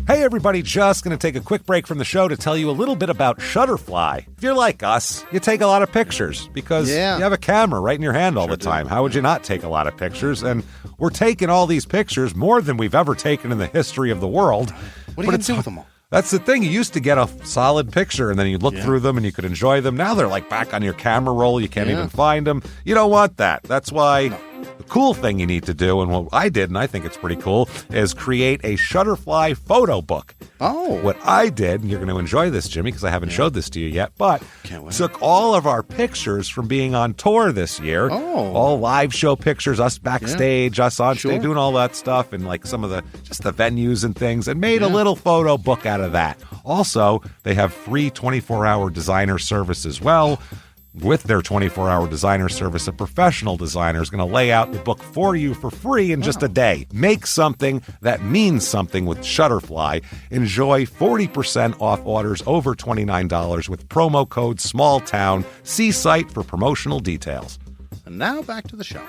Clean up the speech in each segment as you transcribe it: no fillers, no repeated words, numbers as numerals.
Hey everybody, just going to take a quick break from the show to tell you a little bit about Shutterfly. If you're like us, you take a lot of pictures because you have a camera right in your hand all the time. How would you not take a lot of pictures? And we're taking all these pictures, more than we've ever taken in the history of the world. What are you going to do with them all? That's the thing. You used to get a solid picture, and then you'd look through them, and you could enjoy them. Now they're like back on your camera roll. You can't even find them. You don't want that. That's why the cool thing you need to do, and what I did, and I think it's pretty cool, is create a Shutterfly photo book. Oh. What I did, and you're going to enjoy this, Jimmy, because I haven't showed this to you yet, but took all of our pictures from being on tour this year. Oh. All live show pictures, us backstage, us on stage, doing all that stuff, and like some of the, just the venues and things, and made a little photo book out of that. Also, they have free 24-hour designer service as well. With their 24-hour designer service, a professional designer is going to lay out the book for you for free in just a day. Make something that means something with Shutterfly. Enjoy 40% off orders over $29 with promo code SMALLTOWN. See site for promotional details. And now back to the show.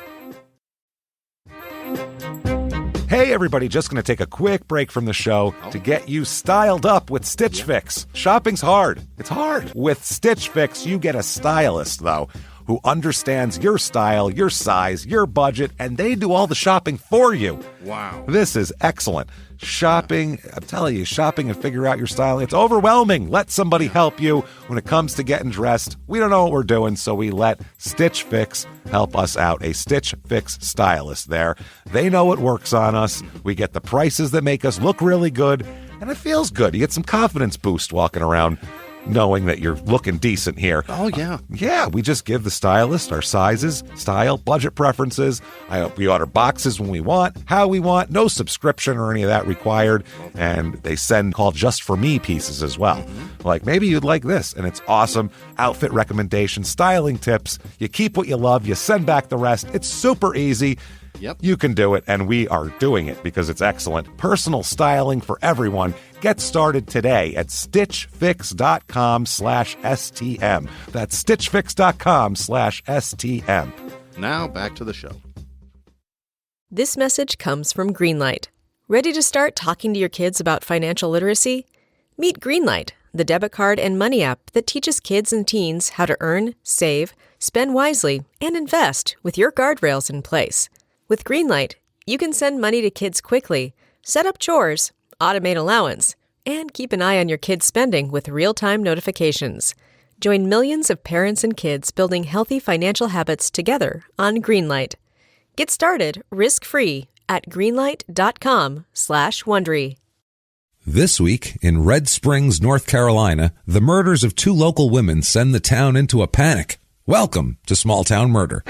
Hey everybody, just going to take a quick break from the show to get you styled up with Stitch Fix. Shopping's hard. It's hard. With Stitch Fix, you get a stylist, though, who understands your style, your size, your budget, and they do all the shopping for you. Wow. This is excellent. Shopping, I'm telling you, shopping and figure out your style, it's overwhelming. Let somebody help you when it comes to getting dressed. We don't know what we're doing, so we let Stitch Fix help us out. A Stitch Fix stylist there. They know what works on us. We get the prices that make us look really good, and it feels good. You get some confidence boost walking around knowing that you're looking decent here. Oh, yeah. Yeah, we just give the stylist our sizes, style, budget preferences. We order boxes when we want, how we want, no subscription or any of that required. And they send called Just For Me pieces as well. Like, maybe you'd like this, and it's awesome. Outfit recommendations, styling tips. You keep what you love, you send back the rest. It's super easy. Yep. You can do it, and we are doing it because it's excellent. Personal styling for everyone. Get started today at stitchfix.com/STM. That's stitchfix.com/STM. Now back to the show. This message comes from Greenlight. Ready to start talking to your kids about financial literacy? Meet Greenlight, the debit card and money app that teaches kids and teens how to earn, save, spend wisely, and invest with your guardrails in place. With Greenlight, you can send money to kids quickly, set up chores, automate allowance, and keep an eye on your kids' spending with real-time notifications. Join millions of parents and kids building healthy financial habits together on Greenlight. Get started risk-free at greenlight.com/Wondery. This week, in Red Springs, North Carolina, the murders of two local women send the town into a panic. Welcome to Small Town Murder.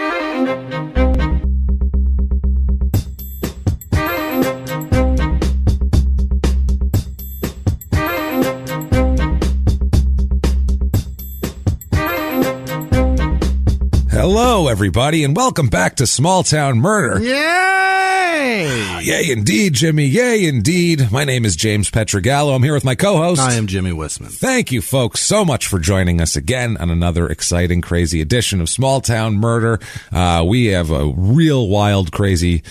Hello, everybody, and welcome back to Small Town Murder. Yay! Yay, indeed, Jimmy. Yay, indeed. My name is James Pietragallo. I'm here with my co-host. I am Jimmy Whisman. Thank you, folks, so much for joining us again on another exciting, crazy edition of Small Town Murder. We have a real wild, crazy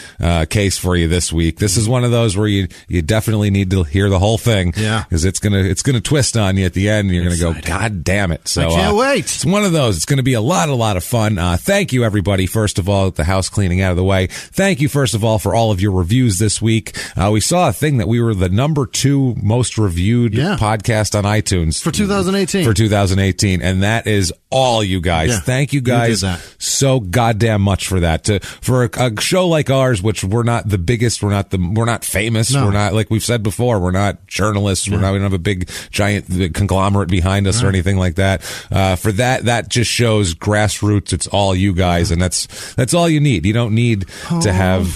case for you this week. This is one of those where you definitely need to hear the whole thing. Yeah. Because it's gonna twist on you at the end, and you're gonna go, God damn it. So I can't wait. It's one of those. It's gonna be a lot of fun. Thank you, everybody, first of all, the house cleaning out of the way. Thank you, first of all, for all of your reviews this week. We saw a thing that we were the number 2 most reviewed podcast on iTunes. For 2018. And that is all you guys. Yeah, thank you guys so goddamn much for that. For a show like ours, which we're not the biggest, we're not famous, we're not, like we've said before, we're not journalists, we don't have a big giant conglomerate behind us or anything like that. For that just shows grassroots. It's all you guys, and that's all you need. You don't need to have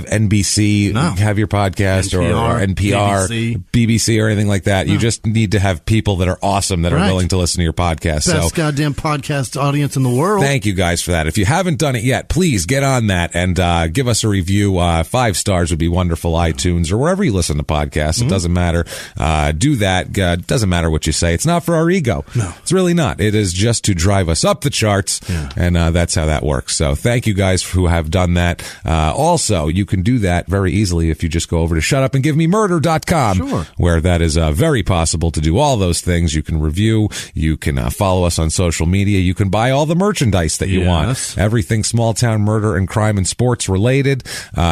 NBC have your podcast or NPR, BBC or anything like that. No. You just need to have people that are awesome that are willing to listen to your podcast. Best goddamn podcast audience in the world. Thank you guys for that. If you haven't done it yet, please get on that and give us a review. 5 stars would be wonderful. iTunes or wherever you listen to podcasts. It doesn't matter. Do that. Doesn't matter what you say. It's not for our ego. No. It's really not. It is just to drive us up the charts and that's how that works. So thank you guys who have done that. Also, you can do that very easily if you just go over to shutupandgivememurder.com, where that is very possible to do all those things. You can review, you can follow us on social media, you can buy all the merchandise that you want, everything small town murder and crime and sports related.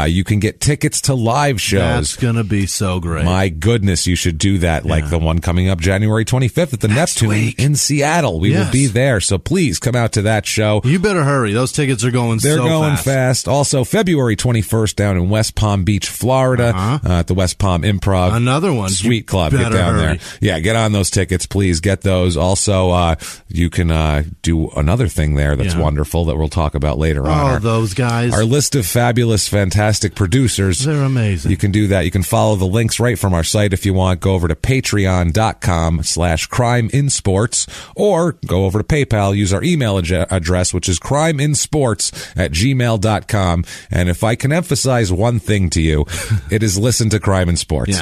You can get tickets to live shows. That's gonna be so great. My goodness, you should do that, like the one coming up January 25th at the Neptune in Seattle. We will be there, so please come out to that show. You better hurry. Those tickets are going They're going fast. Also, February 21st down in West Palm Beach, Florida, at the West Palm Improv. Another one. Sweet Club. Get down there. Yeah, get on those tickets, please. Get those. Also, you can do another thing there that's wonderful that we'll talk about later on. Oh, those guys. Our list of fabulous, fantastic producers. They're amazing. You can do that. You can follow the links right from our site if you want. Go over to patreon.com/crimeinsports or go over to PayPal. Use our email address, which is crimeinsports@gmail.com. And if I can emphasize one thing to you, it is listen to Crime in Sports.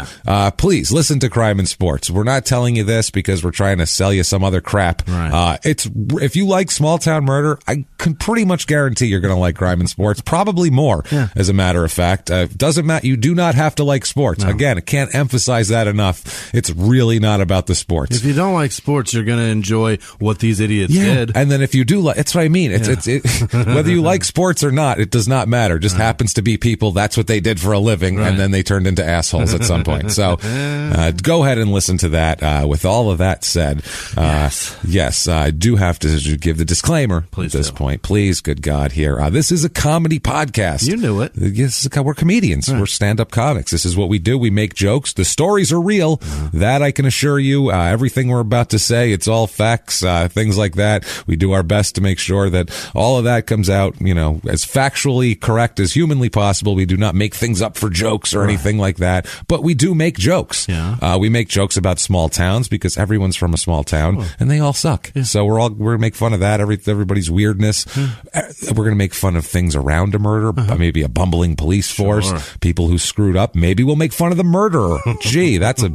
Please listen to Crime in Sports. We're not telling you this because we're trying to sell you some other crap. If you like small town murder, I can pretty much guarantee you're going to like Crime in Sports. Probably more, as a matter of fact. Doesn't matter. You do not have to like sports. Again, I can't emphasize that enough. It's really not about the sports. If you don't like sports, you're going to enjoy what these idiots did. And then if you do like, that's what I mean. Whether you like sports or not, it does not matter. It just happens to be people. That's what they did for a living, and then they turned into assholes at some point. So go ahead and listen to that. With all of that said, yes, I do have to give the disclaimer at this point. Please, good God, here. This is a comedy podcast. You knew it. Yes, we're comedians. We're stand-up comics. This is what we do. We make jokes. The stories are real. That I can assure you. Everything we're about to say, it's all facts, things like that. We do our best to make sure that all of that comes out, as factually correct as humanly possible. We do not make things up for jokes or anything like that, but we do make jokes. We make jokes about small towns because everyone's from a small town and they all suck. So we're going to make fun of that. Everybody's weirdness. We're going to make fun of things around a murder, maybe a bumbling police force, people who screwed up. Maybe we'll make fun of the murderer. Gee, that's a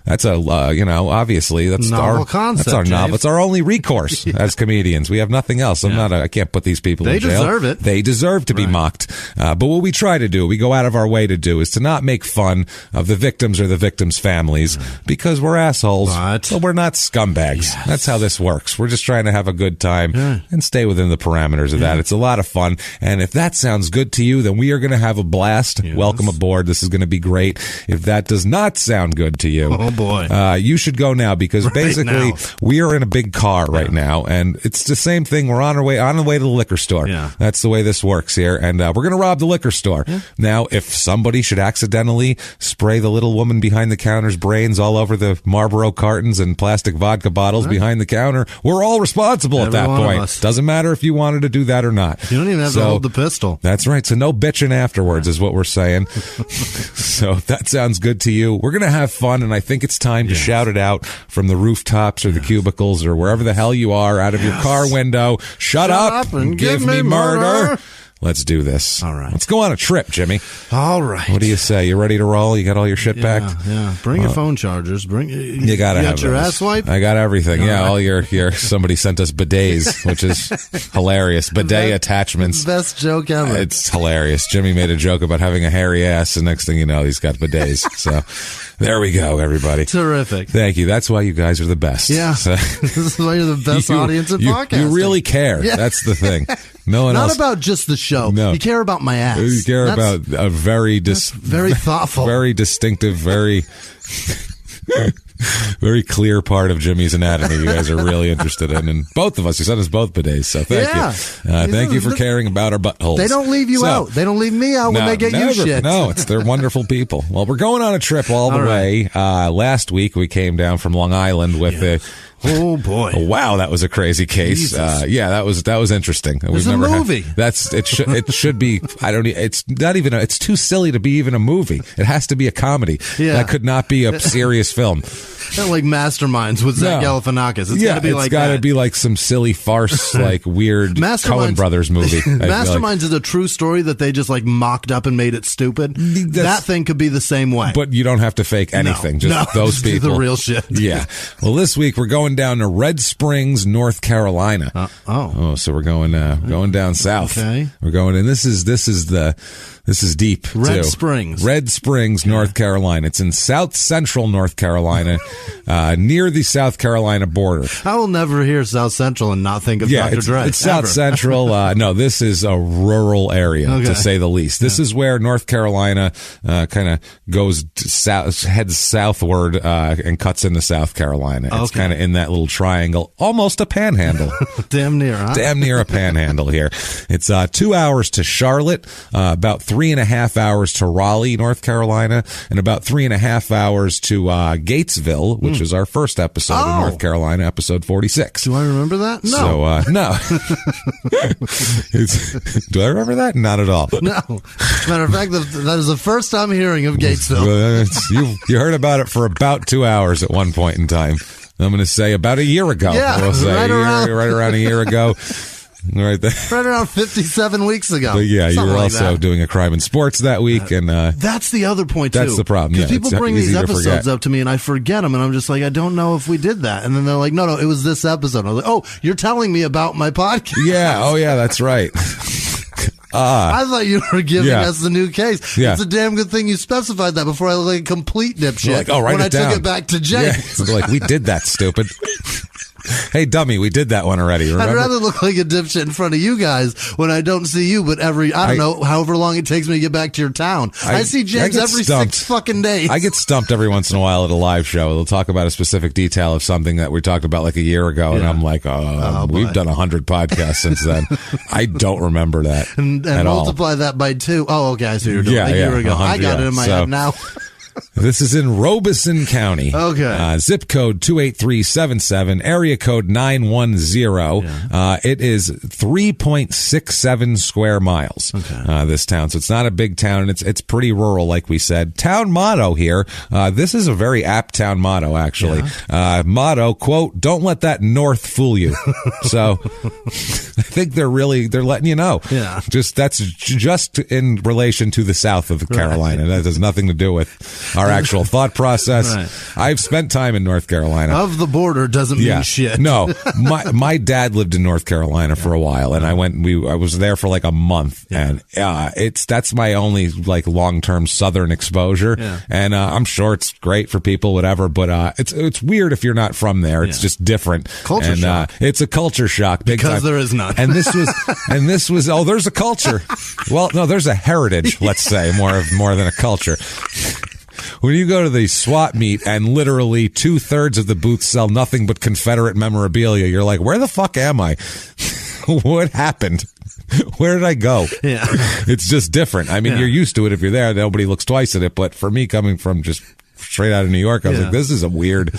obviously that's novel concept. That's our novel. It's our only recourse as comedians. We have nothing else. I can't put these people in jail. They deserve it. They deserve to be mocked. But what we try to do, we go out of our way to do, is to not make fun of the victims or the victims' families because we're assholes, but we're not scumbags. That's how this works. We're just trying to have a good time and stay within the parameters of that. It's a lot of fun. And if that sounds good to you, then we are going to have a blast. Welcome aboard. This is going to be great. If that does not sound good to you, oh boy, you should go now because basically we are in a big car right now, and it's the same thing. We're on the way to the liquor store. That's the way this works here, and we're going to rob the liquor store. Now, if somebody should accidentally spray the little woman behind the counter's brains all over the Marlboro cartons and plastic vodka bottles behind the counter, we're all responsible at that point. Doesn't matter if you wanted to do that or not. You don't even have to hold the pistol. That's right. So no bitching afterwards is what we're saying. So if that sounds good to you, we're going to have fun, and I think it's time to shout it out from the rooftops or the cubicles or wherever the hell you are out of your car window. Shut up and give me murder. Let's do this. All right. Let's go on a trip, Jimmy. All right. What do you say? You ready to roll? You got all your shit packed? Yeah. Bring your phone chargers. You gotta have your those. ass wipe? I got everything. All your somebody sent us bidets, which is hilarious. Bidet attachments. Best joke ever. It's hilarious. Jimmy made a joke about having a hairy ass, and next thing you know, he's got bidets. So there we go, everybody. Terrific. Thank you. That's why you guys are the best. Yeah. So, this is why you're the best audience in podcasting. You really care. Yeah. That's the thing. No one Not else. about just the show. No. You care about my ass. You care about a very very thoughtful, very distinctive, very very clear part of Jimmy's anatomy you guys are really interested in, and both of us. You sent us both bidets, so thank you. Thank you for caring about our buttholes. They don't leave you out. They don't leave me out when they get you shit. No, they're wonderful people. Well, we're going on a trip all the way. Last week we came down from Long Island with the. Oh boy! Wow, that was a crazy case. That was interesting. There's a movie. It should be. It's not even. It's too silly to be even a movie. It has to be a comedy. Yeah. That could not be a serious film. like Masterminds with Zach Galifianakis. It's gotta be like that. It's gotta be like some silly farce, like weird Coen Brothers movie. Masterminds is a true story that they just like mocked up and made it stupid. That thing could be the same way. But you don't have to fake anything. Just those people. The real shit. Yeah. Well, this week we're going down to Red Springs, North Carolina. So we're going down south. Okay. We're going, and this is deep. Red Springs, North Carolina. It's in south central North Carolina, near the South Carolina border. I will never hear South Central and not think of Dr. Dre. It's South Central. No, this is a rural area, to say the least. This is where North Carolina kind of goes heads southward and cuts into South Carolina. It's kind of in that little triangle, almost a panhandle. Damn near, huh? Damn near a panhandle here. It's 2 hours to Charlotte, about 3.5 hours to Raleigh, North Carolina, and about 3.5 hours to Gatesville, which is our first episode in North Carolina, episode 46. Do I remember that? No. So, no. Do I remember that? Not at all. No. As a matter of fact, that is the first time hearing of Gatesville. You heard about it for about 2 hours at one point in time. I'm going to say about a year ago. Yeah, we'll say right around a year ago. Right there. Right around 57 weeks ago. But yeah, you were also doing a crime in sports that week, and that's the other point too. That's the problem. Because people bring these episodes up to me, and I forget them, and I'm just like, I don't know if we did that. And then they're like, no, it was this episode. I was like, oh, you're telling me about my podcast? Yeah. Oh yeah, that's right. I thought you were giving us the new case. Yeah. It's a damn good thing you specified that before I look like a complete dipshit. Like, oh, write when it down. I took it back to James. Yeah. Like, we did that, stupid. Hey, dummy, we did that one already. Remember? I'd rather look like a dipshit in front of you guys when I don't see you, but however long it takes me to get back to your town. I see James every 6 fucking days. I get stumped every once in a while at a live show. They'll talk about a specific detail of something that we talked about like a year ago, and I'm like, we've done 100 podcasts since then. I don't remember that and at multiply all. that by 2. Oh, okay, I see what you're doing. A year ago. I got it in my head now. This is in Robeson County. Okay. Zip code 28377, area code 910. It is 3.67 square miles. Okay. This town. So it's not a big town, and it's pretty rural, like we said. Town motto here. This is a very apt town motto, actually. Motto, quote, don't let that north fool you. So I think they're letting you know. Yeah. That's just in relation to the south of Carolina. That has nothing to do with our actual thought process. Right. I've spent time in North Carolina. Of the border doesn't mean shit. No, my dad lived in North Carolina for a while, and I was there for like a month, and that's my only like long-term Southern exposure, and I'm sure it's great for people, whatever, but it's weird if you're not from there. It's just different. Culture shock. It's a culture shock, big because time. there is none. And this was there's a culture. Well, no, there's a heritage. Let's say more than a culture. When you go to the swap meet and literally 2/3 of the booths sell nothing but Confederate memorabilia, you're like, where the fuck am I? What happened? Where did I go? Yeah. It's just different. I mean, you're used to it if you're there. Nobody looks twice at it. But for me, coming from just straight out of New York, I was like, this is weird.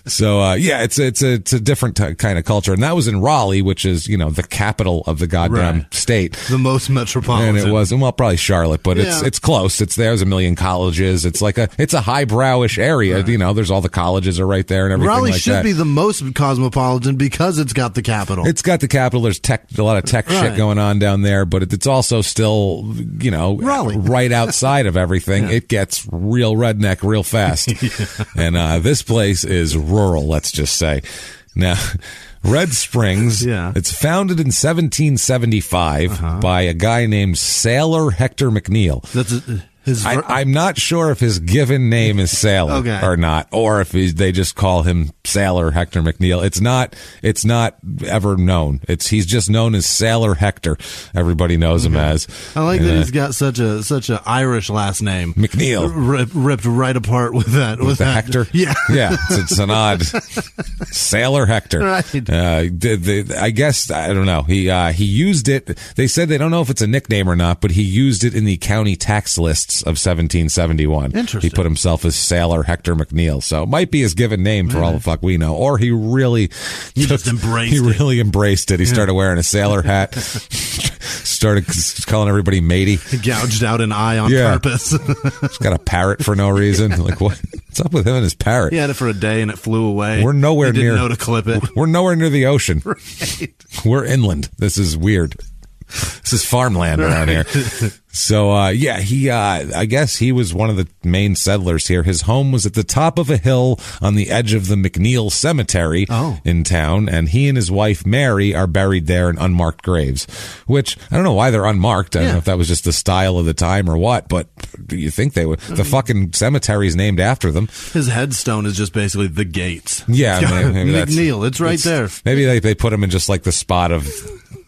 So, it's a different kind of culture. And that was in Raleigh, which is, the capital of the goddamn state. The most metropolitan. And it was, probably Charlotte, but it's close. There's a million colleges. It's a highbrowish area. Right. There's all the colleges are right there and everything Raleigh like that. should be the most cosmopolitan because it's got the capital. It's got the capital. There's a lot of tech shit going on down there, but it's also still, Raleigh. Right outside of everything. It gets real redneck real fast. And this place is rural, let's just say. Now, Red Springs, it's founded in 1775 by a guy named Sailor Hector McNeil. I'm not sure if his given name is Sailor or not, or if they just call him Sailor Hector McNeil. It's not ever known. He's just known as Sailor Hector. Everybody knows him as. I like that he's got such a Irish last name, McNeil, ripped right apart with that. With the Hector, yeah. It's an odd Sailor Hector. Right. I guess I don't know. He used it. They said they don't know if it's a nickname or not, but he used it in the county tax lists August of 1771. Interesting. He put himself as Sailor Hector McNeil. So it might be his given name for all the fuck we know. Or he really just embraced it. He really embraced it. He started wearing a sailor hat. Started calling everybody matey. He gouged out an eye on purpose. He's got a parrot for no reason. Like, what's up with him and his parrot? He had it for a day and it flew away. We're nowhere he near. Didn't know to clip it. We're nowhere near the ocean. Right. We're inland. This is weird. This is farmland around here. So, I guess he was one of the main settlers here. His home was at the top of a hill on the edge of the McNeil Cemetery in town, and he and his wife, Mary, are buried there in unmarked graves, which I don't know why they're unmarked. I don't know if that was just the style of the time or what, but you think they would. The fucking cemetery is named after them. His headstone is just basically the gates. Yeah. Maybe McNeil, it's right there. Maybe they put him in just like the spot of...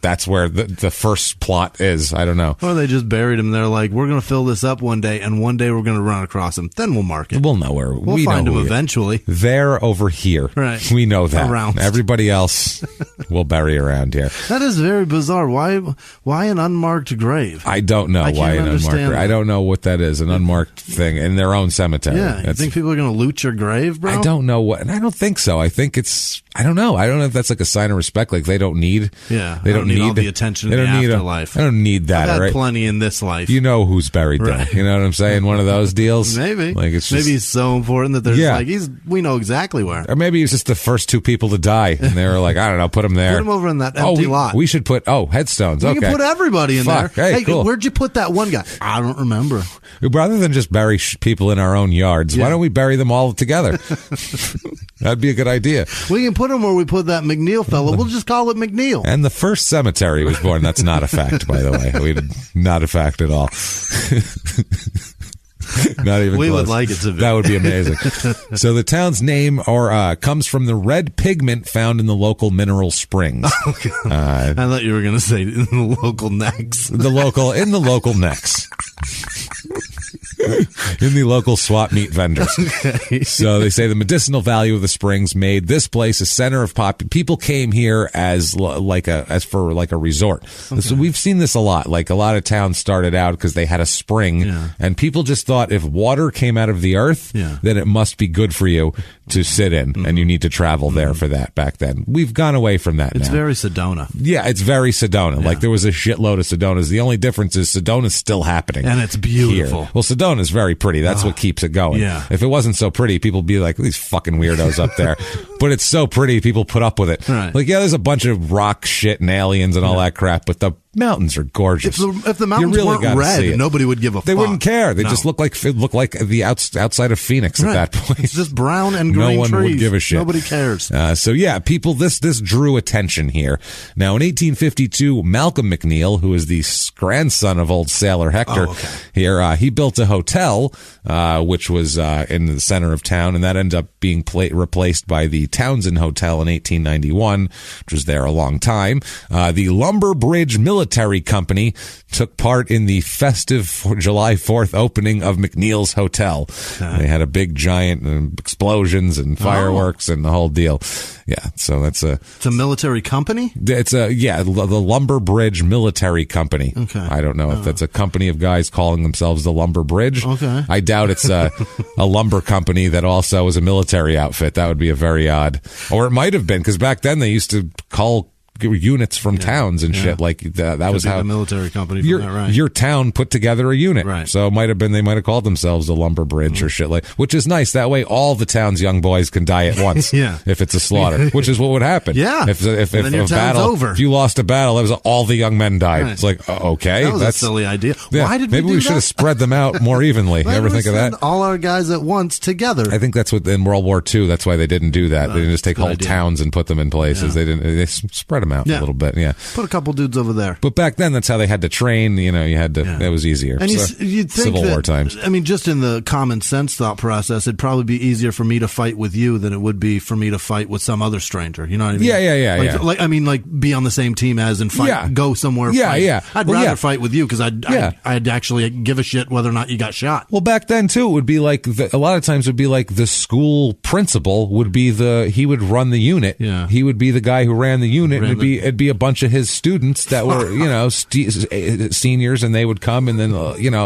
That's where the first plot is. I don't know. Or they just buried him there like, we're going to fill this up one day, and one day we're going to run across him. Then we'll mark it. We'll know where. We'll find him eventually. They're over here. Right. We know that. Around. Everybody else we'll bury around here. That is very bizarre. Why an unmarked grave? I don't know why an unmarked grave. I don't know what that is, an unmarked thing in their own cemetery. Yeah. You think people are going to loot your grave, bro? I don't know what. And I don't think so. I think it's... I don't know. I don't know if that's like a sign of respect. Like they don't need... Yeah. They don't need all the attention in the afterlife. I don't need that. I've had right? plenty in this life. You know who's buried there. Right. You know what I'm saying? One of those deals. Maybe. Like it's just, maybe he's so important that there's like we know exactly where. Or maybe he's just the first two people to die, and they were like, I don't know, put him there. Put him over in that empty lot. We should put headstones. We can put everybody in there. Hey, cool. Where'd you put that one guy? I don't remember. Rather than just bury people in our own yards, why don't we bury them all together? That'd be a good idea. We can put them where we put that McNeil fellow. We'll just call it McNeil. And the first cemetery was born. That's not a fact, by the way. Not a fact at all. Not even we close. Would like it to be. That would be amazing. So the town's name comes from the red pigment found in the local mineral springs. I thought you were going to say in the local necks. In the local necks. In the local swap meat vendors. Okay. So they say the medicinal value of the springs made this place a center of people came here as for a resort. Okay. So we've seen this a lot. Like a lot of towns started out because they had a spring, and people just thought if water came out of the earth, then it must be good for you to sit in, and you need to travel there for that. Back then, we've gone away from that. It's now. very Sedona. Yeah, it's very Sedona. Yeah. Like there was a shitload of Sedonas. The only difference is Sedona's still happening, and it's beautiful. Here. Well, Sedona's very pretty. That's what keeps it going. Yeah. If it wasn't so pretty, people would be like, these fucking weirdos up there. But it's so pretty, people put up with it. Right. Like, there's a bunch of rock shit and aliens and all that crap, but the mountains are gorgeous. If the mountains weren't red, nobody would give a fuck. They wouldn't care. They just look like the outside of Phoenix at that point. It's just brown and green trees. No one would give a shit. Nobody cares. People, this drew attention here. Now, in 1852, Malcolm McNeil, who is the grandson of old Sailor Hector, he built a hotel, which was in the center of town, and that ended up being replaced by the Townsend Hotel in 1891, which was there a long time. The Lumber Bridge Military Company took part in the festive July 4th opening of McNeil's Hotel. They had a big giant explosions and fireworks and the whole deal. Yeah, so it's a military company? It's the Lumber Bridge Military Company. Okay. I don't know if that's a company of guys calling themselves the Lumber Bridge. Okay. I doubt it's a lumber company that also is a military outfit. That would be a very odd. Or it might have been, because back then they used to call units from towns and shit like that. That was how the military company. Your town put together a unit, right? So it might have been they might have called themselves the Lumber Bridge or shit like, which is nice. That way, all the town's young boys can die at once. If it's a slaughter, which is what would happen. If a battle, over. If you lost a battle, it was all the young men died. Right. It's like okay, that's a silly idea. Yeah, why did maybe we should have spread them out more evenly? Ever think of that? All our guys at once together. I think that's what in World War II. That's why they didn't do that. They didn't just take whole towns and put them in places. They didn't. They spread them out a little bit. Yeah. Put a couple dudes over there. But back then, that's how they had to train. You had to. It was easier. And you'd think Civil War times. I mean, just in the common sense thought process, it'd probably be easier for me to fight with you than it would be for me to fight with some other stranger. You know what I mean? Yeah. Like be on the same team as and fight. Yeah. Go somewhere. Yeah, fight. yeah. I'd rather fight with you because I'd actually give a shit whether or not you got shot. Well, back then too, it would be like a lot of times it would be like the school principal would be he would run the unit. Yeah. He would be the guy who ran the unit. it'd be a bunch of his students that were, seniors, and they would come, and then,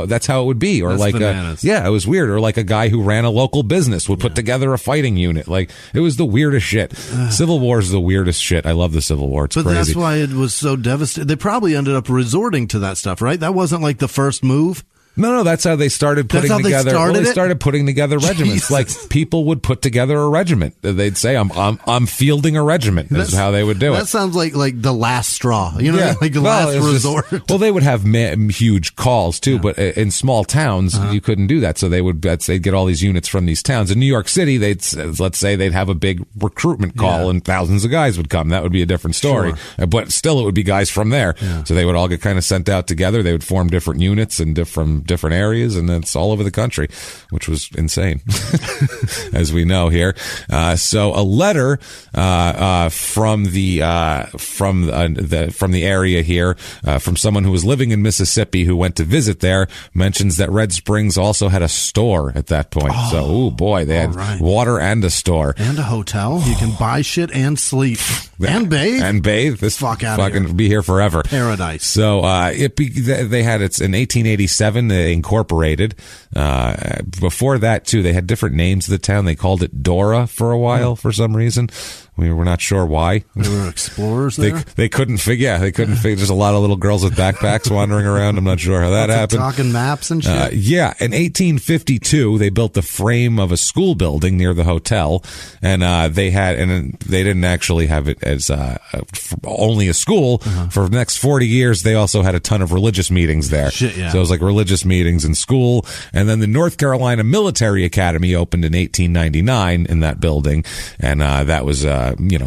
that's how it would be. Or that's like, bananas. it was weird. Or like a guy who ran a local business would put together a fighting unit. Like, it was the weirdest shit. Civil War is the weirdest shit. I love the Civil War. It's crazy. That's why it was so devastating. They probably ended up resorting to that stuff, right? That wasn't like the first move. No, that's how they started putting together. They started putting together regiments. Jesus. Like, people would put together a regiment. They'd say, "I'm fielding a regiment." That's how they would do it. That sounds like the last straw. Like the last resort. They would have huge calls too, but in small towns you couldn't do that. So they'd get all these units from these towns. In New York City, let's say they'd have a big recruitment call and thousands of guys would come. That would be a different story. Sure. But still, it would be guys from there. Yeah. So they would all get kind of sent out together. They would form different units and different areas, and it's all over the country, which was insane, as we know here. So a letter from the area here, from someone who was living in Mississippi who went to visit there, mentions that Red Springs also had a store at that point. They had water and a store and a hotel. You can buy shit and sleep and bathe. This fucking be here forever. Paradise. So they had it's in 1887. They incorporated. Before that, too, they had different names of the town. They called it Dora for a while for some reason. We were not sure why. There were explorers there? They couldn't figure. There's a lot of little girls with backpacks wandering around. I'm not sure how that happened. Talking maps and shit. In 1852, they built the frame of a school building near the hotel, and they didn't actually have it as only a school. For the next 40 years, they also had a ton of religious meetings there. Shit, yeah. So it was like religious meetings in school, and then the North Carolina Military Academy opened in 1899 in that building, and that was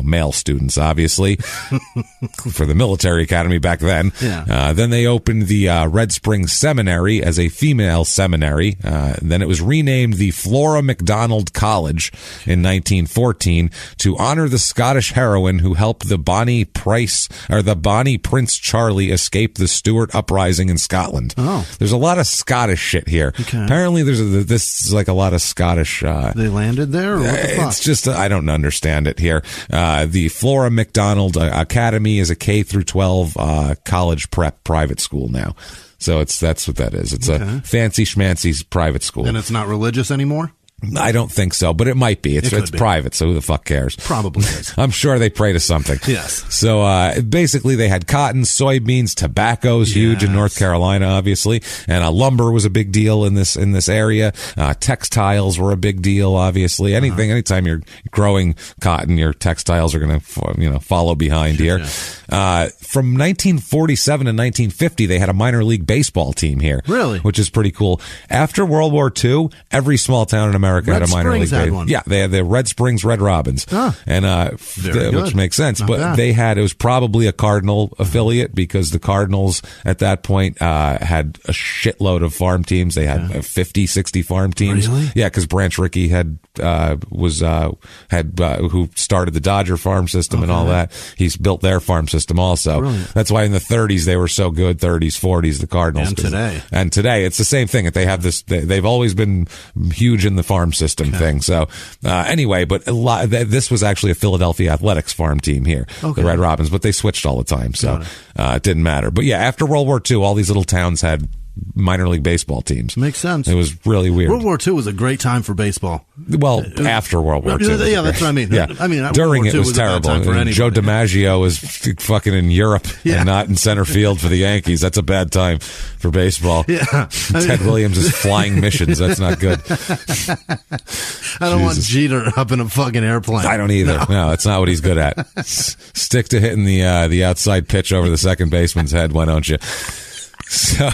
male students, obviously, for the military academy back then. Yeah. Then they opened the Red Springs Seminary as a female seminary. Then it was renamed the Flora MacDonald College in 1914 to honor the Scottish heroine who helped the Bonnie Prince Charlie escape the Stuart uprising in Scotland. Oh. There's a lot of Scottish shit here. Okay. Apparently, this is like a lot of Scottish. They landed there, or what the fuck? It's just I don't understand it here. The Flora MacDonald Academy is a K through 12 college prep private school now. So that's what that is. It's a fancy schmancy private school. And it's not religious anymore? I don't think so, but it might be. It's private, so who the fuck cares? Probably is. I'm sure they pray to something. Yes. So basically, they had cotton, soybeans, tobacco's huge in North Carolina, obviously, and lumber was a big deal in this area. Textiles were a big deal, obviously. Anytime you're growing cotton, your textiles are going to follow behind here. Yeah. From 1947 to 1950, they had a minor league baseball team here. Really? Which is pretty cool. After World War II, every small town in America had a minor league baseball. Yeah, they had the Red Springs Red Robins, which makes sense. It was probably a Cardinal affiliate because the Cardinals at that point had a shitload of farm teams. They had 50, 60 farm teams. Really? Yeah, because Branch Rickey who started the Dodger farm system and all that. He's built their farm system also. Brilliant. That's why in the 30s they were so good. 30s, 40s, the Cardinals. And today it's the same thing. They have this. They've always been huge in the farm system thing. So anyway, but this was actually a Philadelphia Athletics farm team here, the Red Robins, but they switched all the time, so it didn't matter. But yeah, after World War II, all these little towns had minor league baseball teams. Makes sense. It was really weird. World War II was a great time for baseball. Well, after World War II. Yeah, that's what I mean. Yeah. During it was terrible. Joe DiMaggio was fucking in Europe and not in center field for the Yankees. That's a bad time for baseball. Yeah. Ted Williams is flying missions. That's not good. I don't want Jeter up in a fucking airplane. I don't either. No, that's not what he's good at. Stick to hitting the outside pitch over the second baseman's head, why don't you? So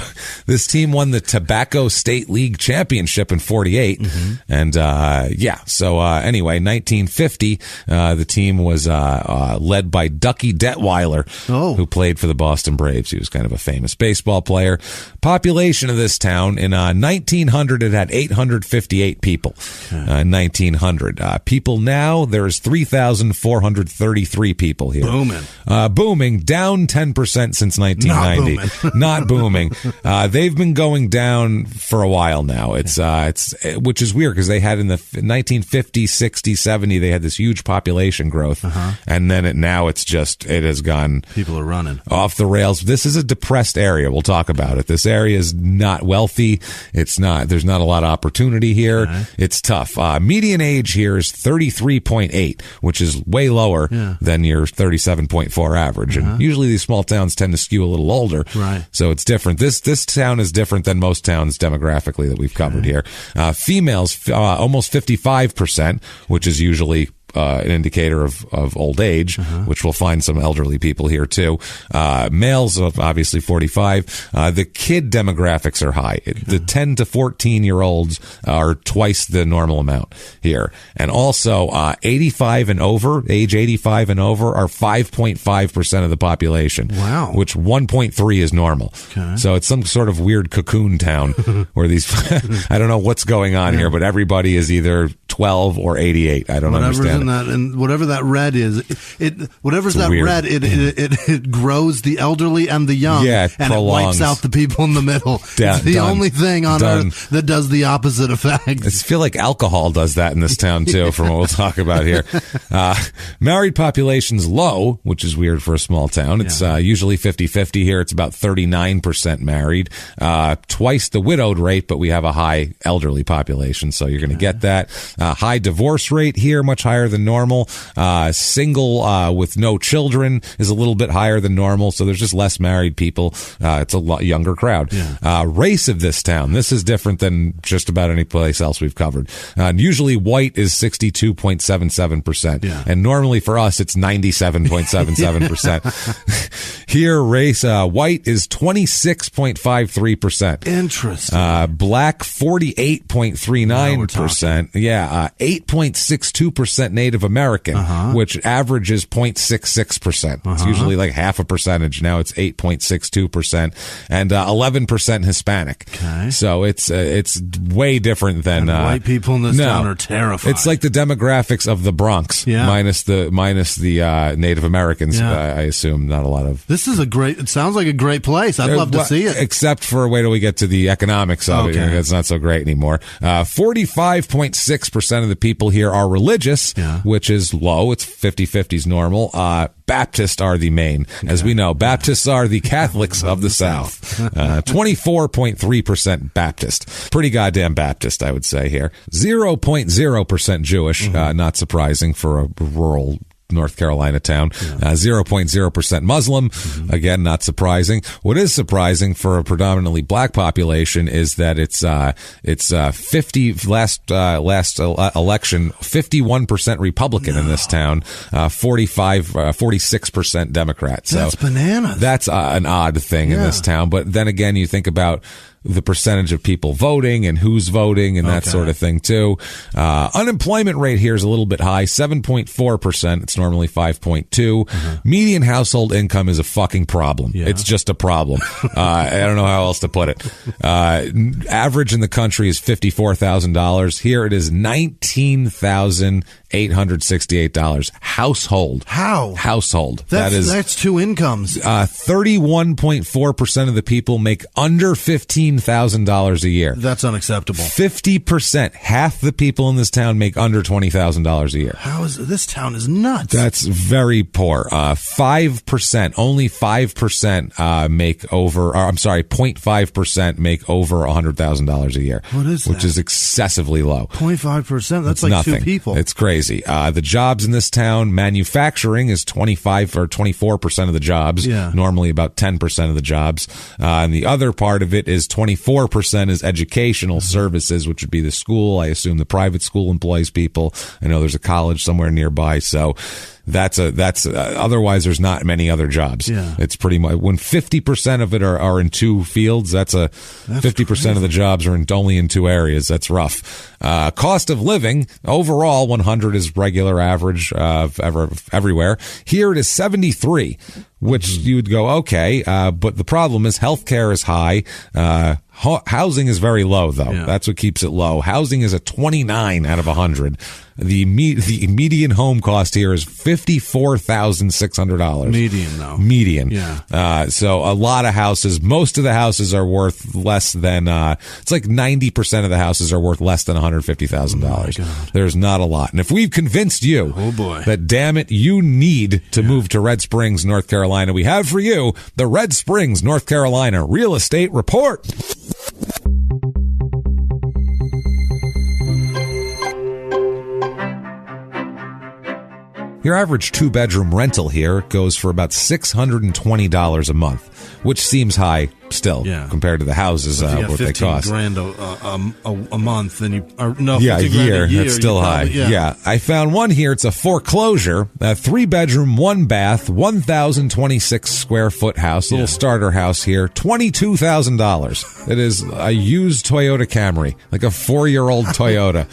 this team won the Tobacco State League Championship in 48. And, anyway, 1950, the team was, led by Ducky Detweiler, who played for the Boston Braves. He was kind of a famous baseball player. Population of this town in, 1900, it had 858 people. 1900. People now, there's 3,433 people here. Booming. Booming, down 10% since 1990. Not booming. Not booming. booming. They've been going down for a while now. It's which is weird because they had in the 1950s, 60s, 70s, they had this huge population growth, and then it has gone. People are running off the rails. This is a depressed area. We'll talk about it. This area is not wealthy. There's not a lot of opportunity here. Okay. It's tough. Median age here is 33.8, which is way lower than your 37.4 average. And usually these small towns tend to skew a little older. Right. So it's different. This town is different than most towns demographically that we've covered here. Females, almost 55%, which is usually an indicator of old age, which we'll find some elderly people here too. Males, obviously 45. The kid demographics are high. The 10 to 14-year-olds are twice the normal amount here. And also, age 85 and over are 5.5% of the population. Wow. Which 1.3 is normal. Okay. So it's some sort of weird cocoon town where these, I don't know what's going on here, but everybody is either 12 or 88. I don't understand. And whatever that red is, it grows the elderly and the young, and prolongs. It wipes out the people in the middle. It's the only thing on earth that does the opposite effect. I feel like alcohol does that in this town too, from what we'll talk about here. Married population's low, which is weird for a small town. It's usually 50-50 here. It's about 39% married, twice the widowed rate, but we have a high elderly population, so you're going to get that. High divorce rate here, much higher than normal. Single with no children is a little bit higher than normal, so there's just less married people. It's a lot younger crowd. Race of this town, this is different than just about any place else we've covered. Usually white is 62.77%, and normally for us it's 97.77%. Here, race white is 26.53%. Interesting. Black 48.39%. 8.62% Native American, which averages 0.66%. It's usually like half a percentage. Now it's 8.62%, and 11% Hispanic. Okay. So it's way different than white people in this town are terrified. It's like the demographics of the Bronx, minus the Native Americans. I assume not a lot of. This is it sounds like a great place. I'd love to see it. Except for wait till we get to the economics of it. It's not so great anymore. 45.6% of the people here are religious, which is low. It's 50-50 is normal. Baptists are the main. As we know, Baptists are the Catholics of the South. 24.3% Baptist. Pretty goddamn Baptist, I would say here. 0.0% Jewish. Not surprising for a rural North Carolina town. 0.0% Muslim. Again, not surprising. What is surprising for a predominantly black population is that it's 50 last election 51% Republican in this town, 46% Democrat. So that's bananas. That's an odd thing in this town. But then again, you think about the percentage of people voting and who's voting and that sort of thing too. Unemployment rate here is a little bit high, 7.4%. It's normally 5.2. Median household income is a fucking problem. It's just a problem. I don't know how else to put it. Average in the country is $54,000. Here it is $19,868. Household. How? Household. That's two incomes. 31.4% of the people make under $15,000 a year. That's unacceptable. 50%, half the people in this town make under $20,000 a year. This town is nuts. That's very poor. 5%, only 5% make over, or I'm sorry, 0.5% make over $100,000 a year. What is that? Which is excessively low. 0.5%? That's like nothing. 2 people. It's crazy. The jobs in this town, manufacturing is 25 or 24% of the jobs. Normally about 10% of the jobs. And the other part of it is 24% is educational services, which would be the school. I assume the private school employs people. I know there's a college somewhere nearby. So that's otherwise there's not many other jobs. It's pretty much when 50% of it are in 2 fields. That's 50% crazy. Of the jobs are only in 2 areas. That's rough. Cost of living overall 100 is regular average everywhere. Here it is 73, which you would go okay, but the problem is healthcare is high. Housing is very low, though. That's what keeps it low. Housing is a 29 out of 100. The median home cost here is $54,600. Median, though. Median. Yeah. So a lot of houses, most of the houses are worth less than, it's like 90% of the houses are worth less than $150,000. Oh, there's not a lot. And if we've convinced you that, damn it, you need to move to Red Springs, North Carolina, we have for you the Red Springs, North Carolina Real Estate Report. Your average 2-bedroom rental here goes for about $620 a month, which seems high still compared to the houses what they cost. $15,000 a month, and a year. That's still high. Yeah, I found one here. It's a foreclosure, a 3-bedroom, 1-bath, 1,026 square foot house, little starter house here, $22,000. It is a used Toyota Camry, like a 4-year-old Toyota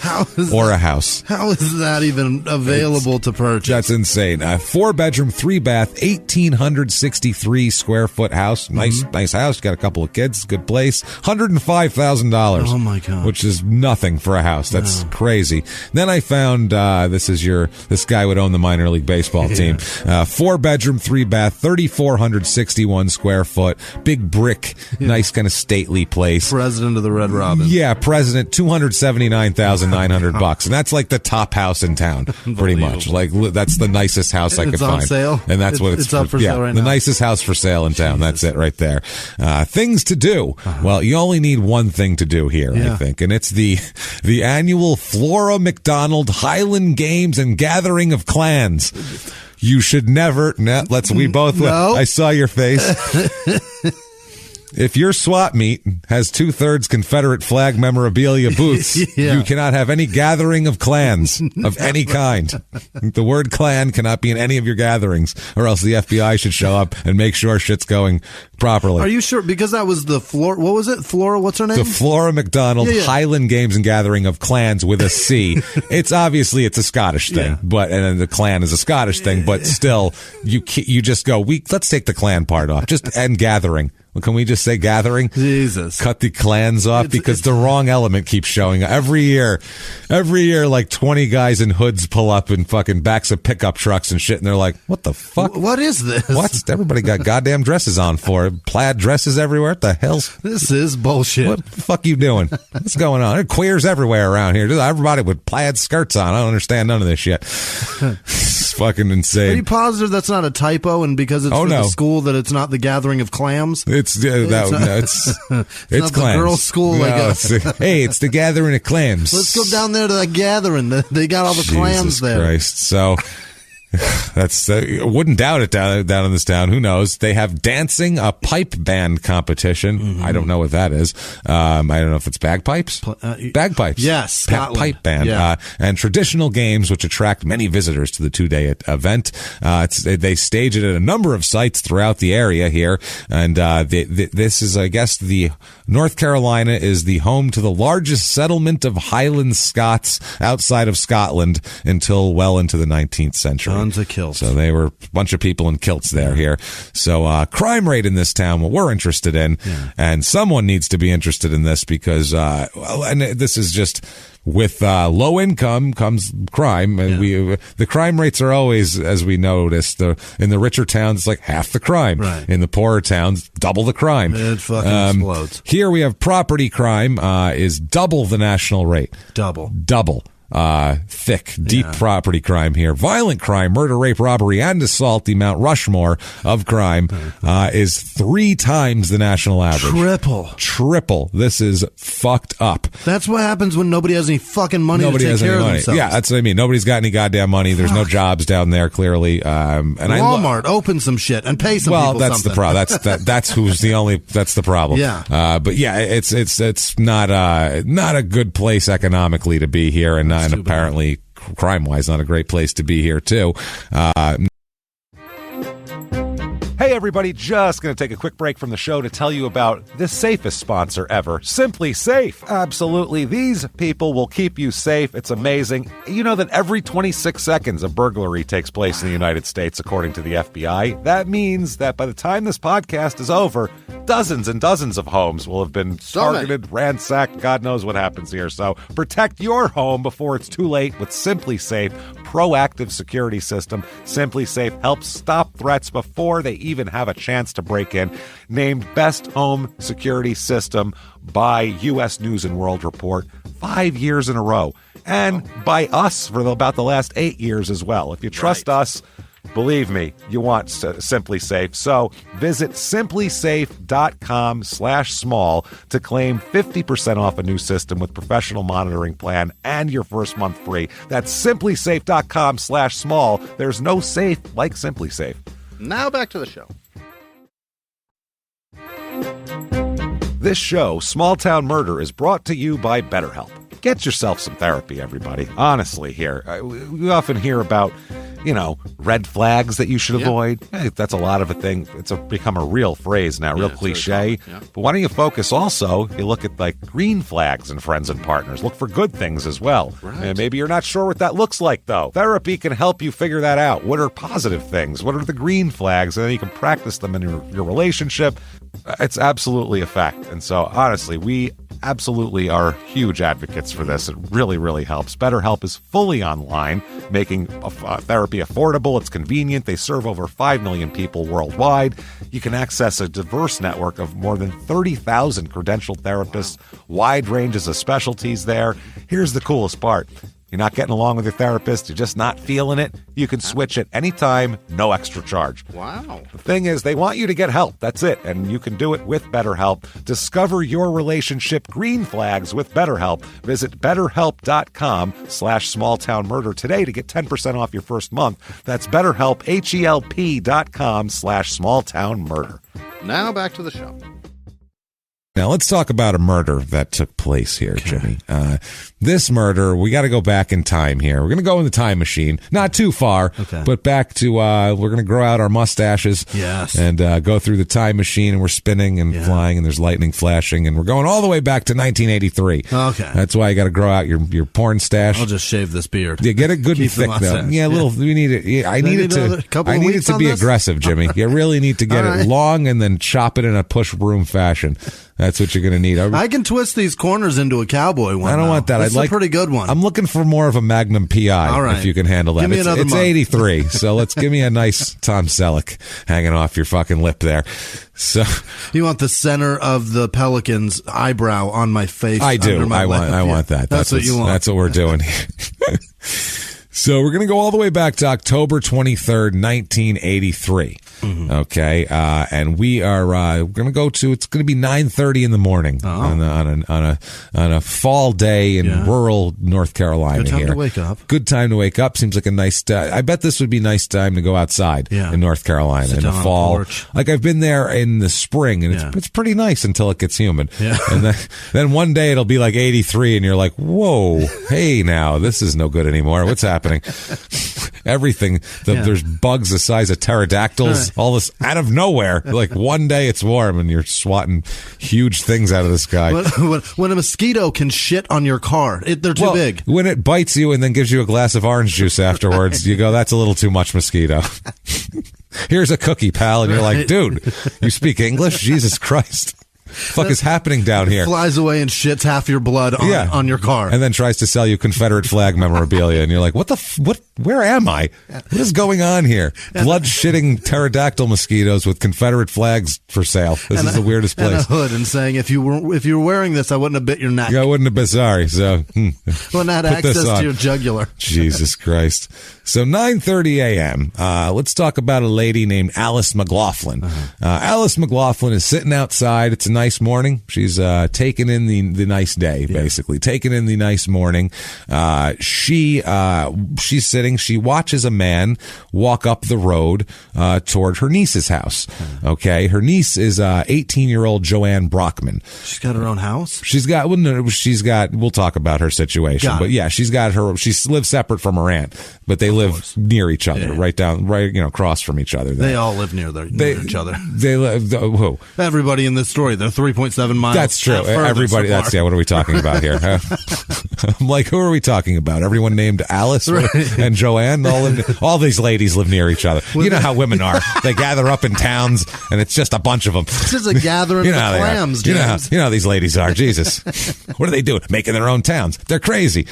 a house. How is that even available to purchase? That's insane. A 4-bedroom, 3-bath, 1,863 square foot house. Nice house. Got a couple of kids. Good place. $105,000. Oh my God. Which is nothing for a house. That's crazy. Then I found, this guy would own the minor league baseball team. 4-bedroom, 3-bath, 3,461 square foot. Big brick. Nice kind of stately place. President of the Red Robin. Yeah, president, $279,900. And that's like the top house in town, pretty much. Like, that's the nicest house I could find. It's on sale? And that's what it's up for sale right now. The nicest house for sale in town. That's it right there. Things to do. Well, you only need one thing to do here, I think, and it's the annual Flora McDonald Highland Games and Gathering of Clans. You should never. I saw your face. If your swap meet has 2/3 Confederate flag memorabilia booths, you cannot have any gathering of clans of any kind. The word clan cannot be in any of your gatherings, or else the FBI should show up and make sure shit's going properly. Are you sure? Because that was the Flora. What was it? Flora. What's her name? The Flora McDonald Highland Games and Gathering of Clans with a C. It's obviously a Scottish thing, and then the clan is a Scottish thing, but still, you just go. Let's take the clan part off, and gathering. Well, can we just say gathering? Jesus. Cut the clans off because the wrong element keeps showing up. Every year, like 20 guys in hoods pull up in fucking backs of pickup trucks and shit, and they're like, what the fuck? What is this? What's everybody got goddamn dresses on for? Plaid dresses everywhere? What the hell? This is bullshit. What the fuck you doing? What's going on? There are queers everywhere around here. Everybody with plaid skirts on. I don't understand none of this shit. It's fucking insane. Are you positive that's not a typo, and because it's the school that it's not the gathering of clams? It's clams. The girls' school. It's the gathering of clams. Let's go down there to that gathering. They got all the clams there. Christ. So that's wouldn't doubt it down in this town. Who knows? They have dancing, a pipe band competition. I don't know what that is. I don't know if it's bagpipes. Bagpipes. Yes, pipe band. Yeah. And traditional games, which attract many visitors to the 2-day event. They stage it at a number of sites throughout the area here, and this is, I guess, the North Carolina is the home to the largest settlement of Highland Scots outside of Scotland until well into the 19th century. Tons of kilts. So they were a bunch of people in kilts there here. So crime rate in this town, what we're interested in, and someone needs to be interested in this because, and this is just with low income comes crime, and the crime rates are always, as we noticed, in the richer towns it's like half the crime. Right. In the poorer towns, double the crime. It fucking explodes. Here we have property crime is double the national rate. Double. Thick, deep property crime here. Violent crime, murder, rape, robbery, and assault, the Mount Rushmore of crime, is 3 times the national average. Triple. This is fucked up. That's what happens when nobody has any fucking money to take care of themselves. Yeah, that's what I mean. Nobody's got any goddamn money. There's no jobs down there, clearly. And Walmart, open some shit and pay some people that's something. the problem. That's the problem. Yeah. But yeah, it's not a good place economically to be here, and apparently crime-wise not a great place to be here too. Hey everybody, just going to take a quick break from the show to tell you about the safest sponsor ever, Simply Safe. Absolutely, these people will keep you safe. It's amazing. You know that every 26 seconds a burglary takes place in the United States, according to the FBI. That means that by the time this podcast is over, dozens and dozens of homes will have been targeted, ransacked. God knows what happens here. So protect your home before it's too late with Simply Safe proactive security system. Simply Safe helps stop threats before they even have a chance to break in. Named Best Home Security System by U.S. News and World Report 5 years in a row. And by us for about the last 8 years as well. If you trust us, believe me, you want Simply Safe. So visit simplysafe.com/small to claim 50% off a new system with professional monitoring plan and your first month free. That's simplysafe.com/small. There's no safe like Simply Safe. Now back to the show. This show, Small Town Murder, is brought to you by BetterHelp. Get yourself some therapy, everybody. Honestly, here. We often hear about, red flags that you should avoid. Hey, that's a lot of a thing. It's become a real phrase now, real cliche. But why don't you focus also, you look at like green flags in friends and partners. Look for good things as well. Right. And maybe you're not sure what that looks like, though. Therapy can help you figure that out. What are positive things? What are the green flags? And then you can practice them in your relationship. It's absolutely a fact. And so, honestly, we absolutely are huge advocates for this. It really, really helps. BetterHelp is fully online, making therapy affordable. It's convenient. They serve over 5 million people worldwide. You can access a diverse network of more than 30,000 credentialed therapists, wide ranges of specialties there. Here's the coolest part. You're not getting along with your therapist, you're just not feeling it, you can switch at any time, no extra charge. Wow. The thing is, they want you to get help. That's it. And you can do it with BetterHelp. Discover your relationship green flags with BetterHelp. Visit BetterHelp.com/smalltownmurder today to get 10% off your first month. That's BetterHelp, HELP.com/smalltownmurder. Now back to the show. Now, let's talk about a murder that took place here, Jimmy. This murder, we got to go back in time here. We're going to go in the time machine. Not too far, but back to, we're going to grow out our mustaches. Yes. And go through the time machine, and we're spinning and flying, and there's lightning flashing, and we're going all the way back to 1983. Okay. That's why you got to grow out your porn stash. I'll just shave this beard. Yeah, get it good and thick, though. Yeah, we need it. Yeah, I need it to be aggressive, Jimmy. You really need to get it long and then chop it in a push broom fashion. That's what you're going to need. I can twist these corners into a cowboy one. I don't want that. That's a pretty good one. I'm looking for more of a Magnum PI. All right. If you can handle that. Give me another it's month. 83, so let's give me a nice Tom Selleck hanging off your fucking lip there. So you want the center of the pelican's eyebrow on my face? I do. I want that. That's what you want. That's what we're doing here. So we're going to go all the way back to October 23rd, 1983. Mm-hmm. Okay. And we are, going to go to, it's going to be 9:30 in the morning on a fall day in rural North Carolina. Good time to wake up. Good time to wake up. Seems like a nice, I bet this would be a nice time to go outside in North Carolina in the fall. Like I've been there in the spring and it's pretty nice until it gets humid. Yeah. And then one day it'll be like 83 and you're like, whoa, hey now, this is no good anymore. What's happening? Everything. There's bugs the size of pterodactyls. All this out of nowhere. Like one day it's warm and you're swatting huge things out of the sky. When a mosquito can shit on your car, they're too big. When it bites you and then gives you a glass of orange juice afterwards, you go, that's a little too much mosquito. Here's a cookie, pal. And you're like, dude, you speak English? Jesus Christ. Fuck is happening down here? Flies away and shits half your blood on your car. And then tries to sell you Confederate flag memorabilia. And you're like, where am I? What is going on here? Blood shitting pterodactyl mosquitoes with Confederate flags for sale. This is the weirdest place. And a hood and saying, if you were wearing this, I wouldn't have bit your neck. Yeah, I wouldn't have been sorry. So, wouldn't have had access to your jugular. Jesus Christ. So 9:30 a.m. Let's talk about a lady named Alice McLaughlin. Alice McLaughlin is sitting outside. It's a nice morning. She's taking in the nice day, basically taking in the nice morning. She's sitting. She watches a man walk up the road toward her niece's house. Okay, her niece is 18-year-old Joanne Brockman. She's got her own house. We'll talk about her situation, but yeah, she lives separate from her aunt, but they live near each other, right across from each other. They all live near each other. They live. Who? Everybody in this story. They're 3.7 miles. That's true. Everybody. So what are we talking about here? I'm like, who are we talking about? Everyone named Alice and and Joanne. All these ladies live near each other. You know how women are. They gather up in towns, and it's just a bunch of them. This is a gathering of clams, James. You know how these ladies are. Jesus. What are they doing? Making their own towns. They're crazy.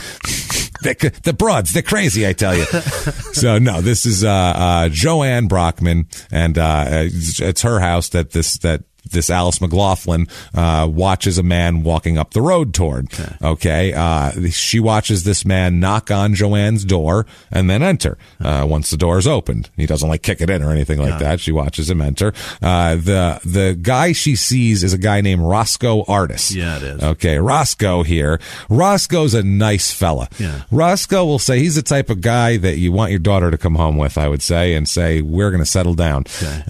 The broads, they're crazy, I tell you. So, no, this is Joanne Brockman, and it's her house that this Alice McLaughlin watches a man walking up the road toward. Okay. She watches this man knock on Joanne's door and then enter once the door is opened. He doesn't kick it in or anything like that. She watches him enter. The guy she sees is a guy named Roscoe Artis. Yeah, it is. Okay. Roscoe here. Roscoe's a nice fella. Yeah. Roscoe will say he's the type of guy that you want your daughter to come home with, I would say, and say, we're going to settle down. Okay.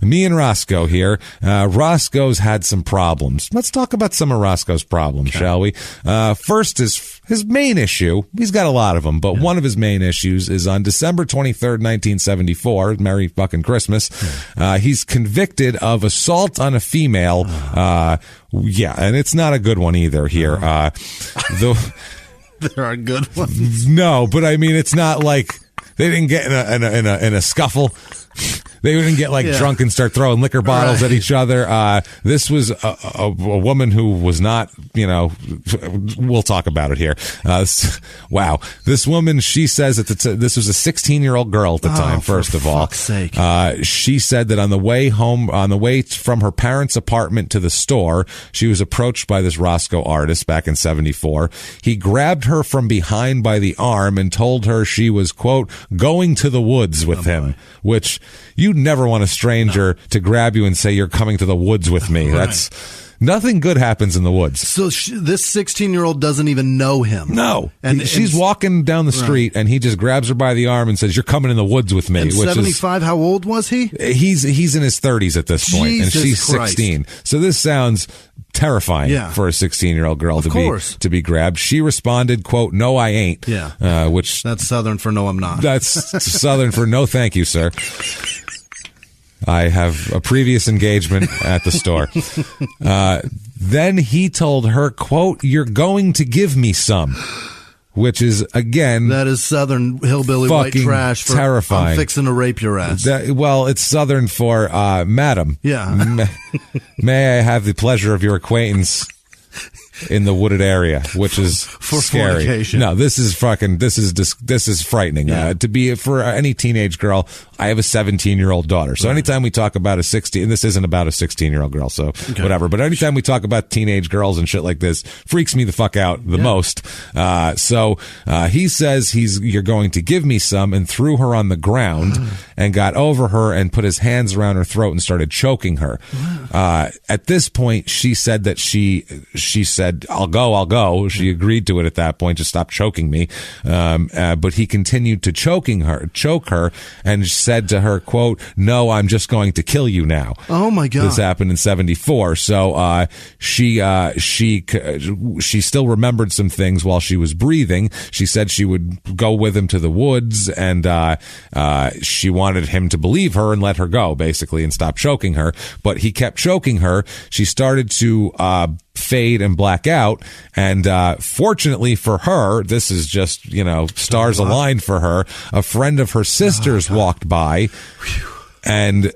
Me and Roscoe here. Roscoe's had some problems. Let's talk about some of Roscoe's problems, shall we? First is his main issue. He's got a lot of them, but one of his main issues is on December 23rd, 1974, Merry fucking Christmas. He's convicted of assault on a female. And it's not a good one either here. There are good ones. No, but I mean, it's not like they didn't get in a scuffle. They wouldn't get drunk and start throwing liquor bottles at each other. This was a woman who was not, we'll talk about it here. Wow. This woman, she says that this was a 16-year-old girl at the time, first of all. For fuck's sake. She said that on the way from her parents' apartment to the store, she was approached by this Roscoe Artis back in 74. He grabbed her from behind by the arm and told her she was, quote, going to the woods with him, which you'd never want a stranger to grab you and say, you're coming to the woods with me. Right. That's nothing good happens in the woods. So this 16-year-old doesn't even know him. No. And she's walking down the street and he just grabs her by the arm and says, you're coming in the woods with me. And 75, how old was he? He's in his 30s at this point, and she's 16. So this sounds terrifying for a 16-year-old girl to be grabbed. She responded, quote, no, I ain't. Yeah. Which that's Southern for no, I'm not. That's Southern for no, thank you, sir. I have a previous engagement at the store. Then he told her, quote, you're going to give me some. Which is, again... That is Southern hillbilly white trash for terrifying. I'm fixing to rape your ass. It's Southern for, madam. Yeah. May I have the pleasure of your acquaintance in the wooded area, which is for scary. Fornication. No, this is frightening. Yeah. To be for any teenage girl, I have a 17-year-old daughter. So anytime we talk about a 16, and this isn't about a 16-year-old girl, so whatever. But anytime we talk about teenage girls and shit like this, freaks me the fuck out the most. So he says you're going to give me some, and threw her on the ground and got over her and put his hands around her throat and started choking her. At this point, she said that she said, I'll go. She agreed to it at that point, just stop choking me. But he continued to choke her, and said to her, quote, no, I'm just going to kill you now. Oh my God. This happened in 74. So, she still remembered some things while she was breathing. She said she would go with him to the woods, and, she wanted him to believe her and let her go, basically, and stop choking her. But he kept choking her. She started to, fade and black out, and fortunately for her, this is just stars aligned for her. A friend of her sister's walked by and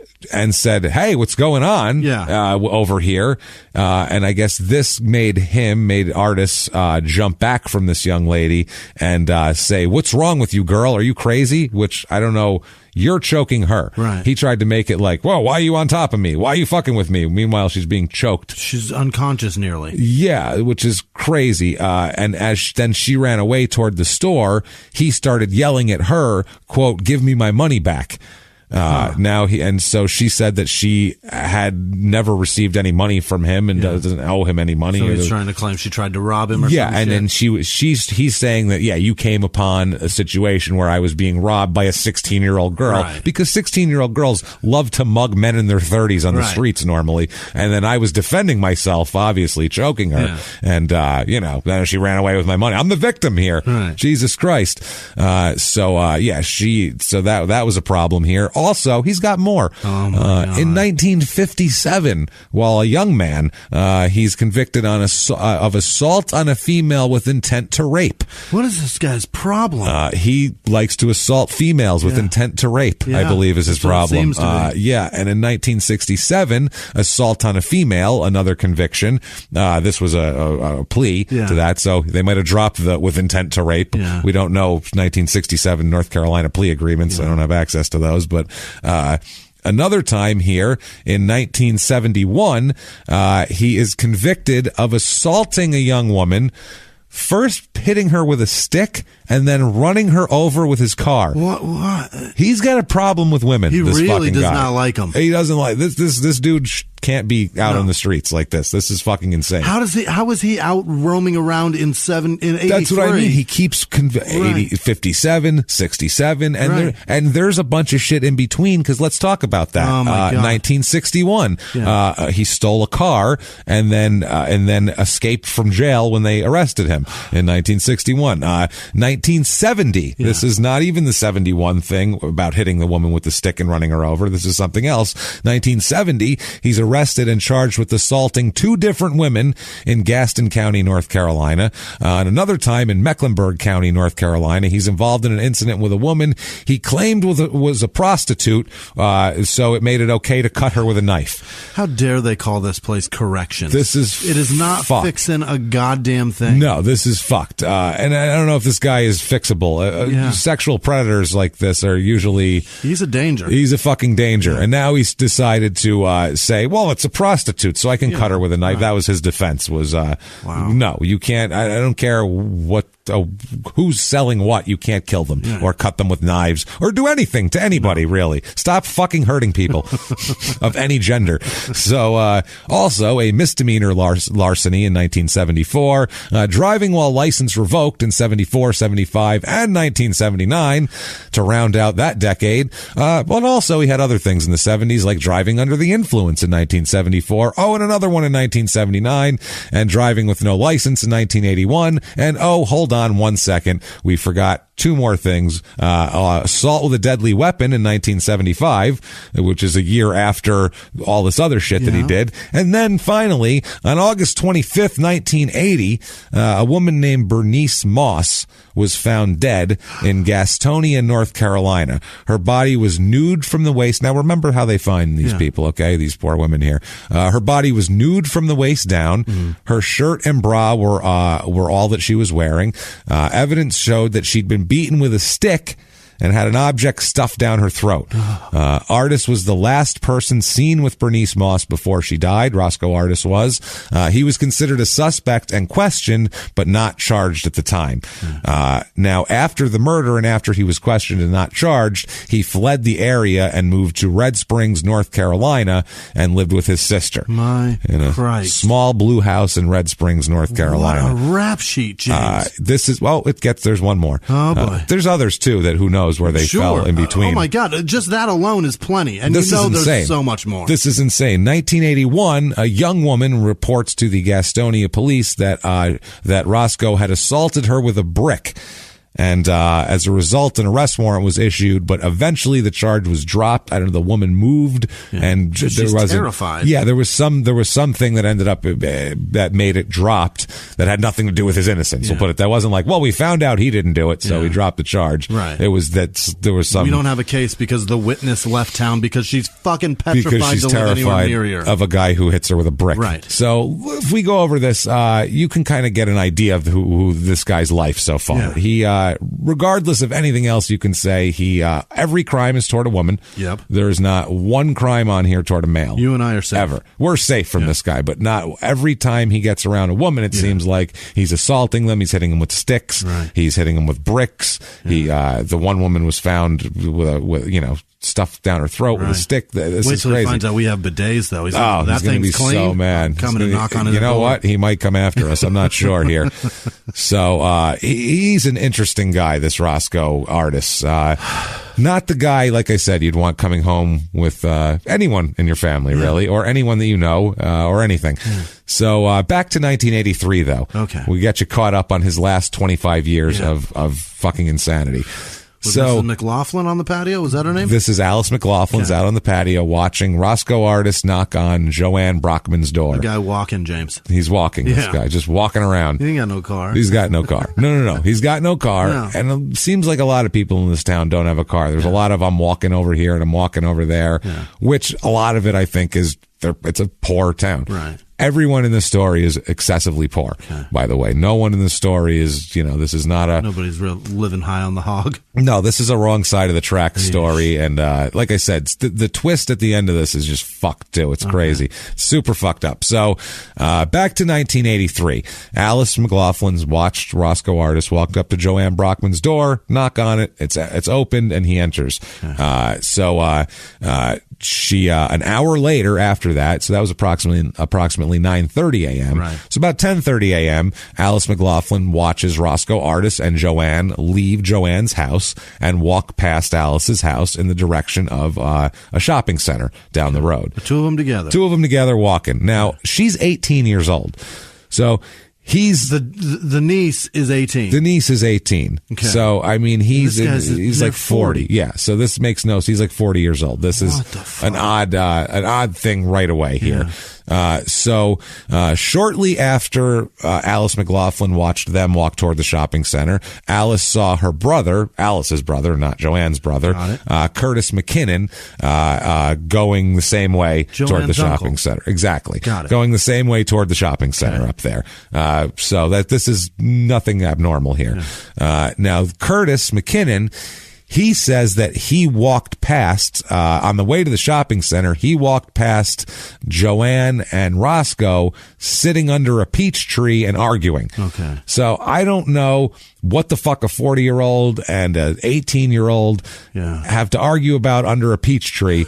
said, hey, what's going on over here? And I guess this made Artis jump back from this young lady and say, what's wrong with you, girl? Are you crazy? Which I don't know. You're choking her. Right. He tried to make it like, whoa, why are you on top of me? Why are you fucking with me? Meanwhile, she's being choked. She's unconscious nearly. Yeah, which is crazy. And then she ran away toward the store, he started yelling at her, quote, give me my money back. So she said that she had never received any money from him and doesn't owe him any money. So he's trying to claim she tried to rob him or something. And then he's saying that, you came upon a situation where I was being robbed by a 16-year-old girl, because 16-year-old girls love to mug men in their 30s on the streets normally. And then I was defending myself, obviously choking her. And, then she ran away with my money. I'm the victim here. Right. Jesus Christ. So that was a problem here. Also, he's got more. In 1957, while a young man, he's convicted of assault on a female with intent to rape. What is this guy's problem? He likes to assault females with intent to rape, I believe is his problem. Seems to be. And in 1967, assault on a female, another conviction. This was a plea to that, so they might have dropped the with intent to rape. Yeah. We don't know 1967 North Carolina plea agreements. I don't have access to those, but another time here in 1971, he is convicted of assaulting a young woman, first hitting her with a stick and then running her over with his car. What? He's got a problem with women. He this really does guy. not like them. He doesn't like this. This dude can't be out on the streets like this. This is fucking insane. How is he out roaming around in 83? That's what I mean. He keeps 57, 67, and there's a bunch of shit in between. Because let's talk about that. Oh my God. 1961, he stole a car and then escaped from jail when they arrested him in 1961. 1970. This is not even the 71 thing about hitting the woman with the stick and running her over. This is something else. 1970, he's arrested and charged with assaulting 2 different women in Gaston County, North Carolina. And another time in Mecklenburg County, North Carolina, he's involved in an incident with a woman he claimed was a prostitute, so it made it okay to cut her with a knife. How dare they call this place corrections? It is not fucked. Fixing a goddamn thing. No, this is fucked. And I don't know if this guy is fixable. Sexual predators like this are usually... He's a danger. He's a fucking danger. Yeah. And now he's decided to say, well, it's a prostitute, so I can cut her with a knife. Right. That was his defense, was, no, you can't. I don't care what who's selling what. You can't kill them or cut them with knives or do anything to anybody, really. Stop fucking hurting people of any gender. So, also a misdemeanor larceny in 1974, driving while license revoked in 74, 75, and 1979 to round out that decade. But also he had other things in the 70s, like driving under the influence in 1974. And another one in 1979, and driving with no license in 1981. And hold on 1 second. We forgot 2 more things. Assault with a deadly weapon in 1975, which is a year after all this other shit that he did. And then finally, on August 25th, 1980, a woman named Bernice Moss was found dead in Gastonia, North Carolina. Her body was nude from the waist. Now, remember how they find these people, okay? These poor women here. Her body was nude from the waist down. Mm-hmm. Her shirt and bra were all that she was wearing. Evidence showed that she'd been beaten with a stick and had an object stuffed down her throat. Artis was the last person seen with Bernice Moss before she died. Roscoe Artis was. He was considered a suspect and questioned, but not charged at the time. Now, after the murder and after he was questioned and not charged, he fled the area and moved to Red Springs, North Carolina, and lived with his sister. My Christ. Small blue house in Red Springs, North Carolina. What a rap sheet, James. There's one more. Oh, boy. There's others, too, that who knows where they fell in between. Oh my God, just that alone is plenty. And this is insane. There's so much more. This is insane. 1981, a young woman reports to the Gastonia police that Roscoe had assaulted her with a brick. And as a result, an arrest warrant was issued, but eventually the charge was dropped. I don't know, the woman moved, and there was terrified. Yeah, there was something that ended up that made it dropped that had nothing to do with his innocence. We'll put it. That wasn't like, well, we found out he didn't do it, so we dropped the charge. Right. It was that there was some. We don't have a case because the witness left town because she's fucking petrified because she's to live anywhere near here. Of a guy who hits her with a brick. Right. So if we go over this, you can kind of get an idea of who this guy's life so far. Yeah. He. Regardless of anything else you can say, every crime is toward a woman. Yep. There's not one crime on here toward a male. You and I are safe. Ever. We're safe from this guy, but not every time he gets around a woman, it seems like he's assaulting them. He's hitting them with sticks. Right. He's hitting them with bricks. Yeah. The one woman was found with stuffed down her throat with a stick. This Wait is till crazy. he finds out we have bidets, though. He's going to be clean. so mad. I'm coming to knock on his door. You know what? He might come after us. I'm not sure here. So he's an interesting guy, this Roscoe Artis. Not the guy, like I said, you'd want coming home with anyone in your family, really, or anyone that you know, or anything. So back to 1983, though. Okay. We get you caught up on his last 25 years of fucking insanity. Was Mrs. McLaughlin on the patio? Was that her name? This is Alice McLaughlin's out on the patio watching Roscoe Artis knock on Joanne Brockman's door. The guy walking, James. He's walking, this guy, just walking around. He ain't got no car. He's got no car. No. He's got no car. No. And it seems like a lot of people in this town don't have a car. There's a lot of I'm walking over here and I'm walking over there, which a lot of it, I think, is it's a poor town. Right. Everyone in this story is excessively poor, by the way. No one in this story is, this is not a... Nobody's living high on the hog. No, this is a wrong side of the track story. And like I said, the twist at the end of this is just fucked, too. It's crazy. Super fucked up. So back to 1983. Alice McLaughlin's watched Roscoe Artis, walked up to Joanne Brockman's door, knock on it. It's opened, and he enters. She an hour later after that, so that was approximately 9:30 a.m. Right. So about 10:30 a.m., Alice McLaughlin watches Roscoe Artis and Joanne leave Joanne's house and walk past Alice's house in the direction of a shopping center down the road. The two of them together. Two of them together walking. Now, she's 18 years old. So he's the niece is 18. The niece is 18. Okay. So I mean he's like 40. Yeah. So this makes no sense. He's like 40 years old. This is an odd thing right away here. Shortly after Alice McLaughlin watched them walk toward the shopping center, Alice saw her brother, Alice's brother, not Joanne's brother, Curtis McKinnon, going the same way toward the shopping center. Exactly. Going the same way toward the shopping center up there. So that this is nothing abnormal here. Now, Curtis McKinnon, he says that he walked past, on the way to the shopping center, he walked past Joanne and Roscoe sitting under a peach tree and arguing. Okay. So I don't know what the fuck a 40-year-old and an 18-year-old have to argue about under a peach tree.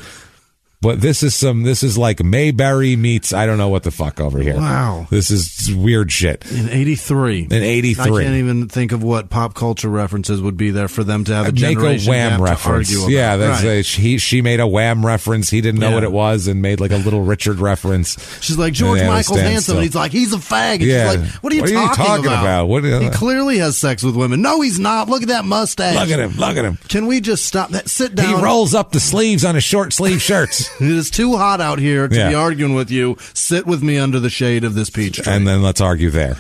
But this is like Mayberry meets I don't know what the fuck over here. Wow. This is weird shit. In 83. I can't even think of what pop culture references would be there for them to have a generation Make a Wham reference. To argue about. Yeah, that's she made a Wham reference. He didn't know what it was and made like a Little Richard reference. She's like, George Michael's handsome. And he's like, he's a fag. And she's like, what are you talking about? He clearly has sex with women. No, he's not. Look at that mustache. Look at him. Can we just stop that? Sit down. He rolls up the sleeves on his short sleeve shirts. It is too hot out here to be arguing with you. Sit with me under the shade of this peach tree. And then let's argue there.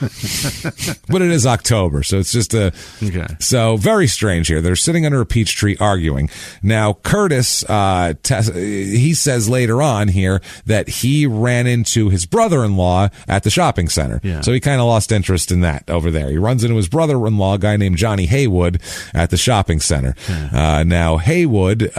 But it is October, so it's just so very strange here. They're sitting under a peach tree arguing. Now, Curtis, he says later on here that he ran into his brother-in-law at the shopping center. Yeah. So he kind of lost interest in that over there. He runs into his brother-in-law, a guy named Johnny Haywood, at the shopping center. Yeah. Now, Haywood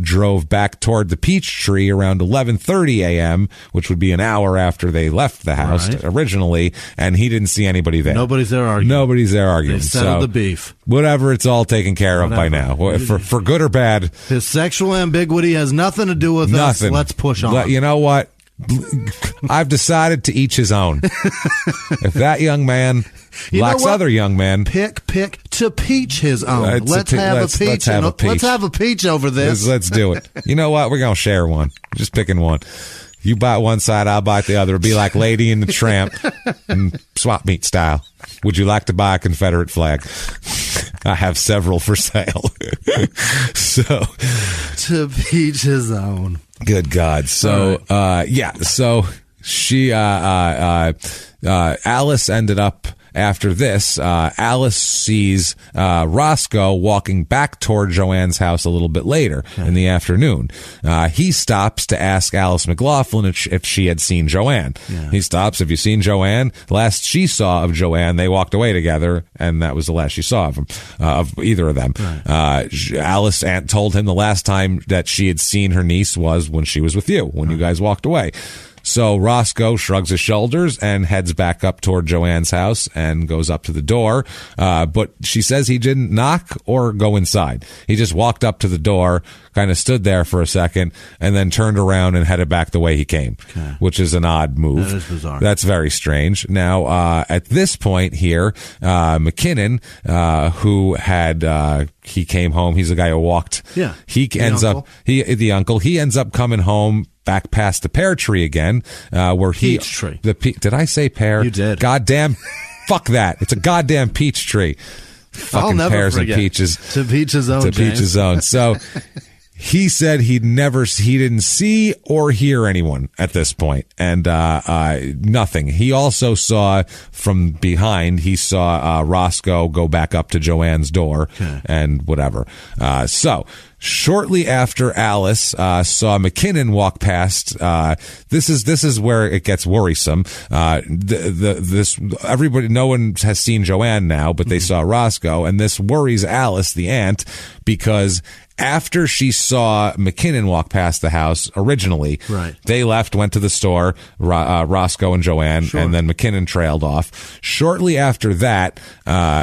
drove back toward the peach tree around 11:30 a.m., which would be an hour after they left the house originally, and he didn't see anybody there. Nobody's there arguing. They settled the beef. Whatever, it's all taken care of by now. For good or bad. His sexual ambiguity has nothing to do with us. Let's push on. You know what? I've decided to each his own. If that young man lacks other young men, pick to peach his own. Let's have a peach over this. Let's do it. You know what? We're gonna share one. Just picking one. You bite one side, I'll bite the other. It'll be like Lady and the Tramp, and swap meet style. Would you like to buy a Confederate flag? I have several for sale. So to peach his own. Good God. So so she Alice ended up. After this, Alice sees Roscoe walking back toward Joanne's house a little bit later in the afternoon. He stops to ask Alice McLaughlin if she had seen Joanne. Yeah. He stops, have you seen Joanne? Last she saw of Joanne, they walked away together, and that was the last she saw of him, of either of them. Right. Alice told him the last time that she had seen her niece was when she was with you, when you guys walked away. So Roscoe shrugs his shoulders and heads back up toward Joanne's house and goes up to the door. But she says he didn't knock or go inside. He just walked up to the door, kind of stood there for a second, and then turned around and headed back the way he came, which is an odd move. That is bizarre. That's very strange. Now, at this point here, McKinnon, who had, he came home. He's the guy who walked. Yeah. He ends up coming home back past the pear tree again, where peach tree. Did I say pear? You did. Goddamn, fuck that. It's a goddamn peach tree. Fucking never pears forget. and peaches. To peach his own, To peach James. his own. So he said he didn't see or hear anyone at this point, and nothing. He also saw from behind. He saw Roscoe go back up to Joanne's door and whatever. So shortly after Alice saw McKinnon walk past, this is where it gets worrisome. Everybody, no one has seen Joanne now, but they saw Roscoe, and this worries Alice, the aunt, because after she saw McKinnon walk past the house originally, they left, went to the store, Roscoe and Joanne, and then McKinnon trailed off. Shortly after that,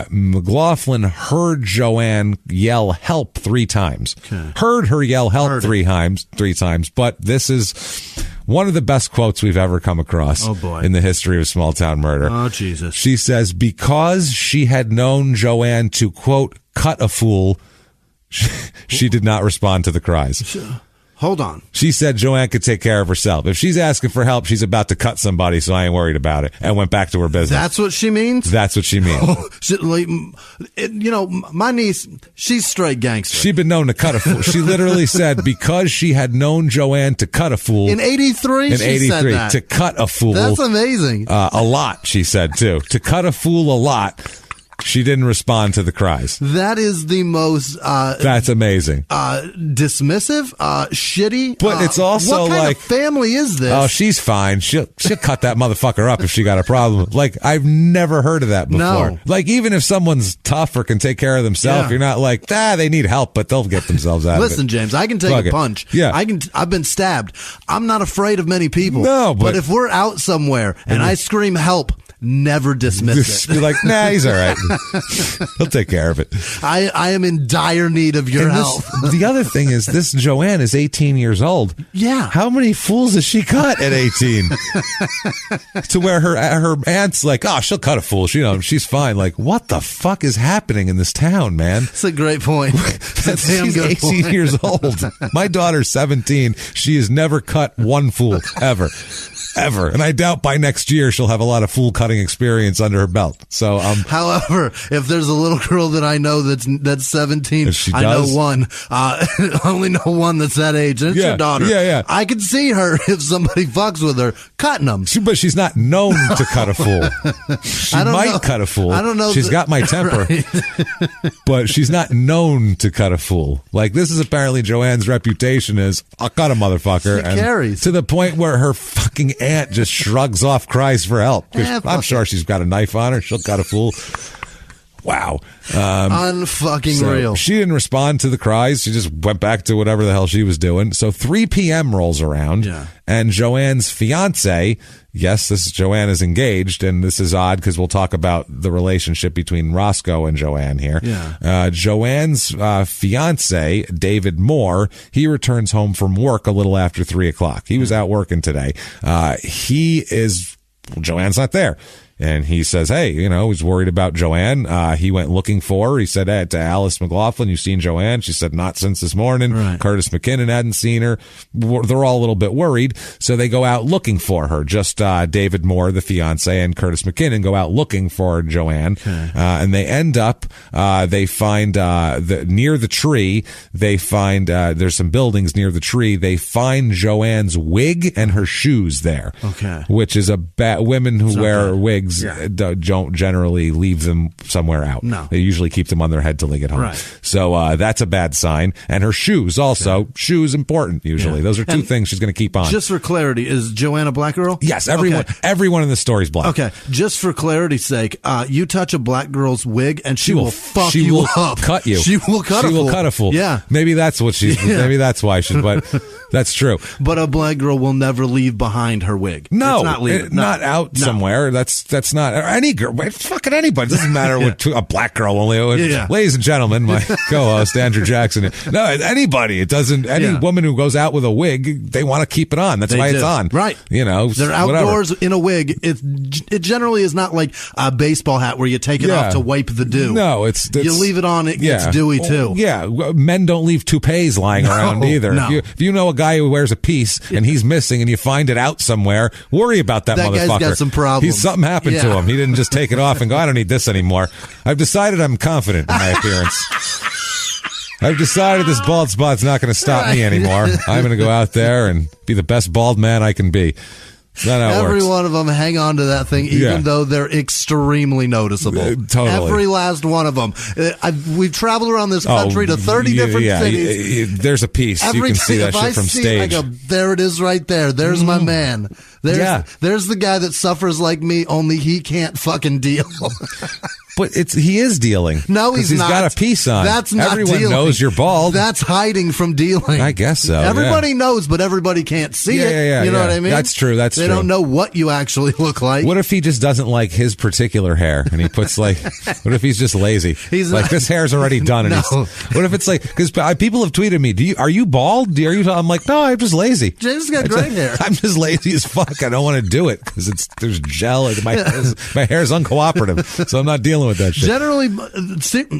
McLaughlin heard Joanne yell help 3 times. Heard her yell help three times, but this is one of the best quotes we've ever come across in the history of small town murder. Oh, Jesus. She says, because she had known Joanne to, quote, cut a fool, she did not respond to the cries. Hold on. She said Joanne could take care of herself. If she's asking for help, she's about to cut somebody, so I ain't worried about it. And went back to her business. That's what she means? That's what she means. My niece, she's straight gangster. She'd been known to cut a fool. She literally said because she had known Joanne to cut a fool. In 83, she said that. To cut a fool. That's amazing. A lot, she said, too. To cut a fool a lot. She didn't respond to the cries. That is the most that's amazing. Dismissive, shitty. But it's also what kind like, of family is this? Oh, she's fine. She'll cut that motherfucker up if she got a problem. Like, I've never heard of that before. No. Like, even if someone's tough or can take care of themselves, you're not like, they need help, but they'll get themselves out of it. Listen, James, I can take a punch. Yeah. I've been stabbed. I'm not afraid of many people. No, but if we're out somewhere and I scream help, never dismiss it. Be like, nah, he's all right. He'll take care of it. I am in dire need of your help. The other thing is, this Joanne is 18 years old. Yeah. How many fools has she cut at 18? To where her aunt's like, oh, she'll cut a fool. She's fine. Like, what the fuck is happening in this town, man? That's a great point. That's a damn She's good 18 point. years old. My daughter's 17. She has never cut one fool, ever. Ever. And I doubt by next year she'll have a lot of fool cutting experience under her belt. So, however, if there's a little girl that I know that's 17, I know one. I only know one that's that age. And it's your daughter. Yeah. I could see her if somebody fucks with her cutting them. But she's not known to cut a fool. She might cut a fool. I don't know. She's got my temper. Right. But she's not known to cut a fool. Like, this is apparently Joanne's reputation is, I'll cut a motherfucker. She carries. To the point where her fucking aunt just shrugs off cries for help. I'm sure she's got a knife on her. She'll cut a fool. Wow. Unfucking real. She didn't respond to the cries. She just went back to whatever the hell she was doing. So 3 p.m. rolls around, and Joanne's fiance, Joanne is engaged, and this is odd because we'll talk about the relationship between Roscoe and Joanne here. Yeah. Joanne's fiance, David Moore, he returns home from work a little after 3 o'clock. He was out working today. Joanne's not there. And he says, hey, he's worried about Joanne. He went looking for her. He said to Alice McLaughlin, you seen Joanne? She said, not since this morning. Right. Curtis McKinnon hadn't seen her. They're all a little bit worried. So they go out looking for her. Just David Moore, the fiance, and Curtis McKinnon go out looking for Joanne. Okay. And they end up, they find near the tree, they find there's some buildings near the tree. They find Joanne's wig and her shoes there. Okay. Which is women who wear wigs don't generally leave them somewhere out. No. They usually keep them on their head till they get home. Right. So that's a bad sign. And her shoes also. Okay. Shoes important usually. Yeah. Those are two things she's going to keep on. Just for clarity, is Joanne a black girl? Yes, everyone in the story is black. Okay. Just for clarity's sake, you touch a black girl's wig and she will fuck you up. Cut you. She will cut a fool. Yeah. Maybe that's what she's maybe that's why she's but that's true. But a black girl will never leave behind her wig. No, it's not out somewhere. That's not any girl. Fucking anybody. It doesn't matter what a black girl only. Ladies and gentlemen, my co-host Andrew Jackson. No, anybody. It doesn't. Any woman who goes out with a wig, they want to keep it on. That's why it's on. Right. They're outdoors in a wig. It generally is not like a baseball hat where you take it off to wipe the dew. No, it's you leave it on. It gets dewy too. Yeah, men don't leave toupees lying around either. No. If you know a guy who wears a piece and he's missing and you find it out somewhere, worry about that motherfucker. Guy's got some problems. Something happened happened to him. He didn't just take it off and go, I don't need this anymore. I've decided I'm confident in my appearance. I've decided this bald spot's not going to stop me anymore. I'm going to go out there and be the best bald man I can be. Every one of them hang on to that thing, even though they're extremely noticeable. Totally. Every last one of them. We've traveled around this country to 30 different cities. There's a piece. You can see that shit from stage. I go, there it is right there. There's my man. There's the guy that suffers like me, only he can't fucking deal. But he is dealing. No, he's not. He's got a piece on. That's not Everyone dealing. knows you're bald. That's hiding from dealing. I guess so. Everybody knows, but everybody can't see it. Yeah, you know what I mean? That's true. They don't know what you actually look like. What if he just doesn't like his particular hair and he puts what if he's just lazy? He's like, this hair's already done. And what if it's like, because people have tweeted me, are you bald? I'm like, no, I'm just lazy. James got great hair. I'm just lazy as fuck. I don't want to do it because there's gel. My hair's uncooperative, so I'm not dealing with that shit. Generally,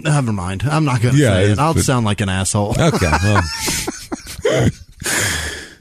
never mind. I'm not going to say it. I'll sound like an asshole. Okay. Well.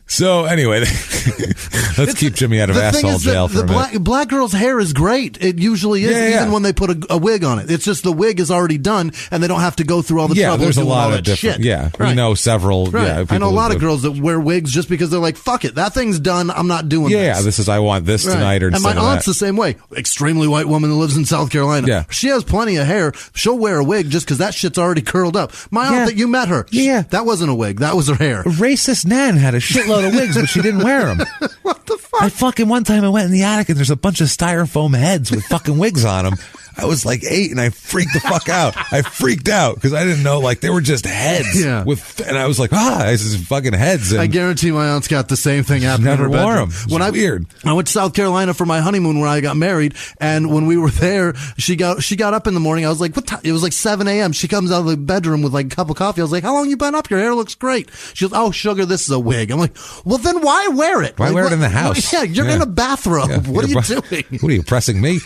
So anyway, let's keep Jimmy out of asshole jail for a minute. Black girl's hair is great. It usually is, even when they put a wig on it. It's just the wig is already done, and they don't have to go through all the trouble there's of doing a lot all of that different. shit. Yeah, we know several. Right. Yeah, I know a lot of girls that wear wigs just because they're like, "Fuck it, that thing's done. I'm not doing this." I want this tonight, or and my aunt's the same way. Extremely white woman that lives in South Carolina. Yeah, she has plenty of hair. She'll wear a wig just because that shit's already curled up. My aunt that you met her. Yeah, that wasn't a wig. That was her hair. Racist Nan had a shitload of wigs, but she didn't wear them. What the fuck? One time I went in the attic and there's a bunch of styrofoam heads with fucking wigs on them. I was like 8 and I freaked the fuck out. I freaked out because I didn't know, they were just heads. Yeah. And I was like, this is fucking heads. And I guarantee my aunt's got the same thing happening. Never wore them. Weird. I went to South Carolina for my honeymoon when I got married, and when we were there, she got up in the morning. I was like, what time? It was like 7 a.m. She comes out of the bedroom with a cup of coffee. I was like, how long you been up? Your hair looks great. She goes, oh, sugar, this is a wig. I'm like, well, then why wear it? Why wear it in the house? Yeah, you're in a bathrobe. Yeah. What are you doing? What are you, pressing me?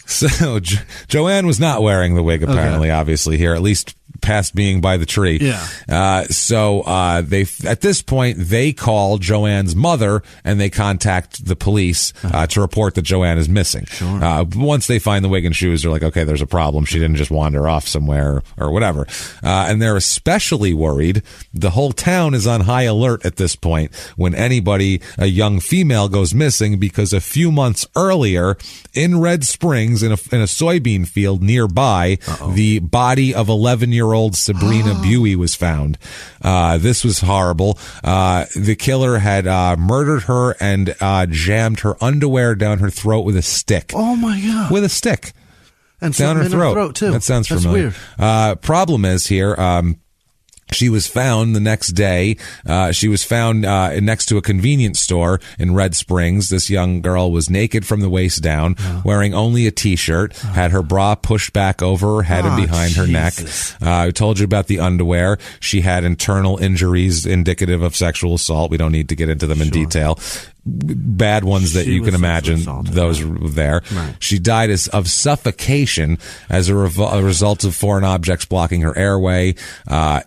So Joanne was not wearing the wig, apparently, obviously, here, at least past being by the tree. Yeah. So they at this point, they call Joanne's mother and they contact the police to report that Joanne is missing. Sure. Once they find the wig and shoes, they're like, okay, there's a problem. She didn't just wander off somewhere or whatever. And they're especially worried. The whole town is on high alert at this point when a young female goes missing, because a few months earlier in Red Springs, in a soybean field nearby, the body of 11-year-old Sabrina Buey was found. This was horrible. The killer had murdered her and jammed her underwear down her throat with a stick. Oh my God. With a stick. And down her throat too. That sounds familiar. Weird. Problem is here, she was found the next day. She was found next to a convenience store in Red Springs. This young girl was naked from the waist down, wearing only a T-shirt, had her bra pushed back over her head and behind her neck. I told you about the underwear. She had internal injuries indicative of sexual assault. We don't need to get into them in detail. Bad ones that you can imagine, those there. Right. She died of suffocation as a result of foreign objects blocking her airway.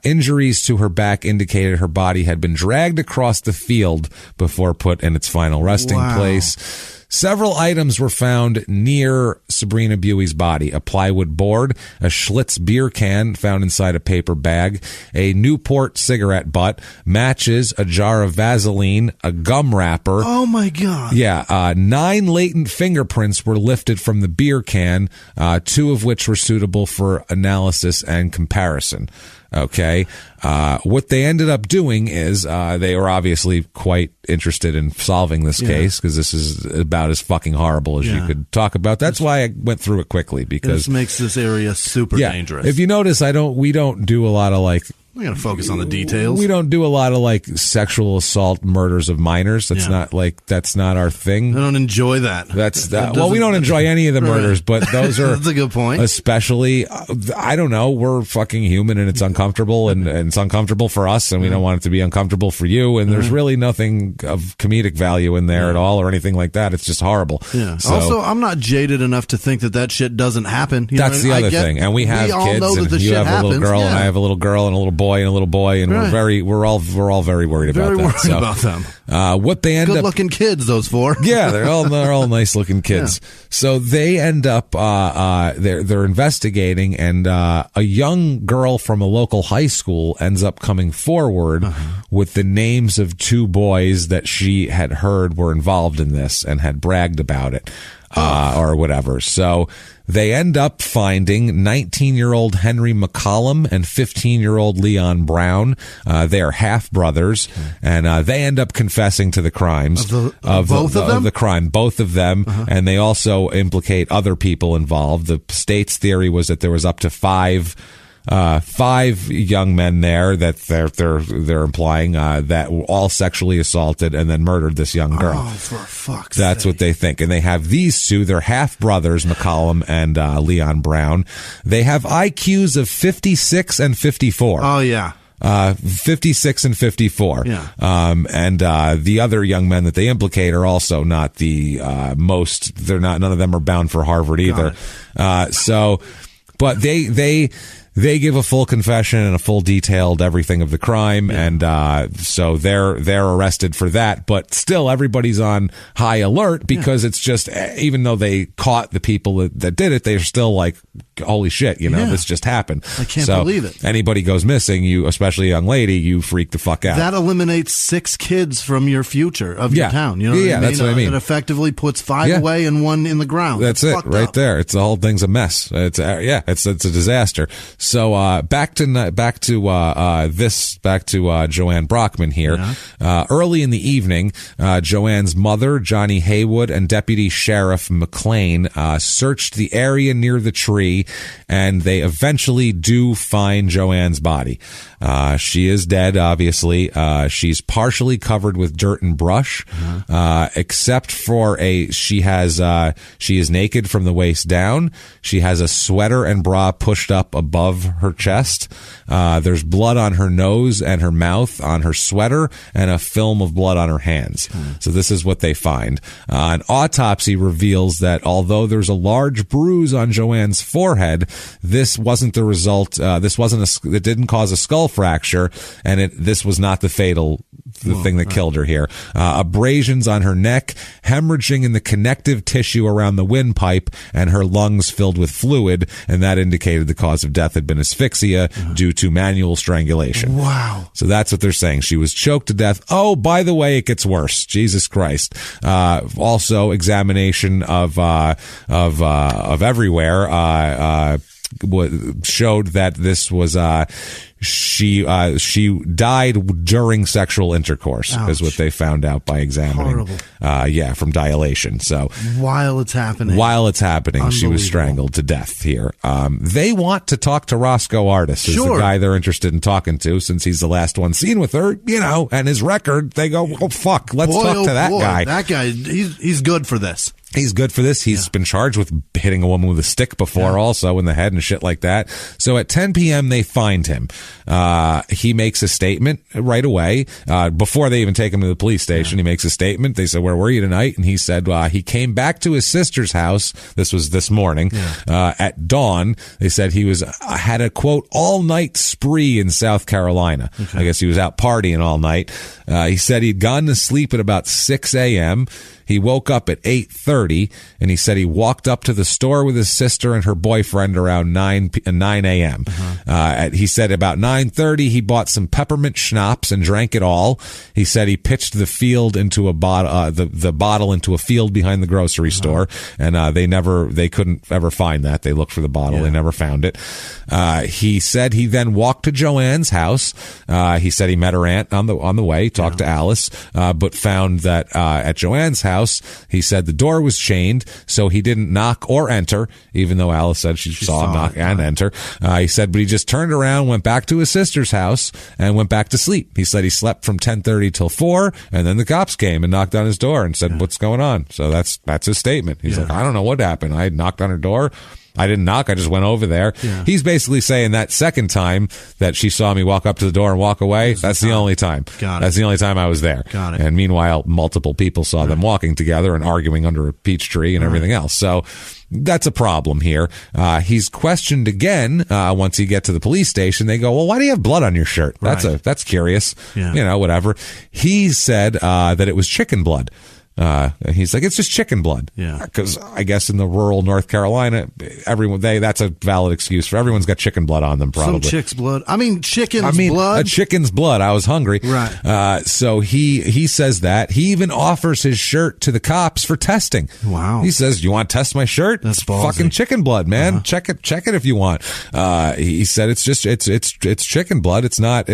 Injuries to her back indicated her body had been dragged across the field before put in its final resting place. Several items were found near Sabrina Buey's body: a plywood board, a Schlitz beer can found inside a paper bag, a Newport cigarette butt, matches, a jar of Vaseline, a gum wrapper. Oh my God. Yeah, 9 latent fingerprints were lifted from the beer can, 2 of which were suitable for analysis and comparison. Okay. What they ended up doing is they were obviously quite interested in solving this case, because this is about as fucking horrible as you could talk about. That's why I went through it quickly, because this makes this area super dangerous. If you notice, we don't do a lot of we gotta focus on the details. We don't do a lot of sexual assault murders of minors. That's not our thing. I don't enjoy that. Well, we don't enjoy any of the murders, but those are that's a good point. Especially, I don't know. We're fucking human, and it's uncomfortable, and it's uncomfortable for us, and we don't want it to be uncomfortable for you. And there's really nothing of comedic value in there at all, or anything like that. It's just horrible. Yeah. So, also, I'm not jaded enough to think that shit doesn't happen. That's the other thing. And we have kids, and you have a little girl, and I have a little girl and a little boy. boy and a little boy, and we're all very worried about that. About them. What they end up good-looking kids, those four. Yeah, they're all nice-looking kids. Yeah. So they end up they're investigating, and a young girl from a local high school ends up coming forward with the names of two boys that she had heard were involved in this and had bragged about it. Or whatever. So they end up finding 19-year-old Henry McCollum and 15-year-old Leon Brown. They are half brothers, and they end up confessing to the crimes of both of them. The crime, both of them, and they also implicate other people involved. The state's theory was that there was up to five young men there that they're implying that were all sexually assaulted and then murdered this young girl. Oh, for fuck's That's sake. what they think. And they have these two, they're half brothers, McCollum and Leon Brown. They have IQs of 56 and 54. Oh, yeah. 56 and 54. Yeah. And the other young men that they implicate are also not the most, none of them are bound for Harvard either. But they give a full confession and a full detailed everything of the crime, and so they're arrested for that. But still, everybody's on high alert because it's just, even though they caught the people that did it, they're still like, holy shit, this just happened. I can't believe it. Anybody goes missing, you, especially a young lady, you freak the fuck out. That eliminates 6 kids from your future of your town. You know what I mean? That's what I mean. It effectively puts 5 away and 1 in the ground. That's it, right there. It's the whole thing's a mess. It's a disaster. So back to Joanne Brockman here. Early in the evening, Joanne's mother, Johnny Haywood, and Deputy Sheriff McLean searched the area near the tree, and they eventually do find Joanne's body. She is dead, obviously. She's partially covered with dirt and brush, except for she is naked from the waist down. She has a sweater and bra pushed up above her chest. There's blood on her nose and her mouth, on her sweater, and a film of blood on her hands. So this is what they find. An autopsy reveals that although there's a large bruise on Joanne's forehead, this wasn't the result. It didn't cause a skull fracture, and this was not the thing that killed her here. Abrasions on her neck, hemorrhaging in the connective tissue around the windpipe, and her lungs filled with fluid, and that indicated the cause of death had been asphyxia due to manual strangulation. Wow. So that's what they're saying. She was choked to death. Oh, by the way, it gets worse. Jesus Christ. Also, examination of everywhere showed that this was she died during sexual intercourse. Ouch. Is what they found out by examining. Horrible. From dilation. So while it's happening, she was strangled to death here. They want to talk to Roscoe Artis, is the guy they're interested in talking to, since he's the last one seen with her, and his record. They go, oh fuck, let's talk to that guy. That guy, he's good for this. He's good for this. He's been charged with hitting a woman with a stick before, also in the head and shit like that. So at 10 p.m., they find him. He makes a statement right away. Before they even take him to the police station, he makes a statement. They said, where were you tonight? And he said, he came back to his sister's house. This was this morning, at dawn. They said he had a quote, all night spree in South Carolina. Okay. I guess he was out partying all night. He said he'd gone to sleep at about 6 a.m. He woke up at 8:30, and he said he walked up to the store with his sister and her boyfriend around 9 a.m. He said about 9:30 he bought some peppermint schnapps and drank it all. He said he pitched the field into a bottle, the bottle into a field behind the grocery store, and they couldn't ever find that. They looked for the bottle, they never found it. He said he then walked to Joanne's house. He said he met her aunt on the way, talked to Alice, but found that at Joanne's house, he said the door was chained, so he didn't knock or enter, even though Alice said she saw him knock and enter. He said, but he just turned around, went back to his sister's house, and went back to sleep. He said he slept from 10:30 till 4, and then the cops came and knocked on his door and said, what's going on? So that's his statement. He's like, I don't know what happened. I knocked on her door. I didn't knock. I just went over there. Yeah. He's basically saying that second time that she saw me walk up to the door and walk away, that's the only time. Got it. That's the only time I was there. Got it. And meanwhile, multiple people saw them walking together and arguing under a peach tree and everything else. So that's a problem here. He's questioned again. Once he gets to the police station, they go, well, why do you have blood on your shirt? That's curious. Yeah. Whatever. He said that it was chicken blood. He's like, it's just chicken blood. Yeah. Because I guess in the rural North Carolina, that's a valid excuse for everyone's got chicken blood on them, probably. Some chick's blood. Chicken's blood. A chicken's blood. I was hungry. Right. So he says that. He even offers his shirt to the cops for testing. Wow. He says, you want to test my shirt? That's It's ballsy. fucking chicken blood, man. Check it if you want. He said it's chicken blood. It's not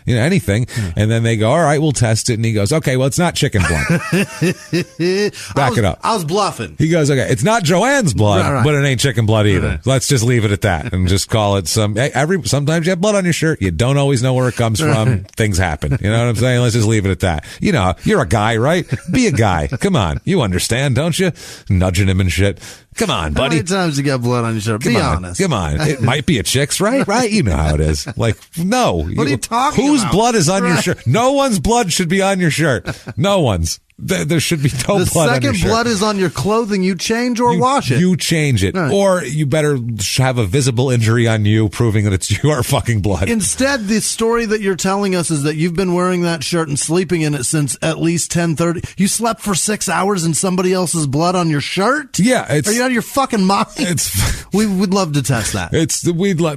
anything. And then they go, all right, we'll test it. And he goes, okay, well, it's not chicken blood. Back it up. I was bluffing. He goes, okay, it's not Joanne's blood, Right. but it ain't chicken blood either. Right. Let's just leave it at that and just call it sometimes you have blood on your shirt. You don't always know where it comes from. Things happen. You know what I'm saying? Let's just leave it at that. You know, you're a guy, right? Be a guy. Come on. You understand, don't you? Nudging him and shit. Come on, How buddy. many times you got blood on your shirt? Be honest. Come on. It might be a chick's, right? Right? You know how it is. Like, no. What are you talking Whose about? blood is on your shirt? No one's blood should be on your shirt. No one's. There should be no The blood on your second shirt. blood is on your clothing. You change or wash it. You change it. Right. Or you better have a visible injury on you proving that it's your fucking blood. Instead, the story that you're telling us is that you've been wearing that shirt and sleeping in it since at least 10:30. You slept for 6 hours and somebody else's blood on your shirt? Yeah. Are you out of your fucking mind? We would love to test that.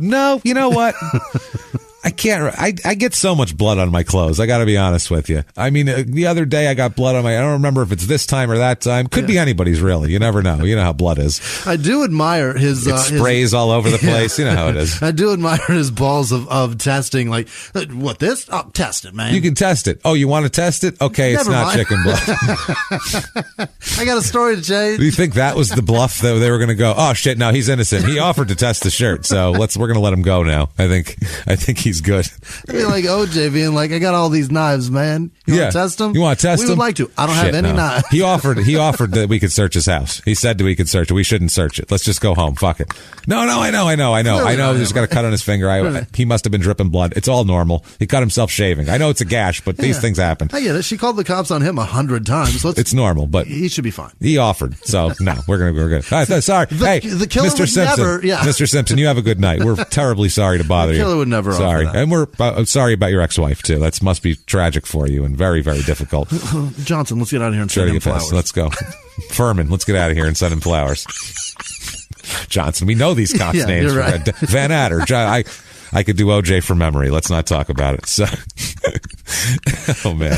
No, you know what? I can't. I get so much blood on my clothes. I got to be honest with you. I mean, the other day I got blood on I don't remember if it's this time or that time. Could be anybody's, really. You never know. You know how blood is. I do admire his. It sprays all over the place. You know how it is. I do admire his balls of testing. Like, what this? Oh, test it, man. You can test it. Oh, you want to test it? Okay, Never it's not mind. chicken blood. I got a story to change. Do you think that was the bluff that they were going to go? Oh shit! No, he's innocent. He offered to test the shirt, so we're going to let him go now. I think he's good. It'd be like OJ being like, I got all these knives, man. You want to test them? You want to test them? We would like to. I don't have any knives. He offered that we could search his house. He said that we could search it. We shouldn't search it. Let's just go home. Fuck it. No, I know. He's got a cut on his finger. He must have been dripping blood. It's all normal. He cut himself shaving. I know it's a gash, but these things happen. I get it. She called the cops on him 100 times. So it's normal, but he should be fine. He offered. So no, we're good. Sorry. Hey, the killer Mr. would Simpson. never, Mr. Simpson, you have a good night. We're terribly sorry to bother you. The killer would never Sorry. offer that. And we're sorry about your ex-wife too. That must be tragic for you and very, very difficult. Johnson, let's get out of here and send him flowers. Let's go. Furman, let's get out of here and send him flowers. Johnson, we know these cops' names. You're right. Van Adder. I could do OJ from memory. Let's not talk about it. So, oh man.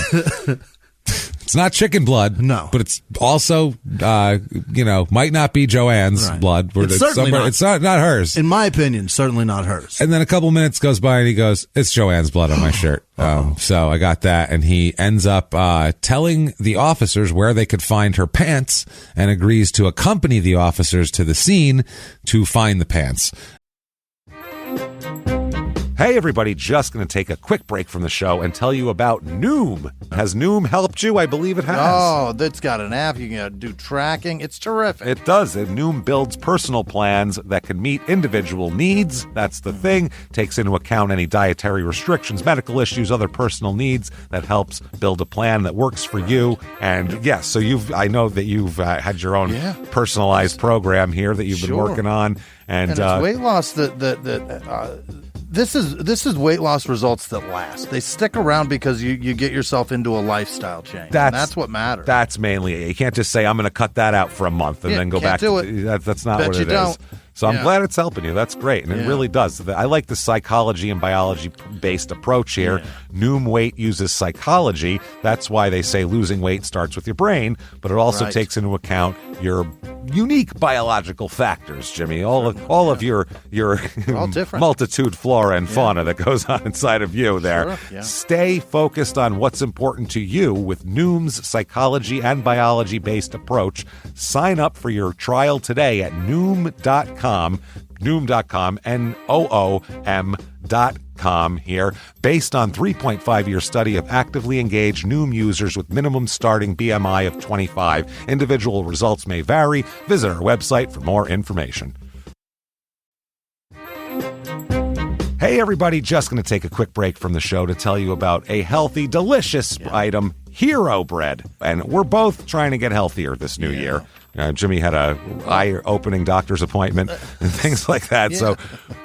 It's not chicken blood. No. But it's also, might not be Joanne's blood. It's certainly not. It's not hers. In my opinion, certainly not hers. And then a couple minutes goes by and he goes, it's Joanne's blood on my shirt. So I got that. And he ends up telling the officers where they could find her pants and agrees to accompany the officers to the scene to find the pants. Hey everybody, just going to take a quick break from the show and tell you about Noom. Has Noom helped you? I believe it has. Oh, it's got an app. You can do tracking. It's terrific. It does. And Noom builds personal plans that can meet individual needs. That's the thing. Takes into account any dietary restrictions, medical issues, other personal needs. That helps build a plan that works for you. And yes, so I know that you've had your own personalized program here that you've been working on. And it's weight loss This is weight loss results that last. They stick around because you get yourself into a lifestyle change. That's what matters. That's mainly it. You can't just say, I'm going to cut that out for a month and then go back to it. That's not what it is. So I'm glad it's helping you. That's great. And it really does. I like the psychology and biology-based approach here. Yeah. Noom Weight uses psychology. That's why they say losing weight starts with your brain, but it also takes into account your unique biological factors, Jimmy. All of your multitude flora and fauna that goes on inside of you there. Sure, yeah. Stay focused on what's important to you with Noom's psychology and biology-based approach. Sign up for your trial today at Noom.com, Noom.com here. Based on 3.5-year study of actively engaged Noom users with minimum starting BMI of 25. Individual results may vary. Visit our website for more information. Hey, everybody, just going to take a quick break from the show to tell you about a healthy, delicious item, Hero Bread. And we're both trying to get healthier this new year. Jimmy had a eye-opening doctor's appointment and things like that. So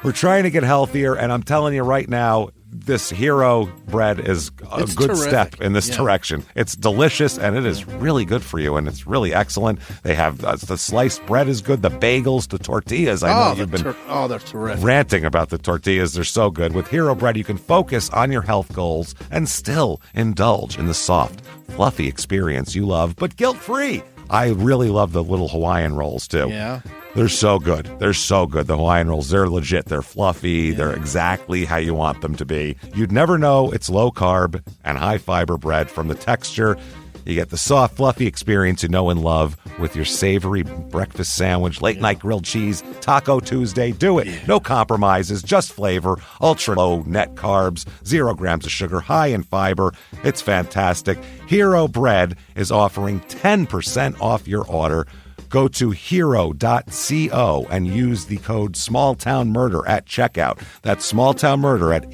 we're trying to get healthier, and I'm telling you right now, this Hero Bread is a good terrific step in this direction. It's delicious, and it is really good for you, and it's really excellent. They have the sliced bread is good, the bagels, the tortillas. I know you've been they're terrific. Ranting about the tortillas. They're so good. With Hero Bread, you can focus on your health goals and still indulge in the soft, fluffy experience you love, but guilt-free. I really love the little Hawaiian rolls, too. Yeah. They're so good. They're so good. The Hawaiian rolls, they're legit. They're fluffy. They're exactly how you want them to be. You'd never know it's low-carb and high-fiber bread from the texture. You get the soft, fluffy experience you know and love with your savory breakfast sandwich, late-night grilled cheese, Taco Tuesday. Do it. No compromises, just flavor, ultra-low net carbs, 0 grams of sugar, high in fiber. It's fantastic. Hero Bread is offering 10% off your order. Go to hero.co and use the code SmallTownMurder at checkout. That's SmallTownMurder at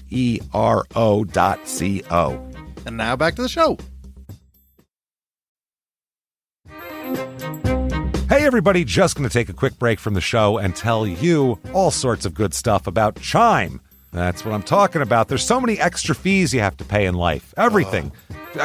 HERO.co. And now back to the show. Hey, everybody, just going to take a quick break from the show and tell you all sorts of good stuff about Chime. That's what I'm talking about. There's so many extra fees you have to pay in life. Everything.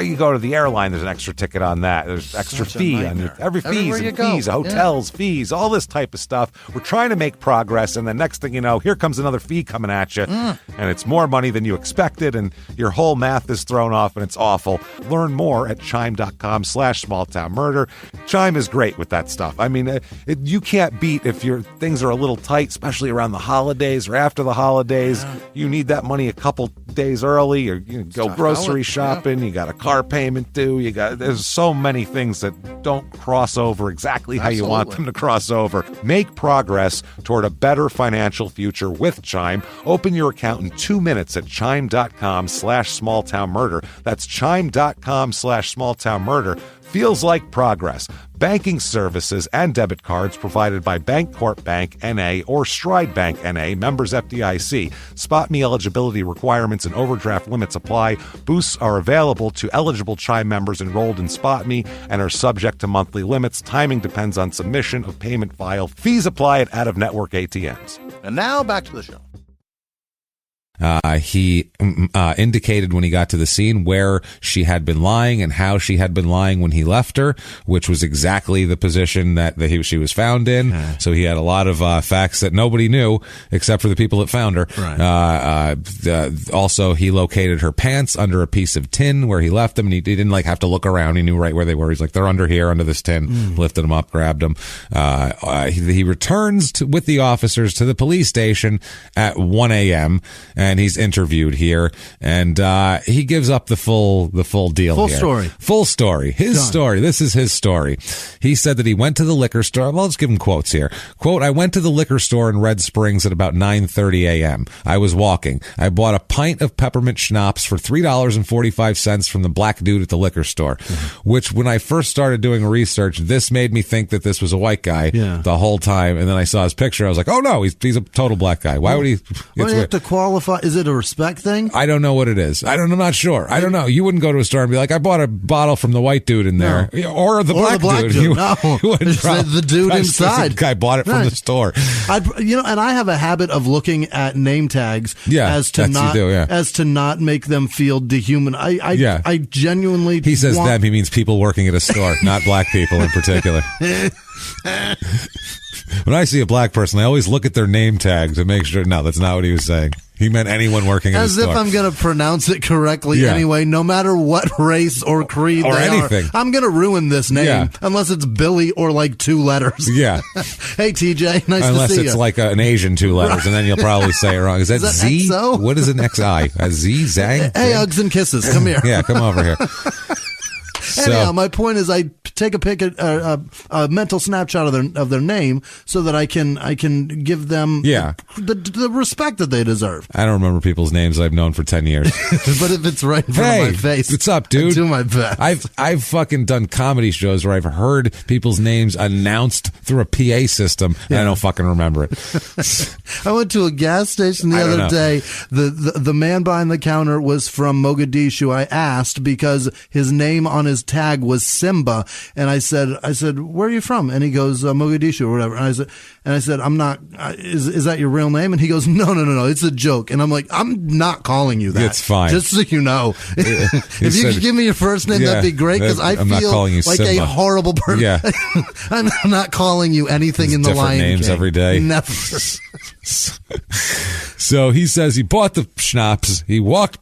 You go to the airline, there's an extra ticket on that. There's extra fee on every fees and fees, hotels, fees, all this type of stuff. We're trying to make progress, and the next thing you know, here comes another fee coming at you, and it's more money than you expected, and your whole math is thrown off, and it's awful. Learn more at chime.com/smalltownmurder. Chime is great with that stuff. I mean, you can't beat if your things are a little tight, especially around the holidays or after the holidays. You need that money a couple days early, or you go grocery shopping. You got a car payment due. There's so many things that don't cross over exactly how you want them to cross over. Make progress toward a better financial future with Chime. Open your account in 2 minutes at chime.com/smalltownmurder. That's chime.com/smalltownmurder. Feels like progress. Banking services and debit cards provided by Bancorp Bank N.A. or Stride Bank N.A., members FDIC. Spot Me eligibility requirements and overdraft limits apply. Boosts are available to eligible Chime members enrolled in Spot Me and are subject to monthly limits. Timing depends on submission of payment file. Fees apply at out-of-network ATMs. And now back to the show. He indicated when he got to the scene where she had been lying and how she had been lying when he left her, which was exactly the position that she was found in. So he had a lot of facts that nobody knew except for the people that found her. Right. Also, he located her pants under a piece of tin where he left them, and he didn't have to look around. He knew right where they were. He's like, they're under here, under this tin. Lifted them up, grabbed them. He returns with the officers to the police station at 1 a.m. and he's interviewed here, and he gives up the full deal. Full story. His story. This is his story. He said that he went to the liquor store. Well, let's give him quotes here. Quote, I went to the liquor store in Red Springs at about 9:30 a.m. I was walking. I bought a pint of peppermint schnapps for $3.45 from the black dude at the liquor store, which when I first started doing research, this made me think that this was a white guy the whole time. And then I saw his picture. I was like, oh no, he's a total black guy. Why would he? Well, you have to qualify. Is it a respect thing? I don't know what it is. I'm not sure. I don't know. You wouldn't go to a store and be like, I bought a bottle from the white dude in there. No. Or the black dude. No. The dude inside. I bought it from the store. And I have a habit of looking at name tags as to not make them feel dehuman. I genuinely He says them, he means people working at a store, not black people in particular. When I see a black person, I always look at their name tag to make sure. No, that's not what he was saying. He meant anyone working at a store. As if I'm going to pronounce it correctly anyway, no matter what race or creed or they anything. Are. I'm going to ruin this name unless it's Billy or 2 letters. Yeah. Hey, TJ, nice unless to see you. Unless it's like an Asian 2 letters, and then you'll probably say it wrong. Is that Z? XO? What is an XI? A Z? Zang? Hey, hugs and kisses. Come here. Yeah, come over here. Anyhow, my point is I take a mental snapshot of their name so that I can give them the respect that they deserve. I don't remember people's names I've known for 10 years. But if it's right in front of my face, what's up, dude? I do my best. I've fucking done comedy shows where I've heard people's names announced through a PA system and I don't fucking remember it. I went to a gas station the other day. The man behind the counter was from Mogadishu. I asked because his name on his tag was Simba, and I said, where are you from? And he goes, Mogadishu or whatever. And I said, I'm not. Is that your real name? And he goes, no, it's a joke. And I'm like, I'm not calling you that. It's fine. Just so you know, if you could give me your first name, that'd be great. Because I feel like Simba. A horrible person. Yeah. I'm not calling you anything in the Lion King. Names every day. Never. So he says he bought the schnapps. He walked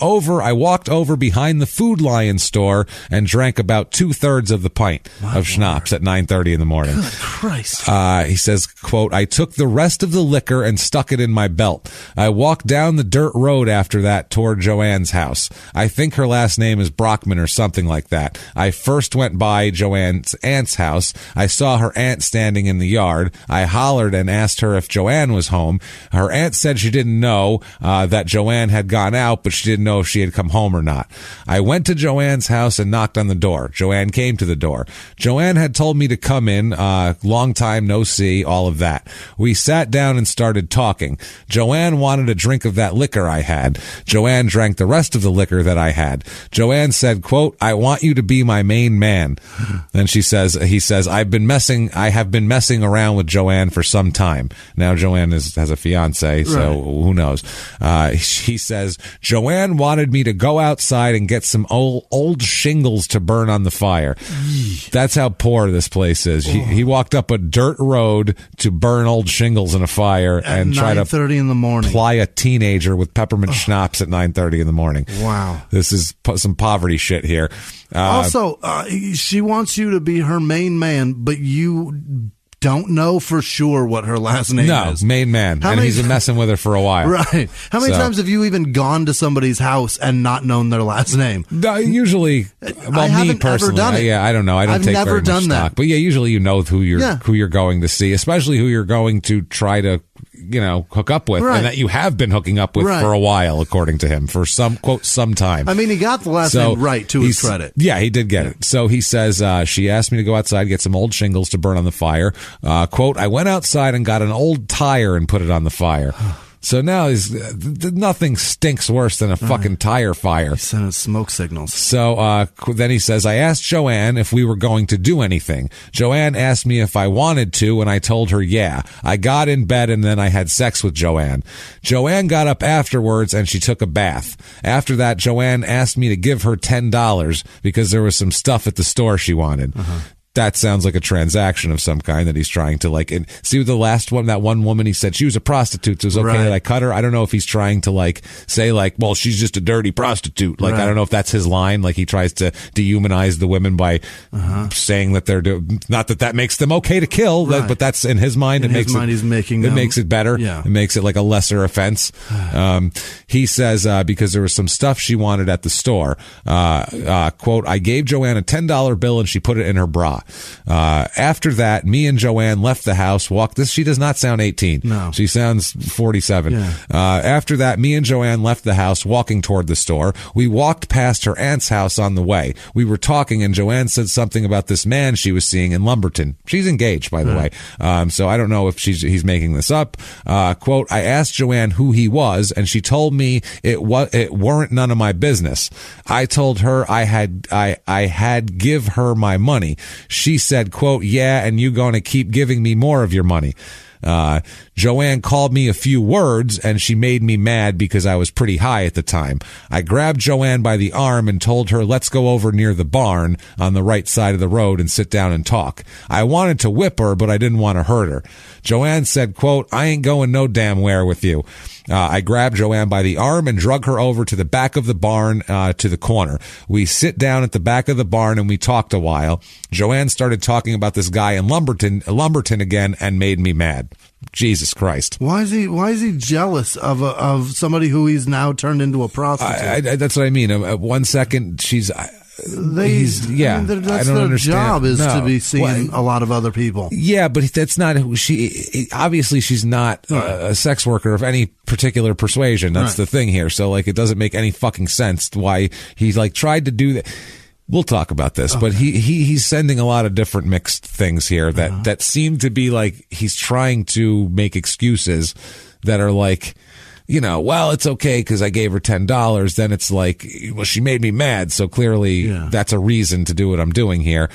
over. I walked over behind the Food Lion store and drank about 2/3 of the pint of schnapps at 9:30 in the morning. Good Christ. He says, quote, I took the rest of the liquor and stuck it in my belt. I walked down the dirt road after that toward Joanne's house. I think her last name is Brockman or something like that. I first went by Joanne's aunt's house. I saw her aunt standing in the yard. I hollered and asked her if Joanne was home. Her aunt said she didn't know that Joanne had gone out, but she didn't know if she had come home or not. I went to Joanne's house and knocked on the door. Joanne came to the door. Joanne had told me to come in, long time no see, all of that. We sat down and started talking. Joanne wanted a drink of that liquor I had. Joanne drank the rest of the liquor that I had. Joanne said, quote, I want you to be my main man. Then he says, I have been messing around with Joanne for some time. Now Joanne has a fiance, so who knows? He says, Joanne wanted me to go outside and get some old shingles to burn on the fire. That's how poor this place is. He walked up a dirt road to burn old shingles in a fire and try to 9:30 in the morning. Ply a teenager with peppermint schnapps at 9:30 in the morning. Wow. This is some poverty shit here. Also, she wants you to be her main man, but you don't know for sure what her last name is. No, main man. And he's been messing with her for a while. Right. How many times have you even gone to somebody's house and not known their last name? Usually, me personally, I don't know. I don't take very much stock. But yeah, usually you know who you're going to see, especially who you're going to try to hook up with, and that you have been hooking up with for a while, according to him, for some time. I mean, he got the last name right, to his credit. Yeah, he did get it. So he says, she asked me to go outside, get some old shingles to burn on the fire. Quote, I went outside and got an old tire and put it on the fire. So now nothing stinks worse than a fucking tire fire. He's sending smoke signals. So then he says, I asked Joanne if we were going to do anything. Joanne asked me if I wanted to, and I told her yeah. I got in bed, and then I had sex with Joanne. Joanne got up afterwards, and she took a bath. After that, Joanne asked me to give her $10 because there was some stuff at the store she wanted. That sounds like a transaction of some kind that he's trying to and see with the last one, that one woman, he said she was a prostitute, so it was okay that I cut her. I don't know if he's trying to say well, she's just a dirty prostitute. I don't know if that's his line. He tries to dehumanize the women by saying that they're not that makes them okay to kill, but that's in his mind. He's making it makes it better. Yeah. It makes it like a lesser offense. He says, because there was some stuff she wanted at the store, quote, I gave Joanne a $10 bill and she put it in her bra. After that, me and Joanne left the house, she does not sound 18. No. She sounds 47. Yeah. After that, me and Joanne left the house walking toward the store. We walked past her aunt's house on the way. We were talking and Joanne said something about this man she was seeing in Lumberton. She's engaged, by the way. So I don't know if he's making this up. Quote, I asked Joanne who he was and she told me it weren't none of my business. I told her I had give her my money. She said, quote, yeah, and you going to keep giving me more of your money. Joanne called me a few words and she made me mad because I was pretty high at the time. I grabbed Joanne by the arm and told her, let's go over near the barn on the right side of the road and sit down and talk. I wanted to whip her, but I didn't want to hurt her. Joanne said, quote, I ain't going no damn where with you. I grabbed Joanne by the arm and drug her over to the back of the barn, to the corner. We sit down at the back of the barn and we talked a while. Joanne started talking about this guy in Lumberton again and made me mad. Jesus Christ. Why is he jealous of somebody who he's now turned into a prostitute? That's what I mean. 1 second, That's their job is to be seeing a lot of other people. Yeah, but that's not who she. Obviously, she's not a sex worker of any particular persuasion. That's the thing here. So, like, it doesn't make any fucking sense why he like tried to do that. We'll talk about this, but he's sending a lot of different mixed things here that seem to be like he's trying to make excuses that are like, you know, well, it's okay because I gave her $10. Then it's like, well, she made me mad. So clearly that's a reason to do what I'm doing here.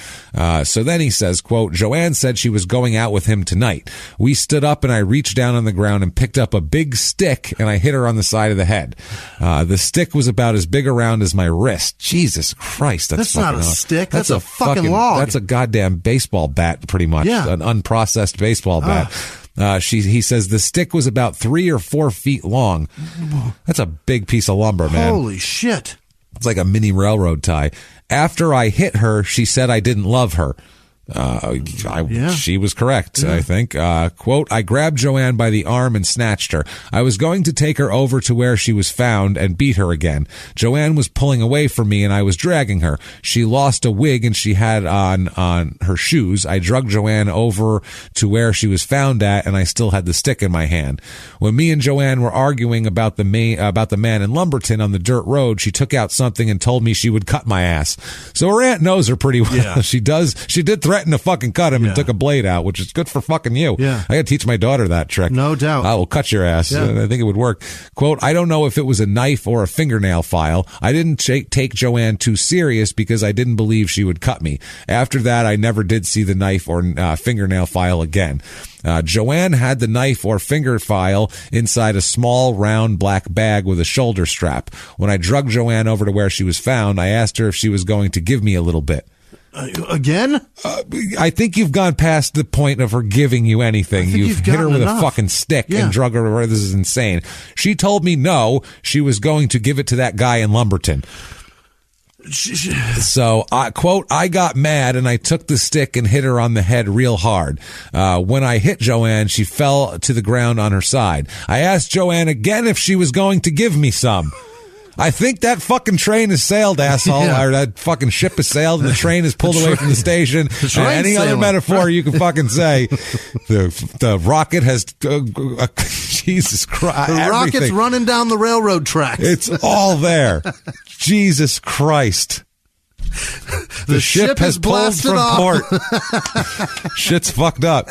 So then he says, quote, Joanne said she was going out with him tonight. We stood up and I reached down on the ground and picked up a big stick and I hit her on the side of the head. The stick was about as big around as my wrist. Jesus Christ. That's not a stick. That's a fucking log. That's a goddamn baseball bat, pretty much. Yeah. An unprocessed baseball bat. He says the stick was about 3 or 4 feet long. That's a big piece of lumber, man. Holy shit. It's like a mini railroad tie. After I hit her, she said I didn't love her. She was correct, I think. Quote, I grabbed Joanne by the arm and snatched her. I was going to take her over to where she was found and beat her again. Joanne was pulling away from me and I was dragging her. She lost a wig and she had on her shoes. I dragged Joanne over to where she was found at and I still had the stick in my hand. When me and Joanne were arguing about the man in Lumberton on the dirt road, she took out something and told me she would cut my ass. So her aunt knows her pretty well. Yeah. She did threaten to fucking cut him and took a blade out, which is good for fucking you. Yeah. I gotta teach my daughter that trick. No doubt. I will cut your ass. Yeah. I think it would work. Quote, I don't know if it was a knife or a fingernail file. I didn't take Joanne too serious because I didn't believe she would cut me. After that, I never did see the knife or fingernail file again. Joanne had the knife or finger file inside a small round black bag with a shoulder strap. When I dragged Joanne over to where she was found, I asked her if she was going to give me a little bit. Again? I think you've gone past the point of her giving you anything. You've hit her with a fucking stick and drug her. This is insane. She told me no, she was going to give it to that guy in Lumberton. So, quote, I got mad and I took the stick and hit her on the head real hard. When I hit Joanne, she fell to the ground on her side. I asked Joanne again if she was going to give me some. I think that fucking train has sailed, asshole, or that fucking ship has sailed and the train is pulled away from the station. Any other metaphor you can fucking say. The rocket has, Jesus Christ. The rocket's running down the railroad tracks. It's all there. Jesus Christ. The ship has pulled from port. Shit's fucked up.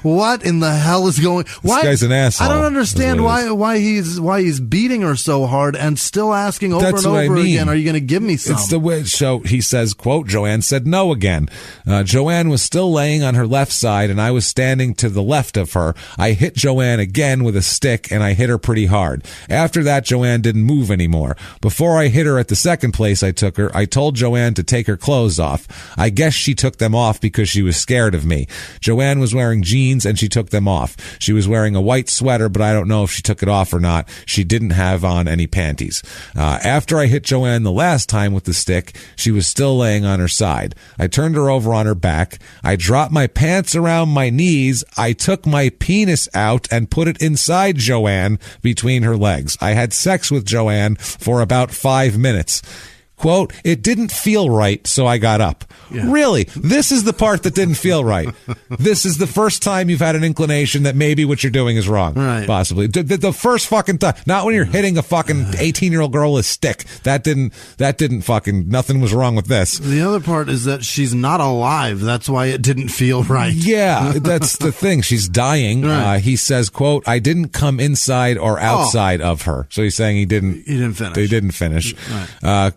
What in the hell is going? This guy's an asshole. I don't understand why he's beating her so hard and still asking over and over again. Are you going to give me some? It's the way. So he says, quote, Joanne said no again. Joanne was still laying on her left side and I was standing to the left of her. I hit Joanne again with a stick and I hit her pretty hard. After that, Joanne didn't move anymore. Before I hit her at the second place I took her, I told Joanne to take her clothes off. I guess she took them off because she was scared of me. Joanne was wearing jeans and she took them off. She was wearing a white sweater, but I don't know if she took it off or not. She didn't have on any panties. After I hit Joanne the last time with the stick, she was still laying on her side. I turned her over on her back. I dropped my pants around my knees. I took my penis out and put it inside Joanne between her legs. I had sex with Joanne for about 5 minutes. Quote, it didn't feel right, so I got up. Yeah. Really? This is the part that didn't feel right. This is the first time you've had an inclination that maybe what you're doing is wrong. Right. Possibly. The first fucking time. Not when you're hitting a fucking 18-year-old girl with a stick. That didn't fucking, nothing was wrong with this. The other part is that she's not alive. That's why it didn't feel right. Yeah, that's the thing. She's dying. Right. He says, quote, I didn't come inside or outside of her. So he's saying he didn't finish. They didn't finish. Right.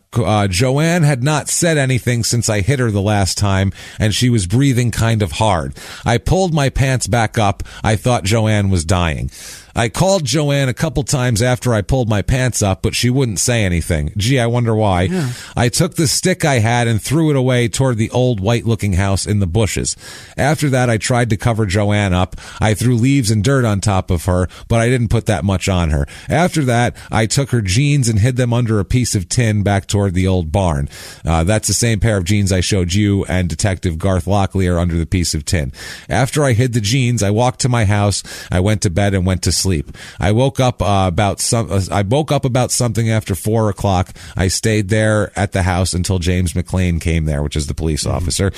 Joanne had not said anything since I hit her the last time, and she was breathing kind of hard. I pulled my pants back up. I thought Joanne was dying. I called Joanne a couple times after I pulled my pants up, but she wouldn't say anything. Gee, I wonder why. Yeah. I took the stick I had and threw it away toward the old white-looking house in the bushes. After that, I tried to cover Joanne up. I threw leaves and dirt on top of her, but I didn't put that much on her. After that, I took her jeans and hid them under a piece of tin back toward the old barn. That's the same pair of jeans I showed you and Detective Garth Locklear under the piece of tin. After I hid the jeans, I walked to my house. I went to bed and went to sleep. sleep. I woke up about something after 4:00. I stayed there at the house until James McLean came there, which is the police officer.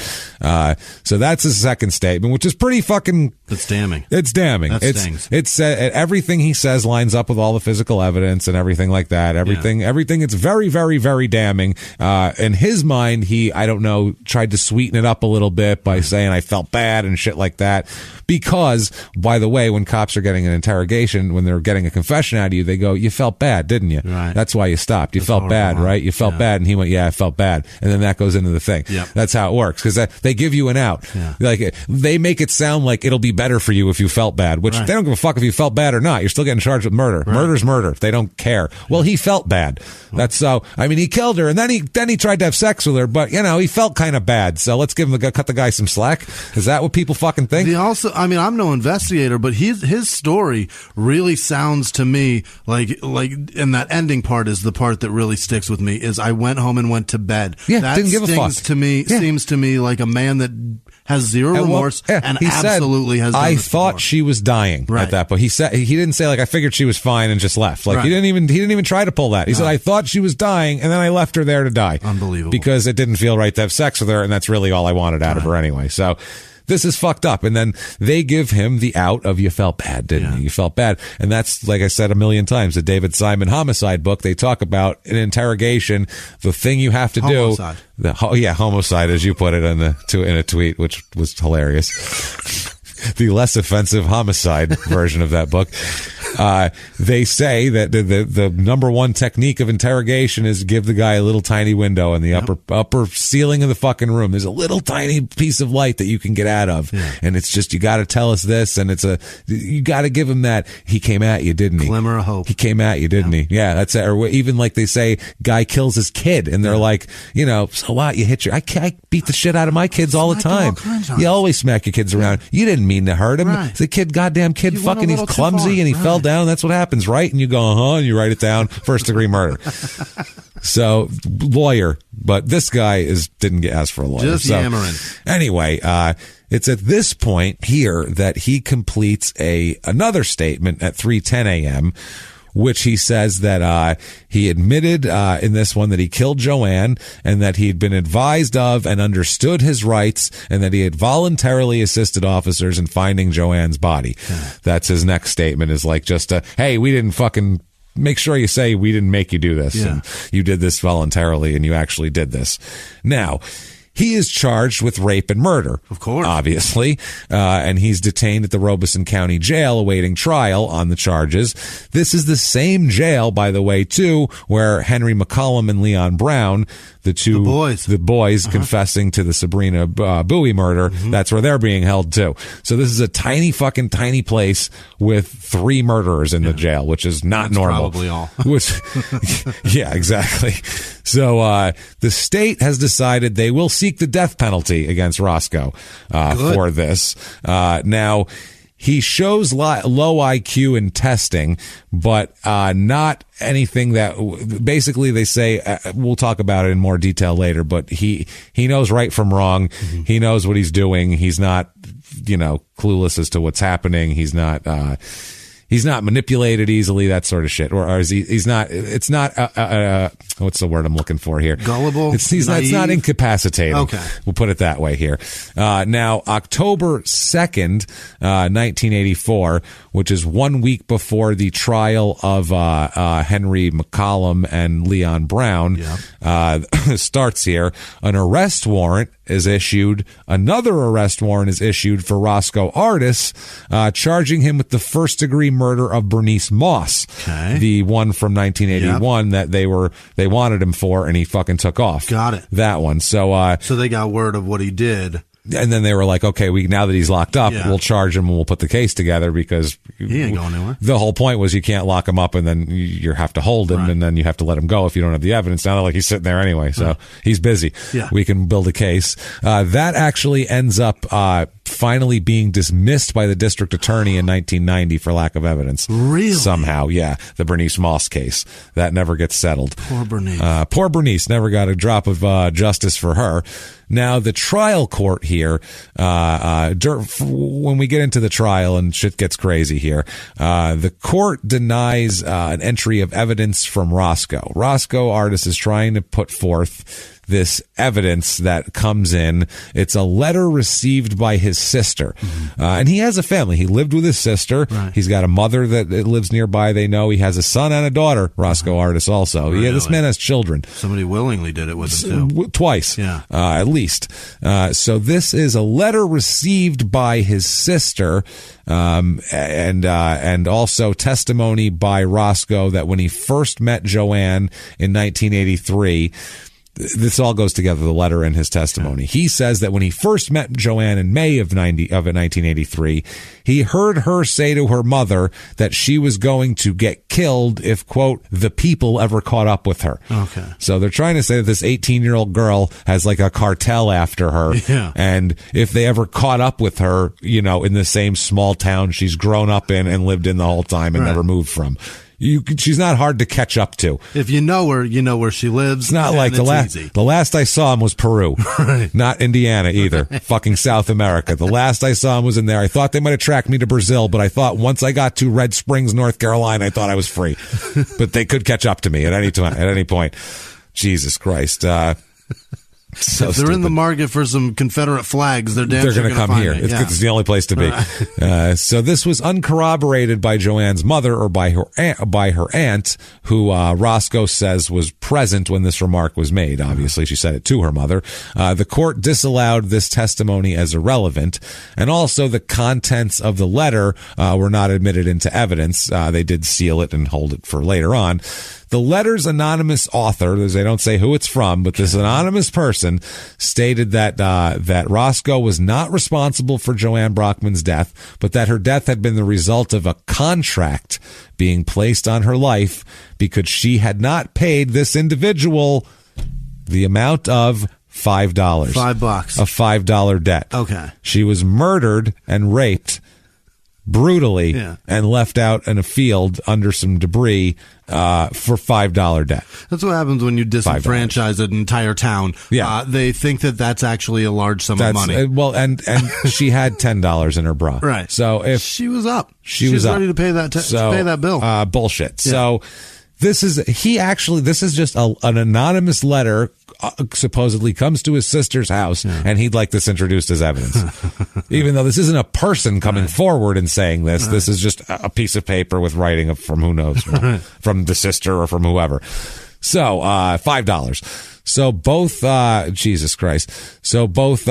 So that's his second statement, which is pretty fucking... That's damning. It's damning. That stings. It's everything he says lines up with all the physical evidence and everything like that. Everything. It's very, very, very damning. In his mind, he, I don't know, tried to sweeten it up a little bit by saying I felt bad and shit like that. Because, by the way, when cops are getting an interrogation, when they're getting a confession out of you, they go, "You felt bad, didn't you? Right. That's why you stopped. You felt bad, right? You felt bad." And he went, "Yeah, I felt bad." And then that goes into the thing. Yep. That's how it works, because they give you an out. Yeah. Like, they make it sound like it'll be better for you if you felt bad, which they don't give a fuck if you felt bad or not. You're still getting charged with murder. Right. Murder's murder. They don't care. Well, he felt bad. That's so. I mean, he killed her, and then he tried to have sex with her, but he felt kind of bad. So let's cut the guy some slack. Is that what people fucking think? I'm no investigator, but his story really sounds to me like, and that ending part is the part that really sticks with me. Is I went home and went to bed. Yeah, that didn't give a fuck. To me, seems to me like a man that has zero remorse and he absolutely said, has. I thought she was dying at that point. He said he didn't say like I figured she was fine and just left. Like he didn't even try to pull that. He said I thought she was dying and then I left her there to die. Unbelievable. Because it didn't feel right to have sex with her, and that's really all I wanted out of her anyway. So. This is fucked up. And then they give him the out of you felt bad, didn't you? You felt bad. And that's, like I said a million times, the David Simon homicide book, they talk about an interrogation, the thing you have to homicide. do. Homicide, as you put it in a tweet, which was hilarious. The less offensive homicide version of that book. They say that the number one technique of interrogation is give the guy a little tiny window in the upper ceiling of the fucking room. There's a little tiny piece of light that you can get out of. Yeah. And it's just, you got to tell us this. And you got to give him that. He came at you, didn't he? Glimmer of hope. He came at you, didn't he? Yeah, that's it. Or even like they say, guy kills his kid. And they're like, so what? You hit I beat the shit out of my kids all the time. You always smack your kids around. You didn't mean to hurt him. Right. The goddamn kid fucking, he's clumsy and he fell down. That's what happens, right? And you go, and you write it down. First degree murder. So, lawyer. But this guy didn't get asked for a lawyer. Just yammering. Anyway, it's at this point here that he completes another statement at 3:10 a.m., which he says that he admitted in this one that he killed Joanne and that he'd been advised of and understood his rights and that he had voluntarily assisted officers in finding Joanne's body. Yeah. That's his next statement, is like just hey, we didn't fucking... Make sure you say we didn't make you do this. Yeah. And you did this voluntarily and you actually did this. Now... He is charged with rape and murder. Of course. Obviously. And he's detained at the Robeson County Jail awaiting trial on the charges. This is the same jail, by the way, too, where Henry McCollum and Leon Brown, the boys confessing to the Sabrina Bowie murder, that's where they're being held too. So this is a tiny place with 3 murderers in the jail, which is not normal. Probably all. Yeah, exactly. So the state has decided they will seek the death penalty against Roscoe for this. Now, he shows low IQ in testing, but not anything that... Basically, they say... we'll talk about it in more detail later, but he knows right from wrong. Mm-hmm. He knows what he's doing. He's not, clueless as to what's happening. He's not manipulated easily, that sort of shit. Or is he's not, it's not, what's the word I'm looking for here? Gullible? It's not incapacitating. Okay. We'll put it that way here. Now, October 2nd, 1984, which is 1 week before the trial of Henry McCollum and Leon Brown, starts here. An arrest warrant is issued. Another arrest warrant is issued for Roscoe Artis, charging him with the first-degree murder of Bernice Moss, the one from 1981 that they wanted him for, and he fucking took off. Got it. That one. So they got word of what he did. And then they were like, okay, now that he's locked up, we'll charge him and we'll put the case together, because he ain't going anywhere. The whole point was you can't lock him up and then you have to hold him and then you have to let him go if you don't have the evidence. Now, like, he's sitting there anyway, so he's busy. Yeah. We can build a case. That actually ends up finally being dismissed by the district attorney in 1990 for lack of evidence. Really? Somehow, yeah. The Bernice Moss case. That never gets settled. Poor Bernice. Poor Bernice. Never got a drop of justice for her. Now, the trial court here, when we get into the trial and shit gets crazy here, the court denies an entry of evidence from Roscoe. Roscoe Artis is trying to put forth this evidence that comes in. It's a letter received by his sister. And he has a family. He lived with his sister. Right. He's got a mother that lives nearby. They know he has a son and a daughter, Roscoe Artis also. Really? Yeah, this man has children. Somebody willingly did it with him too. Twice. Yeah. At least. So this is a letter received by his sister, and also testimony by Roscoe that when he first met Joanne in 1983, this all goes together, the letter and his testimony. He says that when he first met Joanne in May of 1983, he heard her say to her mother that she was going to get killed if, quote, the people ever caught up with her. Okay. So they're trying to say that this 18-year-old girl has like a cartel after her. Yeah. And if they ever caught up with her, you know, in the same small town she's grown up in and lived in the whole time and never moved from. She's not hard to catch up to. If you know her, you know where she lives. It's not like the last I saw him was Peru, Right. Not Indiana either. Fucking South America. The last I saw him was in there. I thought they might have tracked me to Brazil, but I thought once I got to Red Springs, North Carolina, I thought I was free. But they could catch up to me at any time, at any point. Jesus Christ. So if they're in the market for some Confederate flags, they're going to come here. It's the only place to be. Right. So this was uncorroborated by Joanne's mother or by her aunt, who Roscoe says was present when this remark was made. Obviously, she said it to her mother. The court disallowed this testimony as irrelevant, and also the contents of the letter were not admitted into evidence. They did seal it and hold it for later on. The letter's anonymous author, they don't say who it's from, but this anonymous person stated that that Roscoe was not responsible for Joanne Brockman's death, but that her death had been the result of a contract being placed on her life because she had not paid this individual the amount of $5. $5. A $5 debt. Okay. She was murdered and raped brutally and left out in a field under some debris for $5 debt. That's what happens when you disenfranchise an entire town. Yeah. They think that that's actually a large sum of money. Well, and she had $10 in her bra. Right. So if she was up, she was ready to pay that to pay that bill. Bullshit. Yeah. So this is just an anonymous letter supposedly comes to his sister's house, and he'd like this introduced as evidence. Even though this isn't a person coming forward and saying this, this is just a piece of paper with writing from who knows, from the sister or from whoever. So, $5. So both, Jesus Christ. So both,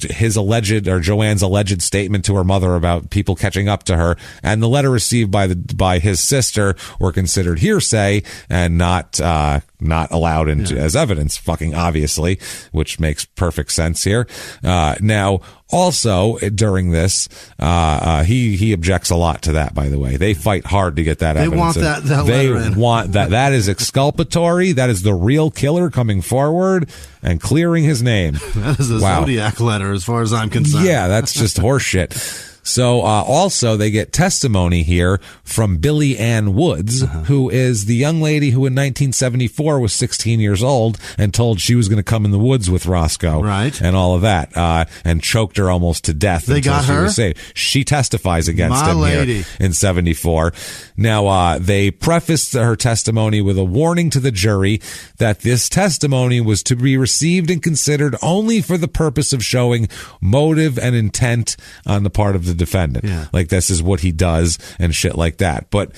his alleged or Joanne's alleged statement to her mother about people catching up to her and the letter received by his sister were considered hearsay and not allowed as evidence, fucking obviously, which makes perfect sense here. Now, also during this, he objects a lot to that, by the way. They fight hard to get that evidence. They want that letter in. They want that. That is exculpatory. That is the real killer coming forward and clearing his name. That is a Zodiac letter as far as I'm concerned. Yeah, that's just horseshit. So also they get testimony here from Billie Ann Woods, who is the young lady who in 1974 was 16 years old and told she was going to come in the woods with Roscoe, right, and all of that, and choked her almost to death. They got her? She was saved. She testifies against him here in 74. Now they prefaced her testimony with a warning to the jury that this testimony was to be received and considered only for the purpose of showing motive and intent on the part of the defendant. Like this is what he does and shit like that. But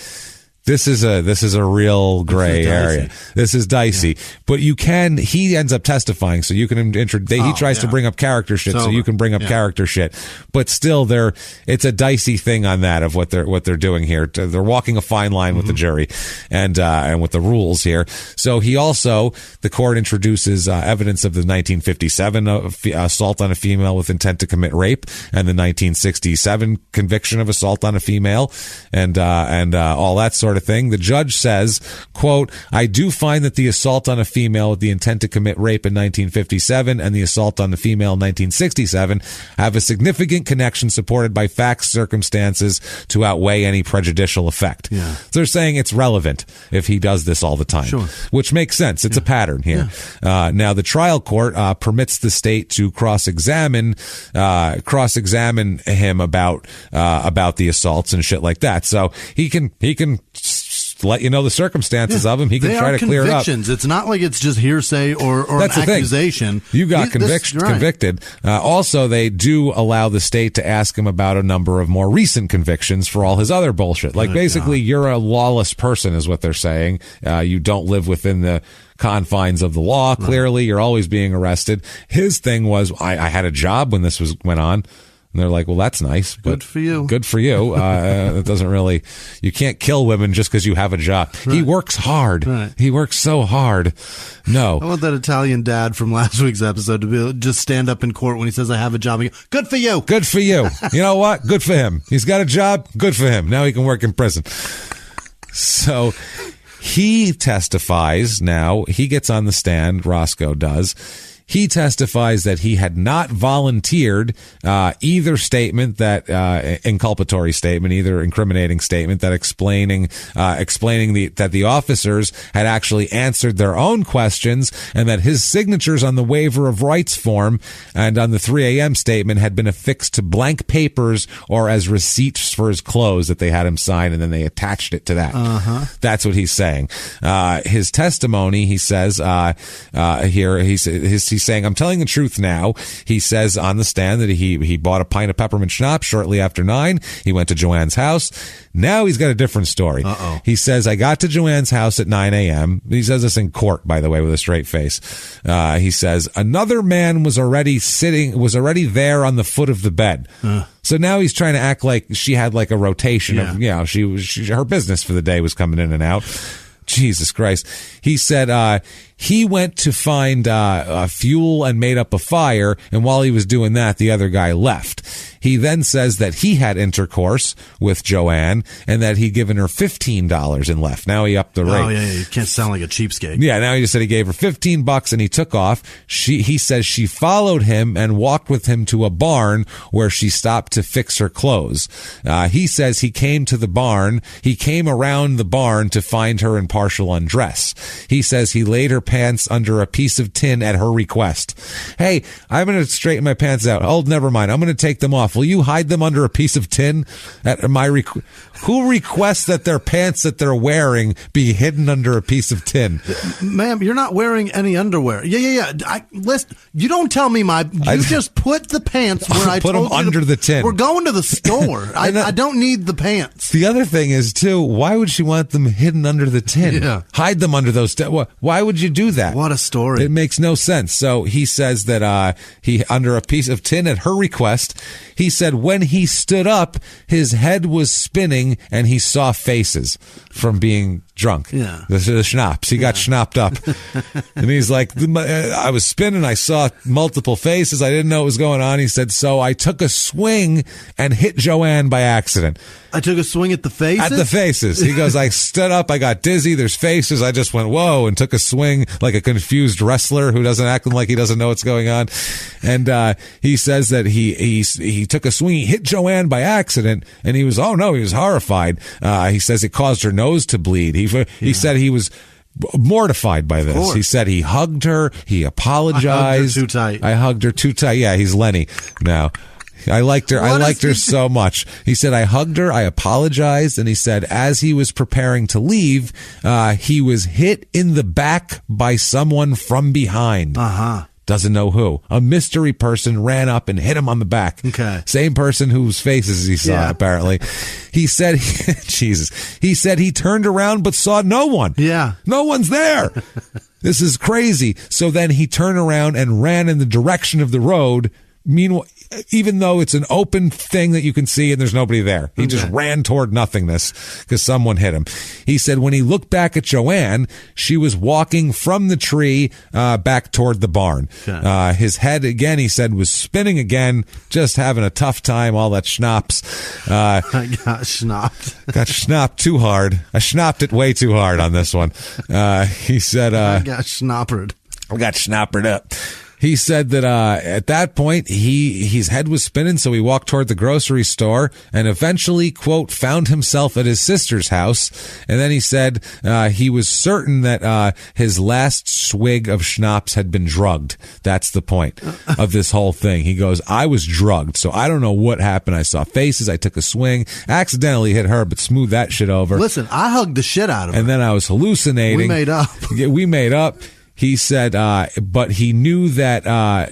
this is a real gray area. This is dicey. But he ends up testifying, so you can he tries to bring up character shit, so you can bring up character shit. But still it's a dicey thing on that of what they're doing here. They're walking a fine line with the jury and with the rules here. So the court introduces evidence of the 1957 assault on a female with intent to commit rape and the 1967 conviction of assault on a female and all that sort sort of thing. The judge says, quote, I do find that the assault on a female with the intent to commit rape in 1957 and the assault on the female in 1967 have a significant connection supported by facts, circumstances to outweigh any prejudicial effect. Yeah. So they're saying it's relevant if he does this all the time, sure. which makes sense. It's a pattern here. Yeah. Now, the trial court permits the state to cross-examine him about the assaults and shit like that. So he can let you know the circumstances of him. He can try to clear it up. It's not like it's just hearsay or That's an accusation. You got convicted. Also, they do allow the state to ask him about a number of more recent convictions for all his other bullshit. Like, basically, you're a lawless person is what they're saying. You don't live within the confines of the law. Clearly, you're always being arrested. His thing was, I had a job when this went on. And they're like, well, that's nice. Good for you. Good for you. It doesn't really, you can't kill women just because you have a job. Right. He works hard. Right. He works so hard. No. I want that Italian dad from last week's episode to be able to just stand up in court when he says, I have a job. And go, good for you. Good for you. You know what? Good for him. He's got a job. Good for him. Now he can work in prison. So he testifies now. He gets on the stand. Roscoe does. He testifies that he had not volunteered either statement, that inculpatory statement, either incriminating statement, that explaining that the officers had actually answered their own questions, and that his signatures on the waiver of rights form and on the 3 a.m. statement had been affixed to blank papers or as receipts for his clothes that they had him sign, and then they attached it to that. That's what he's saying. His testimony, he says here, he's saying, I'm telling the truth now. He says on the stand that he bought a pint of peppermint schnapps shortly after 9. He went to Joanne's house. Now he's got a different story. He says, I got to Joanne's house at 9 a.m. He says this in court, by the way, with a straight face. He says, another man was already there on the foot of the bed. So now he's trying to act like she had like a rotation of, her business for the day was coming in and out. Jesus Christ. He said he went to find fuel and made up a fire, and while he was doing that, the other guy left. He then says that he had intercourse with Joanne and that he'd given her $15 and left. Now he upped the rate. Oh, yeah, you can't sound like a cheapskate. Yeah, now he just said he gave her $15 and he took off. He says she followed him and walked with him to a barn where she stopped to fix her clothes. He says he came to the barn. He came around the barn to find her in partial undress. He says he laid her pants under a piece of tin at her request. Hey, I'm going to straighten my pants out. Oh, never mind. I'm going to take them off. Will you hide them under a piece of tin at my request? Who requests that their pants that they're wearing be hidden under a piece of tin? Ma'am, you're not wearing any underwear. Yeah. Listen, you don't tell me just put the pants where I put told them you under the tin. We're going to the store. I don't need the pants. The other thing is, too, why would she want them hidden under the tin? Yeah. Hide them under those. Why would you do that? What a story. It makes no sense. So he says that he, under a piece of tin at her request, he said when he stood up, his head was spinning and he saw faces from being drunk. Yeah. The schnapps. He got schnapped up. And he's like, I was spinning. I saw multiple faces. I didn't know what was going on. He said, so I took a swing and hit Joanne by accident. I took a swing at the faces? At the faces. He goes, I stood up. I got dizzy. There's faces. I just went, whoa, and took a swing like a confused wrestler who doesn't act like he doesn't know what's going on. And he says that he took a swing. He hit Joanne by accident. And he was horrified. He says it caused her nose to bleed. He said he was mortified by this. He said he hugged her. He apologized. I hugged her I hugged her too too tight. tight. Yeah, he's Lenny now. I liked her. I liked her so much. He said, I hugged her. I apologized. And he said, as he was preparing to leave, he was hit in the back by someone from behind. Doesn't know who. A mystery person ran up and hit him on the back. Okay. Same person whose faces he saw, apparently. He said, Jesus. He said he turned around but saw no one. Yeah. No one's there. This is crazy. So then he turned around and ran in the direction of the road Meanwhile, even though it's an open thing that you can see and there's nobody there, he just ran toward nothingness because someone hit him. He said when he looked back at Joanne, she was walking from the tree back toward the barn. Okay. His head, again, he said, was spinning again, just having a tough time, all that schnapps. I got schnapped. Got schnapped too hard. I schnapped it way too hard on this one. He said... I got schnappered. I got schnappered up. He said that at that point, his head was spinning, so he walked toward the grocery store and eventually, quote, found himself at his sister's house. And then he said he was certain that his last swig of schnapps had been drugged. That's the point of this whole thing. He goes, I was drugged, so I don't know what happened. I saw faces. I took a swing, accidentally hit her, but smoothed that shit over. Listen, I hugged the shit out of her. And then I was hallucinating. We made up. Yeah, we made up. He said, but he knew that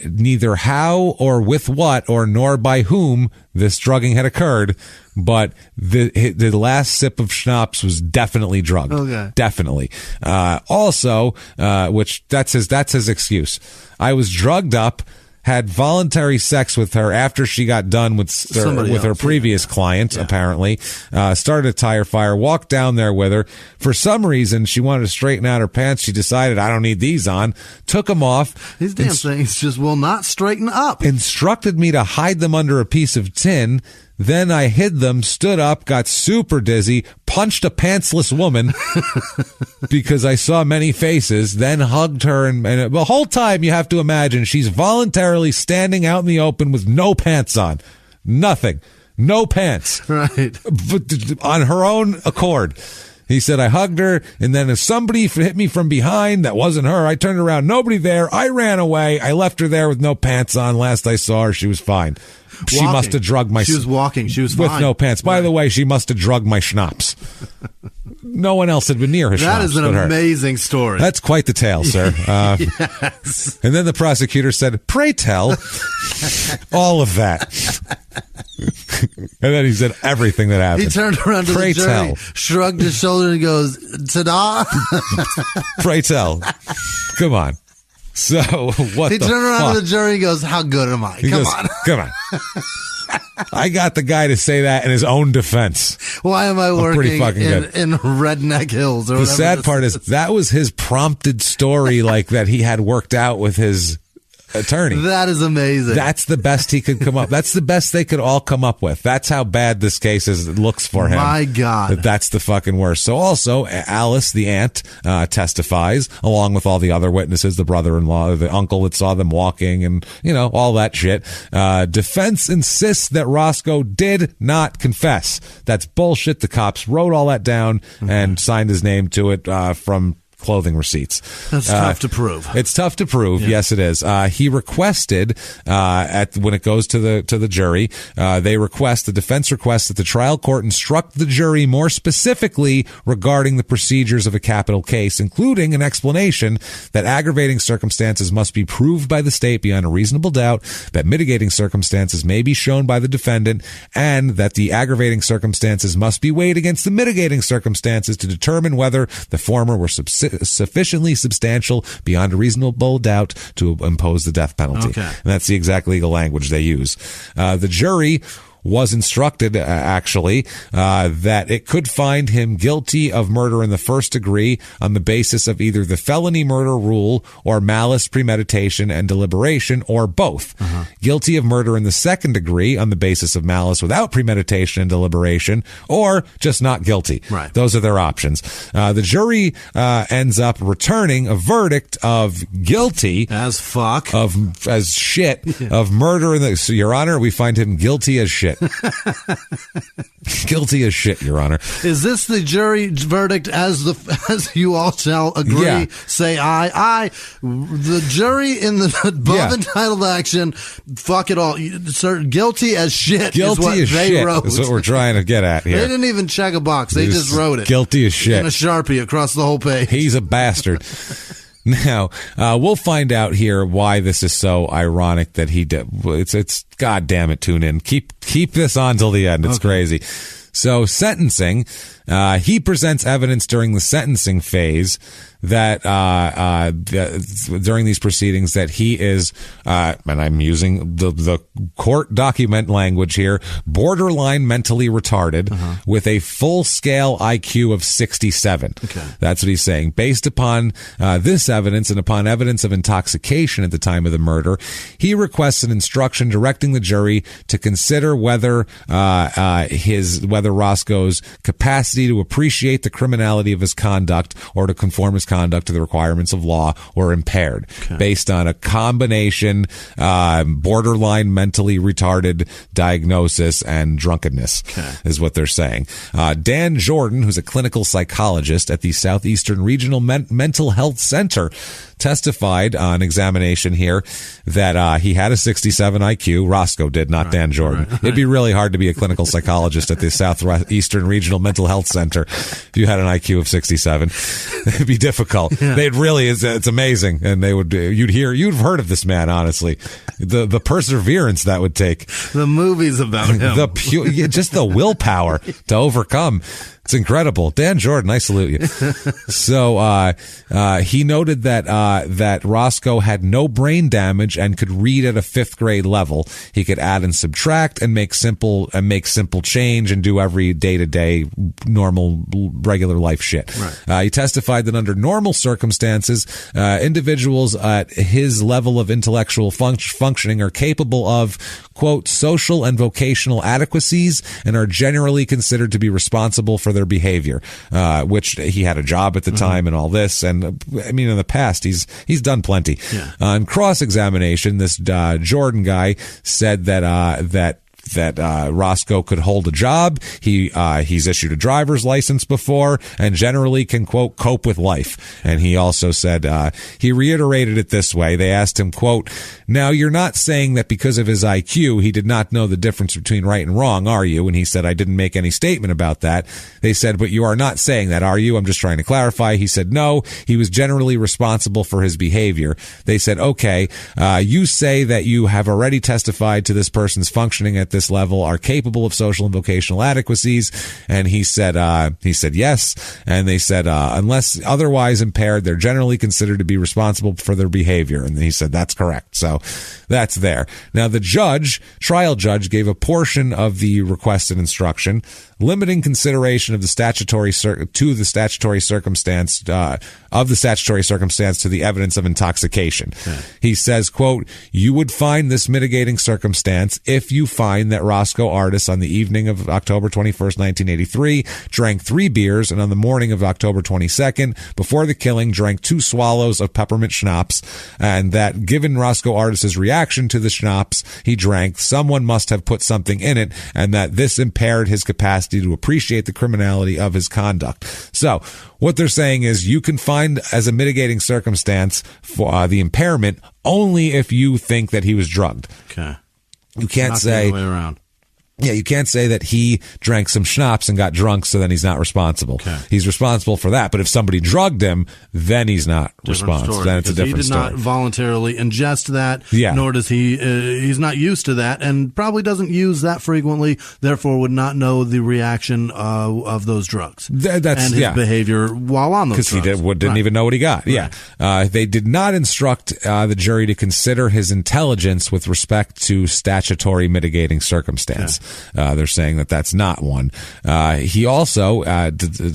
neither how or with what or nor by whom this drugging had occurred, but the last sip of schnapps was definitely drugged. Okay. Definitely. Also, which that's his excuse. I was drugged up, had voluntary sex with her after she got done with her previous client, apparently. Started a tire fire, walked down there with her. For some reason, she wanted to straighten out her pants. She decided, I don't need these on. Took them off. These damn things just will not straighten up. Instructed me to hide them under a piece of tin. Then I hid them, stood up, got super dizzy, punched a pantsless woman because I saw many faces, then hugged her. And the whole time you have to imagine she's voluntarily standing out in the open with no pants on. Nothing. No pants. Right. On her own accord. He said, I hugged her, and then if somebody hit me from behind, that wasn't her. I turned around, nobody there. I ran away. I left her there with no pants on. Last I saw her, she was fine. She must have drugged my... She was walking. She was fine. With no pants. By the way, she must have drugged my schnapps. No one else had been near her schnapps. That is an amazing story. That's quite the tale, sir. Yes. And then the prosecutor said, pray tell all of that. And then he said everything that happened. He turned around to the jury, shrugged his shoulder, and goes, ta-da. Pray tell. Come on. So what he the turned around fuck? to the jury and goes, how good am I? Come on. Come on. I got the guy to say that in his own defense. Why am I working in Redneck Hills? Or the sad part is that was his prompted story, like that he had worked out with his attorney. That is amazing. That's the best he could come up. That's the best they could all come up with. That's how bad this case looks for him. My God. That's the fucking worst. So also Alice, the aunt, testifies along with all the other witnesses, the brother-in-law, the uncle that saw them walking and, all that shit. Defense insists that Roscoe did not confess. That's bullshit. The cops wrote all that down and signed his name to it, from clothing receipts. That's tough to prove. It's tough to prove. Yeah. Yes, it is. He requested when it goes to the jury, the defense requests that the trial court instruct the jury more specifically regarding the procedures of a capital case, including an explanation that aggravating circumstances must be proved by the state beyond a reasonable doubt, that mitigating circumstances may be shown by the defendant, and that the aggravating circumstances must be weighed against the mitigating circumstances to determine whether the former were sufficiently substantial beyond a reasonable doubt to impose the death penalty. Okay. And that's the exact legal language they use. The jury was instructed, that it could find him guilty of murder in the first degree on the basis of either the felony murder rule or malice, premeditation, and deliberation, or both. Guilty of murder in the second degree on the basis of malice without premeditation and deliberation, or just not guilty. Right. Those are their options. The jury ends up returning a verdict of guilty as fuck as shit of murder. So, Your Honor, we find him guilty as shit. Guilty as shit, Your Honor. Is this the jury verdict as you all shall agree? Yeah. Say aye. The jury in the above entitled action, fuck it all. Sir, guilty as shit. Guilty is what as they shit wrote. is what we're trying to get at here. They didn't even check a box. They just wrote it. Guilty as shit. In a Sharpie across the whole page. He's a bastard. Now, we'll find out here why this is so ironic that he did. It's God damn it, tune in. Keep this on till the end. It's crazy. So sentencing, He presents evidence during the sentencing phase that during these proceedings that he is, and I'm using the court document language here, borderline mentally retarded with a full-scale IQ of 67. Okay. That's what he's saying. Based upon this evidence and upon evidence of intoxication at the time of the murder, he requests an instruction directing the jury to consider whether Roscoe's capacity to appreciate the criminality of his conduct or to conform his conduct to the requirements of law were impaired, based on a combination borderline mentally retarded diagnosis and drunkenness, is what they're saying. Dan Jordan, who's a clinical psychologist at the Southeastern Regional Mental Health Center, testified on examination here that he had a 67 IQ. Roscoe did, not Dan Jordan. It'd be really hard to be a clinical psychologist at the Southeastern Regional Mental Health Center if you had an IQ of 67. It'd be difficult. It really is. It's amazing, and you'd heard of this man. Honestly, the perseverance that would take. The movies about him. Just the willpower to overcome. It's incredible. Dan Jordan, I salute you. So he noted that Roscoe had no brain damage and could read at a 5th grade level. He could add and subtract and make simple change and do every day-to-day normal regular life shit. Right. He testified that under normal circumstances, individuals at his level of intellectual functioning are capable of, quote, social and vocational adequacies and are generally considered to be responsible for their behavior, which he had a job at the time and all this. And I mean, in the past, he's done plenty. On cross-examination, this Jordan guy said that Roscoe could hold a job. He's issued a driver's license before and generally can, quote, cope with life. And he also said, he reiterated it this way. They asked him, quote, now you're not saying that because of his IQ, he did not know the difference between right and wrong, are you? And he said, I didn't make any statement about that. They said, but you are not saying that, are you? I'm just trying to clarify. He said, no, he was generally responsible for his behavior. They said, okay, you say that you have already testified to this person's functioning at this level are capable of social and vocational adequacies. And he said yes. And they said, unless otherwise impaired, they're generally considered to be responsible for their behavior. And he said, that's correct. So that's there. Now the trial judge gave a portion of the requested instruction, limiting consideration of the statutory circumstance to the evidence of intoxication. He says, quote, you would find this mitigating circumstance if you find that Roscoe Artis on the evening of October 21st, 1983, drank 3 beers, and on the morning of October 22nd, before the killing, drank 2 swallows of peppermint schnapps, and that given Roscoe Artis's reaction to the schnapps he drank, someone must have put something in it, and that this impaired his capacity to appreciate the criminality of his conduct. So what they're saying is you can find as a mitigating circumstance for the impairment only if you think that he was drugged. Okay. You can't Not say the other way around. Yeah, you can't say that he drank some schnapps and got drunk, so then he's not responsible. Okay. He's responsible for that, but if somebody drugged him, then he's not responsible. Then it's a different story. He did not voluntarily ingest that, nor does he's not used to that, and probably doesn't use that frequently, therefore would not know the reaction of those drugs and his behavior while on those drugs. Because he didn't even know what he got. Right. Yeah. They did not instruct the jury to consider his intelligence with respect to statutory mitigating circumstance. They're saying that that's not one. He also,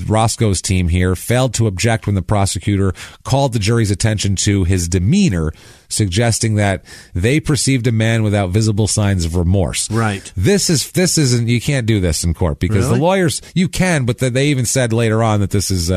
Roscoe's team here, failed to object when the prosecutor called the jury's attention to his demeanor, suggesting that they perceived a man without visible signs of remorse. Right. This isn't, you can't do this in court because the lawyers, you can, but they even said later on that this is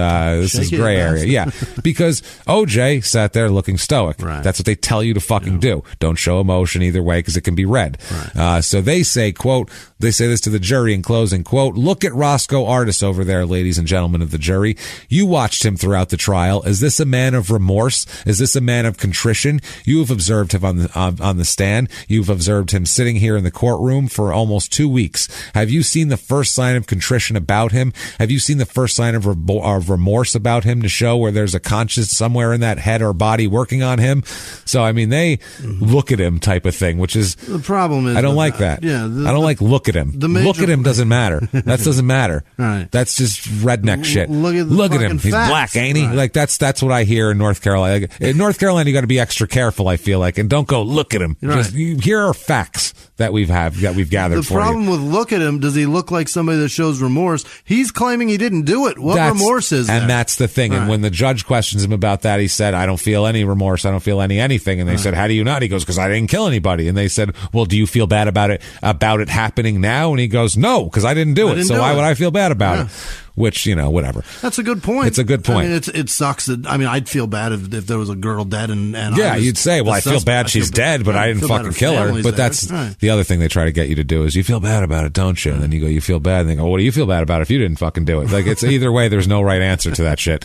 gray area. Yeah. Because OJ sat there looking stoic. Right. That's what they tell you to fucking do. Don't show emotion either way because it can be read. Right. So they say, quote, they say this to the jury in closing, quote, look at Roscoe Artis over there, ladies and gentlemen of the jury. You watched him throughout the trial. Is this a man of remorse? Is this a man of contrition? You have observed him on the stand. You've observed him sitting here in the courtroom for almost 2 weeks. Have you seen the first sign of contrition about him? Have you seen the first sign of remorse about him to show where there's a conscience somewhere in that head or body working on him? So, I mean, they look at him type of thing, which is... The problem is... I don't like that. Yeah. I don't like look at him. Look at him doesn't matter. That doesn't matter. Right. That's just redneck shit. Look at him. He's facts. Black, ain't he? Right. Like that's what I hear in North Carolina. Like, in North Carolina, you got to be extra careful. I feel like, and don't go look at him. Right. Just here are facts that we've gathered the for you. The problem with look at him, does he look like somebody that shows remorse? He's claiming he didn't do it. What remorse is there? And that's the thing. Right. And when the judge questions him about that, he said, I don't feel any remorse. I don't feel anything. And they said, how do you not? He goes, because I didn't kill anybody. And they said, well, do you feel bad about it happening now? And he goes, no, because I didn't do it. So why would I feel bad about it? Which, whatever. That's a good point. It's a good point. I mean, it sucks that, I'd feel bad if there was a girl dead and you'd say, well, I feel bad she's dead, but I didn't fucking kill her. But that's the other thing they try to get you to do is you feel bad about it, don't you? And then you go, you feel bad. And they go, what do you feel bad about if you didn't fucking do it? Like, it's either way, there's no right answer to that shit.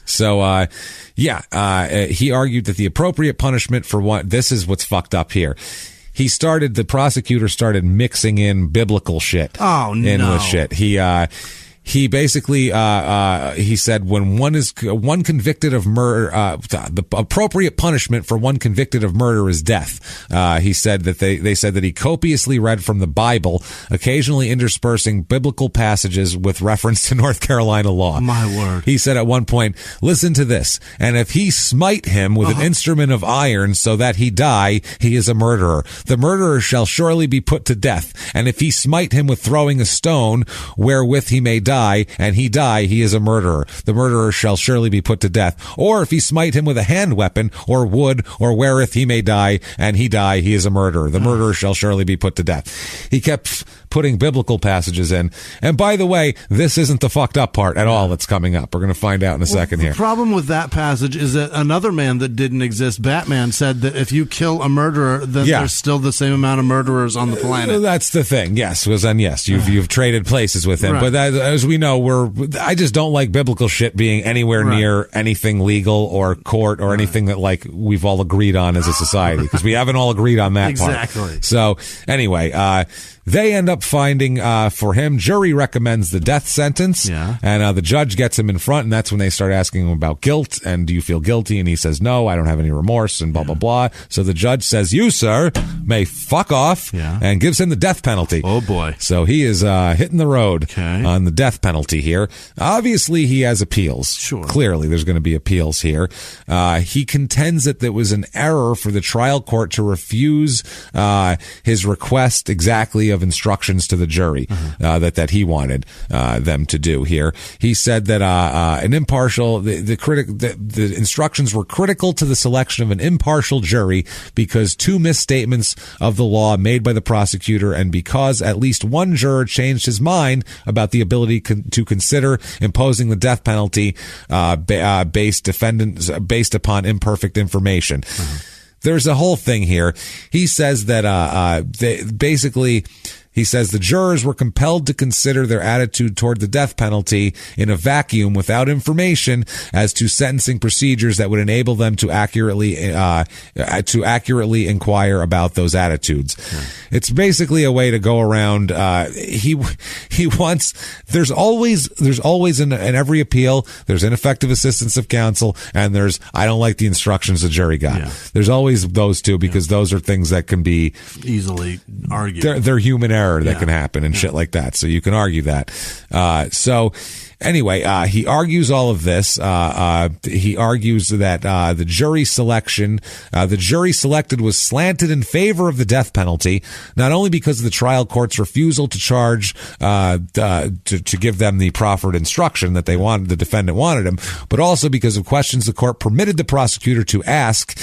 So, he argued that the appropriate punishment for this is what's fucked up here. The prosecutor started mixing in biblical shit. Oh, no. In with shit. He basically, he said when one convicted of murder, the appropriate punishment for one convicted of murder is death. He said that they said that he copiously read from the Bible, occasionally interspersing biblical passages with reference to North Carolina law. My word. He said at one point, listen to this, and if he smite him with an instrument of iron so that he die, he is a murderer. The murderer shall surely be put to death. And if he smite him with throwing a stone wherewith he may die, and he die, he is a murderer. The murderer shall surely be put to death. Or if he smite him with a hand weapon, or wood, or wherewith he may die, and he die, he is a murderer. The murderer shall surely be put to death. He kept putting biblical passages in. And by the way, this isn't the fucked up part at all that's coming up. We're going to find out in a second here. The problem with that passage is that another man that didn't exist, Batman, said that if you kill a murderer, then there's still the same amount of murderers on the planet. That's the thing. Yes, because then you've traded places with him. Right. But as we know, I just don't like biblical shit being anywhere near anything legal or court or anything that like we've all agreed on as a society, because we haven't all agreed on that part. Exactly. So anyway, they end up finding for him, jury recommends the death sentence, and the judge gets him in front, and that's when they start asking him about guilt, and do you feel guilty? And he says, no, I don't have any remorse, and blah, blah, blah. So the judge says, you, sir, may fuck off, and gives him the death penalty. Oh, boy. So he is hitting the road on the death penalty here. Obviously, he has appeals. Sure. Clearly, there's going to be appeals here. He contends that there was an error for the trial court to refuse his request exactly of instructions to the jury that he wanted them to do here. He said that an impartial the instructions were critical to the selection of an impartial jury because two misstatements of the law made by the prosecutor and because at least one juror changed his mind about the ability to consider imposing the death penalty based upon imperfect information. There's a whole thing here. He says that he says the jurors were compelled to consider their attitude toward the death penalty in a vacuum without information as to sentencing procedures that would enable them to accurately inquire about those attitudes. It's basically a way to go around. He wants. There's always in every appeal. There's ineffective assistance of counsel, and there's I don't like the instructions the jury got. There's always those two because those are things that can be easily argued. They're human error that can happen and shit like that. So you can argue that. So anyway, he argues all of this. He argues that the jury selected was slanted in favor of the death penalty, not only because of the trial court's refusal to charge to give them the proffered instruction that the defendant wanted him, but also because of questions the court permitted the prosecutor to ask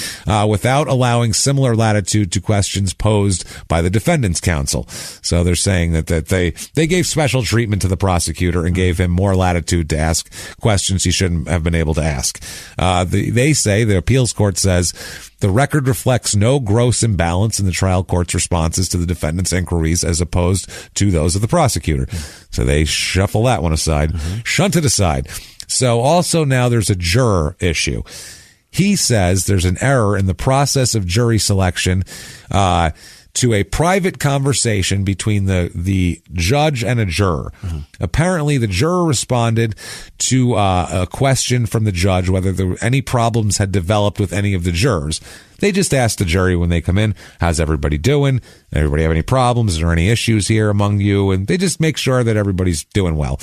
without allowing similar latitude to questions posed by the defendant's counsel. So they're saying that they gave special treatment to the prosecutor and gave him more latitude to ask questions he shouldn't have been able to ask. They say, the appeals court says, the record reflects no gross imbalance in the trial court's responses to the defendant's inquiries as opposed to those of the prosecutor. So they shuffle that one aside, shunt it aside. So also now there's a juror issue. He says there's an error in the process of jury selection to a private conversation between the judge and a juror. Apparently, the juror responded to a question from the judge whether any problems had developed with any of the jurors. They just ask the jury when they come in, how's everybody doing? Everybody have any problems? Is there any issues here among you? And they just make sure that everybody's doing well.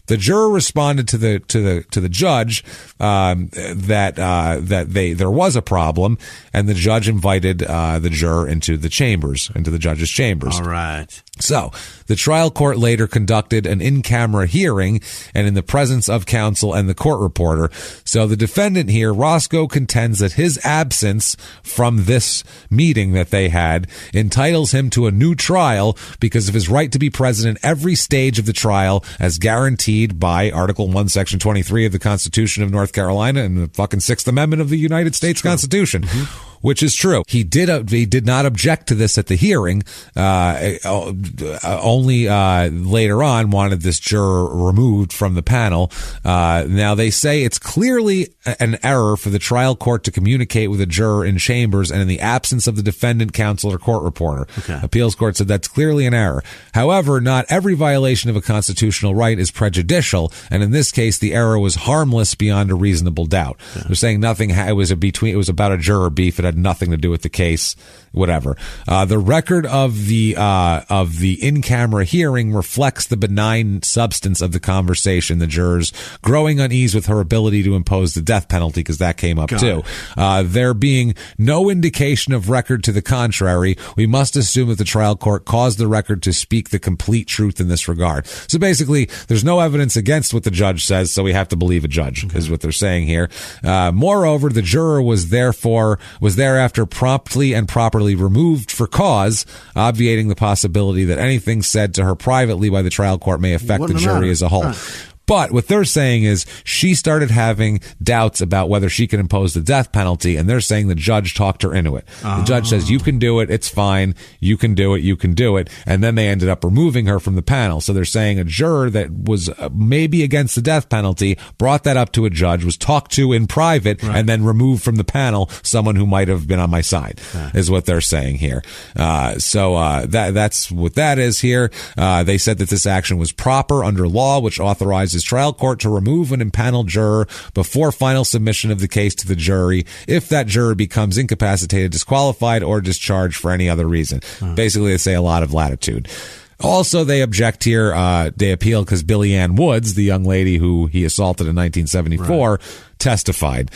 The juror responded to the judge that there was a problem, and the judge invited the juror into the judge's chambers. All right. So the trial court later conducted an in-camera hearing, and in the presence of counsel and the court reporter. So the defendant here, Roscoe, contends that his absence from this meeting that they had entitles him to a new trial because of his right to be present in every stage of the trial as guaranteed by Article 1, Section 23 of the Constitution of North Carolina and the fucking Sixth Amendment of the United States Constitution. Which is true. He did not object to this at the hearing. Only later on wanted this juror removed from the panel. Now they say it's clearly an error for the trial court to communicate with a juror in chambers and in the absence of the defendant, counsel, or court reporter. Okay. Appeals court said that's clearly an error. However, not every violation of a constitutional right is prejudicial, and in this case, the error was harmless beyond a reasonable doubt. They're saying nothing. It was about a juror beef. It had nothing to do with the case, whatever. The record of the in-camera hearing reflects the benign substance of the conversation. The jurors growing unease with her ability to impose the death penalty, because that came up too. There being no indication of record to the contrary, we must assume that the trial court caused the record to speak the complete truth in this regard. So basically, there's no evidence against what the judge says, so we have to believe a judge, is what they're saying here. Moreover, the juror was thereafter promptly and properly removed for cause, obviating the possibility that anything said to her privately by the trial court may affect the jury as a whole. Right. But what they're saying is she started having doubts about whether she can impose the death penalty, and they're saying the judge talked her into it. The judge says, you can do it, it's fine, you can do it, and then they ended up removing her from the panel. So they're saying a juror that was maybe against the death penalty brought that up to a judge, was talked to in private, and then removed from the panel someone who might have been on my side, is what they're saying here. So that's what that is here. They said that this action was proper under law, which authorizes trial court to remove an impaneled juror before final submission of the case to the jury if that juror becomes incapacitated, disqualified, or discharged for any other reason. Basically, they say a lot of latitude. Also, they object here. They appeal because Billie Ann Woods, the young lady who he assaulted in 1974, testified.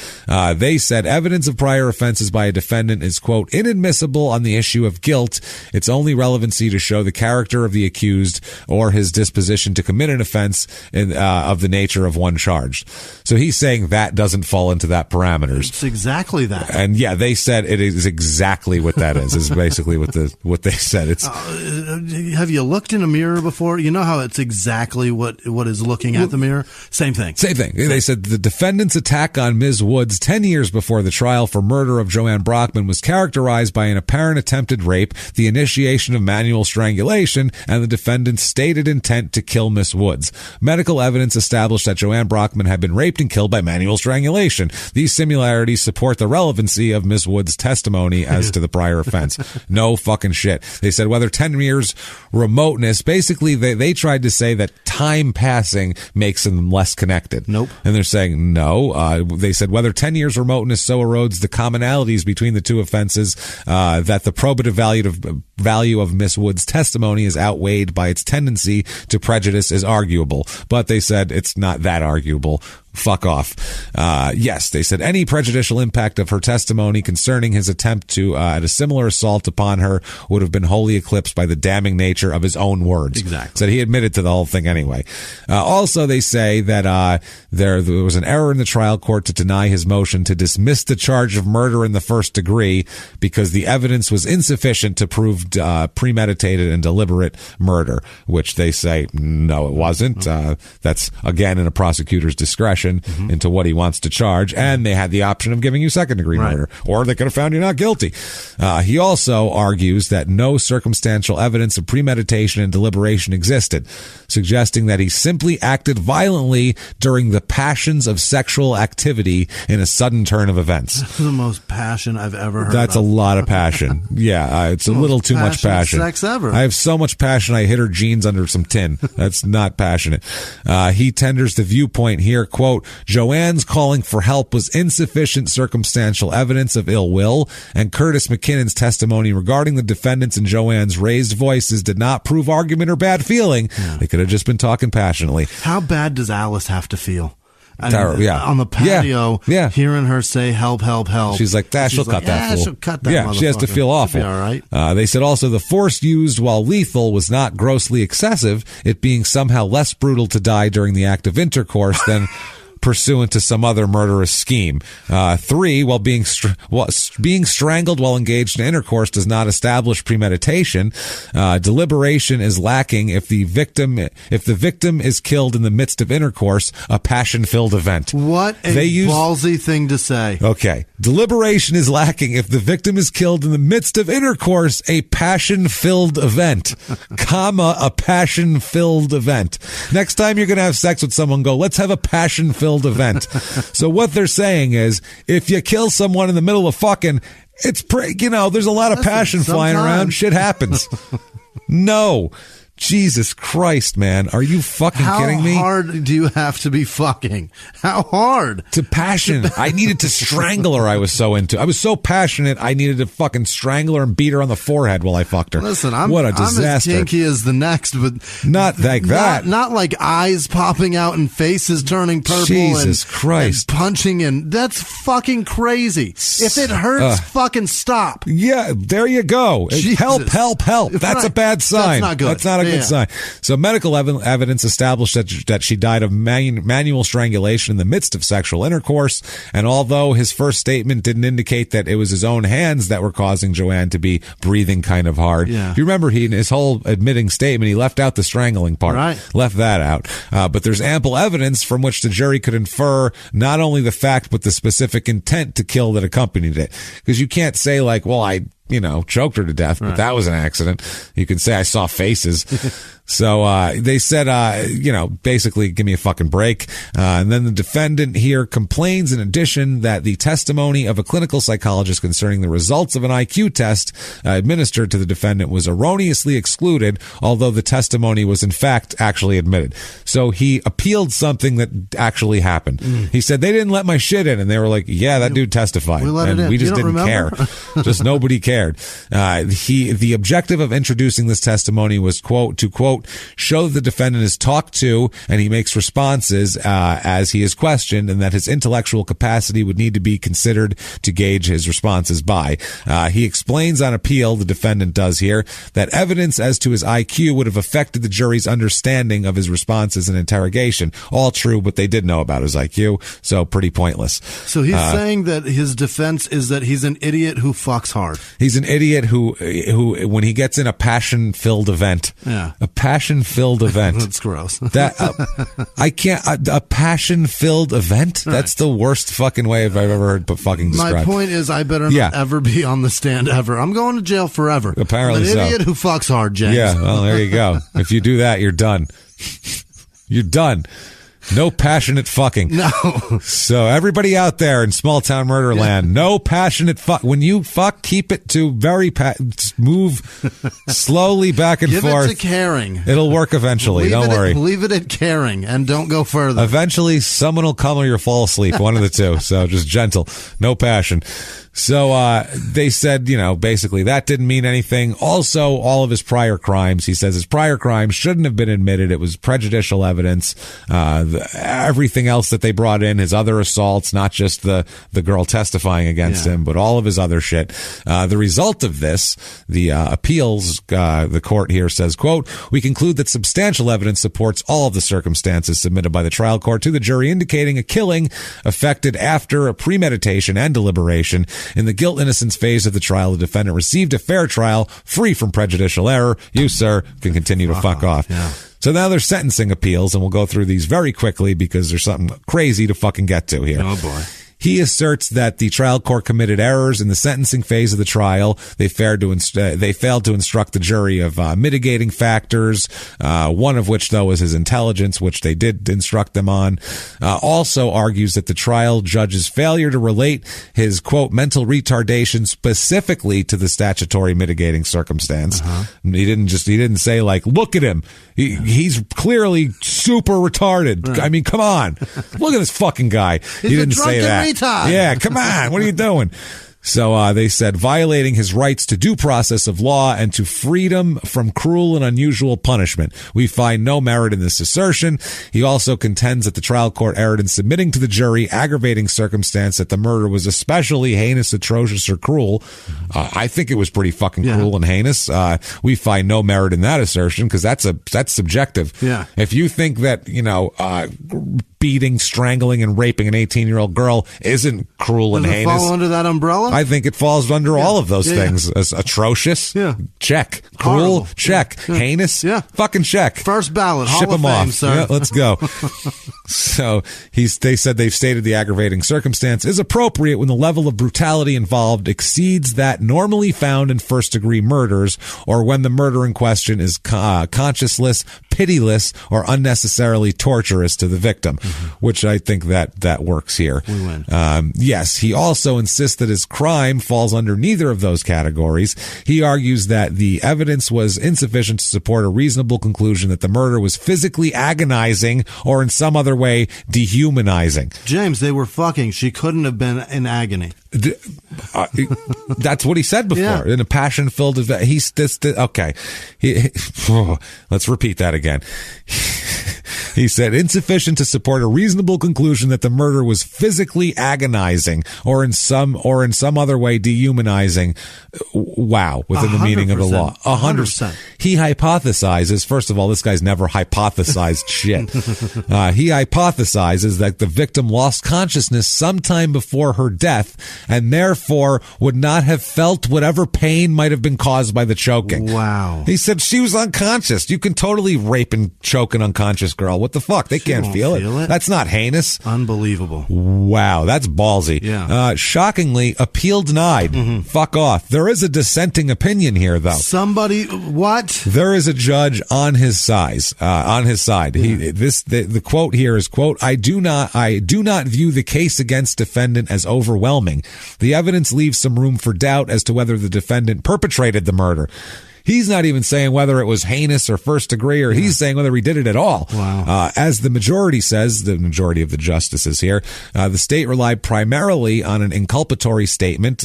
They said evidence of prior offenses by a defendant is, quote, inadmissible on the issue of guilt. Its only relevancy to show the character of the accused or his disposition to commit an offense of the nature of one charged. So he's saying that doesn't fall into that parameters. It's exactly that. And yeah, they said it is exactly what that is basically what they said. It's have you looked in a mirror before? You know how it's exactly what is looking at the mirror? Same thing. They said the defendant's attack on Ms. Woods 10 years before the trial for murder of Joanne Brockman was characterized by an apparent attempted rape, the initiation of manual strangulation, and the defendant's stated intent to kill Ms. Woods. Medical evidence established that Joanne Brockman had been raped and killed by manual strangulation. These similarities support the relevancy of Ms. Woods' testimony as to the prior offense. No fucking shit. They said whether 10 years remoteness, basically they tried to say that time passing makes them less connected. Nope. And they're saying no. They said whether 10 years remoteness so erodes the commonalities between the two offenses that the probative value of Miss Wood's testimony is outweighed by its tendency to prejudice is arguable. But they said it's not that arguable. Fuck off. Yes, they said any prejudicial impact of her testimony concerning his attempt to at a similar assault upon her would have been wholly eclipsed by the damning nature of his own words. Exactly. Said he admitted to the whole thing anyway. Also, they say that there was an error in the trial court to deny his motion to dismiss the charge of murder in the first degree because the evidence was insufficient to prove premeditated and deliberate murder, which they say no, it wasn't. That's again in a prosecutor's discretion. Into what he wants to charge, and they had the option of giving you second-degree murder, or they could have found you not guilty. He also argues that no circumstantial evidence of premeditation and deliberation existed, suggesting that he simply acted violently during the passions of sexual activity in a sudden turn of events. That's the most passion I've ever heard. That's a lot of passion. Yeah, it's a little too much passion. Sex ever. I have so much passion. I hit her jeans under some tin. That's not passionate. He tenders the viewpoint here. Quote, Joanne's calling for help was insufficient circumstantial evidence of ill will, and Curtis McKinnon's testimony regarding the defendants and Joanne's raised voices did not prove argument or bad feeling. Yeah. They could have just been talking passionately. How bad does Alice have to feel? On the patio, hearing her say "help, help, help." She's like, she'll cut that fool. She'll cut that. She has to feel awful. All right. They said also the force used while lethal was not grossly excessive, it being somehow less brutal to die during the act of intercourse than pursuant to some other murderous scheme. 3, while being strangled while engaged in intercourse does not establish premeditation. Deliberation is lacking if the victim is killed in the midst of intercourse, a passion-filled event. What a ballsy thing to say. Okay. Deliberation is lacking if the victim is killed in the midst of intercourse, a passion-filled event, a passion-filled event. Next time you're going to have sex with someone, go, let's have a passion-filled event. So what they're saying is, if you kill someone in the middle of fucking, it's there's a lot of passion flying around. Shit happens. No. Jesus Christ, man. Are you fucking kidding me? How hard do you have to be fucking? How hard? To passion. I needed to strangle her. I was so passionate, I needed to fucking strangle her and beat her on the forehead while I fucked her. Listen, what a disaster. I'm as kinky as the next, but not like that. Not like eyes popping out and faces turning purple. Jesus Christ. And punching in. That's fucking crazy. If it hurts, fucking stop. Yeah, there you go. Jesus. Help. That's a bad sign. That's not good. That's not a good sign. So medical evidence established that she died of manual strangulation in the midst of sexual intercourse. And although his first statement didn't indicate that it was his own hands that were causing Joanne to be breathing kind of hard, if you remember, in his whole admitting statement, he left out the strangling part. Right. Left that out. But there's ample evidence from which the jury could infer not only the fact, but the specific intent to kill that accompanied it. Because you can't say like, well, I choked her to death, but that was an accident. You can say I saw faces. So they said, basically, give me a fucking break. And then the defendant here complains, in addition, that the testimony of a clinical psychologist concerning the results of an IQ test administered to the defendant was erroneously excluded, although the testimony was in fact actually admitted. So he appealed something that actually happened. He said, they didn't let my shit in. And they were like, yeah, that dude testified. And we just didn't care. Just nobody cared. The objective of introducing this testimony was, quote, show that the defendant is talked to and he makes responses as he is questioned, and that his intellectual capacity would need to be considered to gauge his responses by. He explains on appeal, the defendant does here, that evidence as to his IQ would have affected the jury's understanding of his responses in interrogation. All true, but they did know about his IQ, so pretty pointless. So he's saying that his defense is that he's an idiot who fucks hard. He's an idiot who when he gets in a passion-filled event, a passion-filled event. That's gross. I can't. A passion-filled event. Right. That's the worst fucking way I've ever heard fucking described. My point is, I better not ever be on the stand ever. I'm going to jail forever. Apparently, I'm an idiot who fucks hard, James. Yeah. Well, there you go. If you do that, you're done. You're done. No passionate fucking. No. So everybody out there in small town murder land, no passionate fuck. When you fuck, keep it to very move slowly back and forth. Give it to caring. It'll work eventually. Don't worry. Leave it at caring and don't go further. Eventually, someone will come or you'll fall asleep. One of the two. So just gentle. No passion. So they said, basically that didn't mean anything. Also, all of his prior crimes, he says his prior crimes shouldn't have been admitted. It was prejudicial evidence. Everything else that they brought in, his other assaults, not just the girl testifying against him, but all of his other shit. The result of this, the appeals, the court here says, quote, we conclude that substantial evidence supports all of the circumstances submitted by the trial court to the jury, indicating a killing affected after a premeditation and deliberation. In the guilt-innocence phase of the trial, the defendant received a fair trial, free from prejudicial error. You, sir, can continue to fuck off. Yeah. So now there's sentencing appeals, and we'll go through these very quickly because there's something crazy to fucking get to here. Oh, boy. He asserts that the trial court committed errors in the sentencing phase of the trial. They failed to instruct the jury of mitigating factors, one of which, though, was his intelligence, which they did instruct them on. Also argues that the trial judge's failure to relate his, quote, mental retardation specifically to the statutory mitigating circumstance. He didn't say, like, look at him. He's clearly super retarded. Right. I mean, come on. Look at this fucking guy. He didn't say that. Retard. Yeah, come on. What are you doing? So they said violating his rights to due process of law and to freedom from cruel and unusual punishment. We find no merit in this assertion. He also contends that the trial court erred in submitting to the jury aggravating circumstance that the murder was especially heinous, atrocious, or cruel. I think it was pretty fucking cruel and heinous. We find no merit in that assertion because that's subjective. Yeah. If you think that, beating, strangling, and raping an 18-year-old girl isn't cruel and heinous. Does it fall under that umbrella? I think it falls under all of those things. As atrocious? Yeah. Check. Cruel? Horrible. Check. Yeah. Heinous? Yeah. Fucking check. First ballot. Ship Hall of them Fame, off. sir. Yeah, let's go. So they said they've stated the aggravating circumstance is appropriate when the level of brutality involved exceeds that normally found in first-degree murders, or when the murder in question is conscienceless, pitiless, or unnecessarily torturous to the victim, which I think that works here. We win. Yes, he also insists that his crime falls under neither of those categories. He argues that the evidence was insufficient to support a reasonable conclusion that the murder was physically agonizing or in some other way dehumanizing. James, they were fucking. She couldn't have been in agony. That's what he said before in a passion-filled event. Okay. Let's repeat that again. He said insufficient to support a reasonable conclusion that the murder was physically agonizing or in some other way dehumanizing. Wow, within the meaning of the law. 100%. He hypothesizes, first of all, this guy's never hypothesized shit. He hypothesizes that the victim lost consciousness sometime before her death and therefore would not have felt whatever pain might have been caused by the choking. Wow. He said she was unconscious. You can totally rape and choke an unconscious girl. What the fuck? They can't feel it. That's not heinous. Unbelievable. Wow, that's ballsy. Yeah. Shockingly, appeal denied. Fuck off. There is a dissenting opinion here, though. What? There is a judge on his side. The quote here is, quote, I do not view the case against defendant as overwhelming. The evidence leaves some room for doubt as to whether the defendant perpetrated the murder. He's not even saying whether it was heinous or first degree, or he's saying whether he did it at all. Wow. As the majority says, the majority of the justices here, the state relied primarily on an inculpatory statement,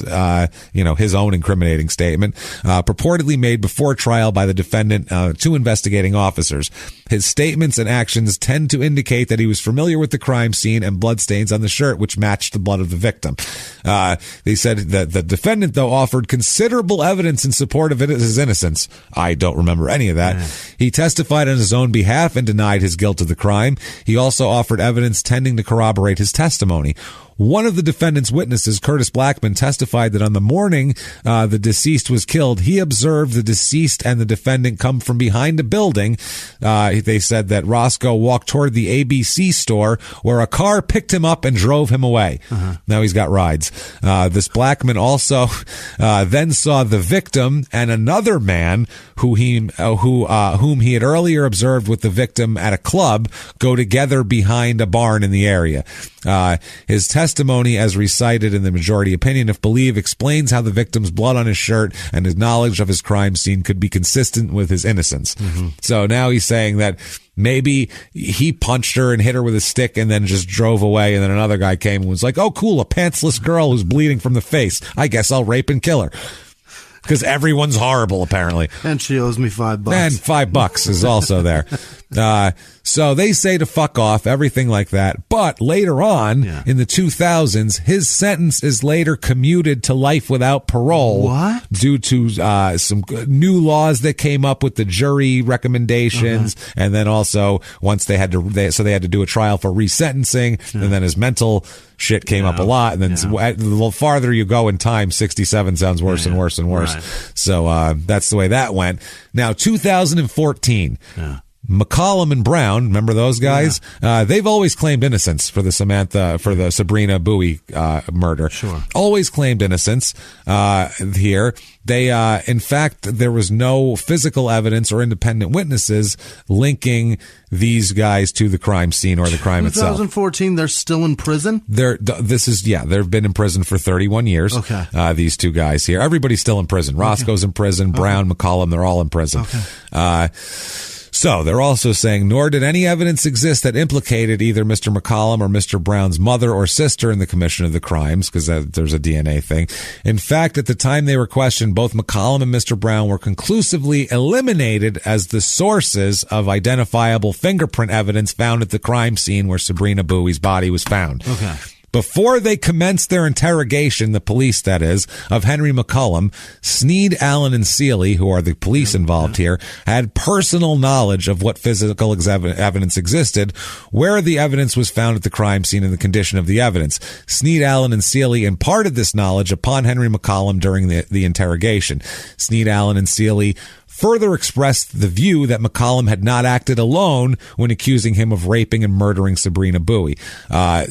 his own incriminating statement, purportedly made before trial by the defendant to investigating officers. His statements and actions tend to indicate that he was familiar with the crime scene and bloodstains on the shirt, which matched the blood of the victim. They said that the defendant, though, offered considerable evidence in support of his innocence. I don't remember any of that. He testified on his own behalf and denied his guilt of the crime. He also offered evidence tending to corroborate his testimony. One of the defendant's witnesses, Curtis Blackman, testified that on the morning the deceased was killed, he observed the deceased and the defendant come from behind a building. They said that Roscoe walked toward the ABC store where a car picked him up and drove him away. Now he's got rides. This Blackman also then saw the victim and another man whom he had earlier observed with the victim at a club go together behind a barn in the area. His testimony, as recited in the majority opinion, if believed, explains how the victim's blood on his shirt and his knowledge of his crime scene could be consistent with his innocence. So now he's saying that maybe he punched her and hit her with a stick and then just drove away, and then another guy came and was like, oh, cool, a pantsless girl who's bleeding from the face. I guess I'll rape and kill her. Because everyone's horrible, apparently. And she owes me $5. And $5 is also there. So they say to fuck off, everything like that. But later on, in the 2000s, his sentence is later commuted to life without parole. What? Due to some new laws that came up with the jury recommendations. And then also, once they had to do a trial for resentencing. And then his mental shit came up a lot. And then the farther you go in time, 67 sounds worse and worse and worse. Right. So that's the way that went. Now, 2014. McCollum and Brown, remember those guys? Yeah. They've always claimed innocence for the Sabrina Bowie murder. Sure. Always claimed innocence here. They, in fact, there was no physical evidence or independent witnesses linking these guys to the crime scene or the crime itself. 2014, they're still in prison? They've been in prison for 31 years. Okay. These two guys here. Everybody's still in prison. Roscoe's in prison. Brown, McCollum, they're all in prison. Okay. So they're also saying, nor did any evidence exist that implicated either Mr. McCollum or Mr. Brown's mother or sister in the commission of the crimes, because there's a DNA thing. In fact, at the time they were questioned, both McCollum and Mr. Brown were conclusively eliminated as the sources of identifiable fingerprint evidence found at the crime scene where Sabrina Bowie's body was found. Okay. Before they commenced their interrogation, the police, that is, of Henry McCollum, Sneed, Allen, and Seeley, who are the police involved here, had personal knowledge of what physical evidence existed, where the evidence was found at the crime scene, and the condition of the evidence. Sneed, Allen, and Seeley imparted this knowledge upon Henry McCollum during the interrogation. Sneed, Allen, and Seeley further expressed the view that McCollum had not acted alone when accusing him of raping and murdering Sabrina Bowie,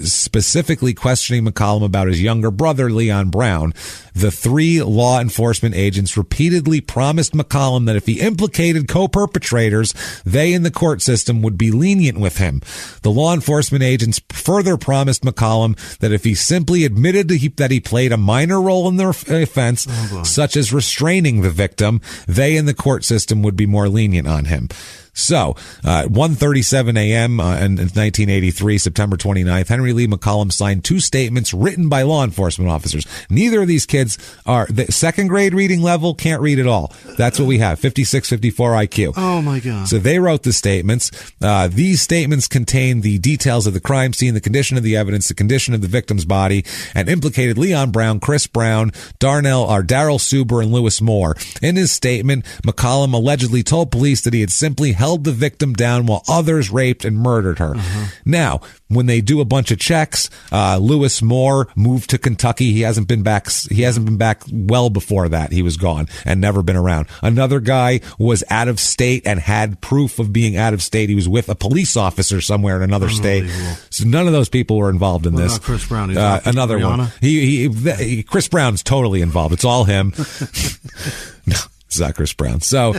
specifically questioning McCollum about his younger brother, Leon Brown. The three law enforcement agents repeatedly promised McCollum that if he implicated co-perpetrators, they in the court system would be lenient with him. The law enforcement agents further promised McCollum that if he simply admitted that he played a minor role in the offense, such as restraining the victim, they in the court system would be more lenient on him. So, 1:37 a.m. In 1983, September 29th, Henry Lee McCollum signed two statements written by law enforcement officers. Neither of these kids are the second grade reading level, can't read at all. That's what we have, 56, 54 IQ. Oh my God. So they wrote the statements. These statements contain the details of the crime scene, the condition of the evidence, the condition of the victim's body, and implicated Leon Brown, Chris Brown, Darrell Suber, and Lewis Moore. In his statement, McCollum allegedly told police that he had simply held the victim down while others raped and murdered her. Now, when they do a bunch of checks, Lewis Moore moved to Kentucky. He hasn't been back well before that. He was gone and never been around. Another guy was out of state and had proof of being out of state. He was with a police officer somewhere in another state. So none of those people were involved in this. Chris Brown? Another one. Chris Brown's totally involved. It's all him. No, it's not Chris Brown. So,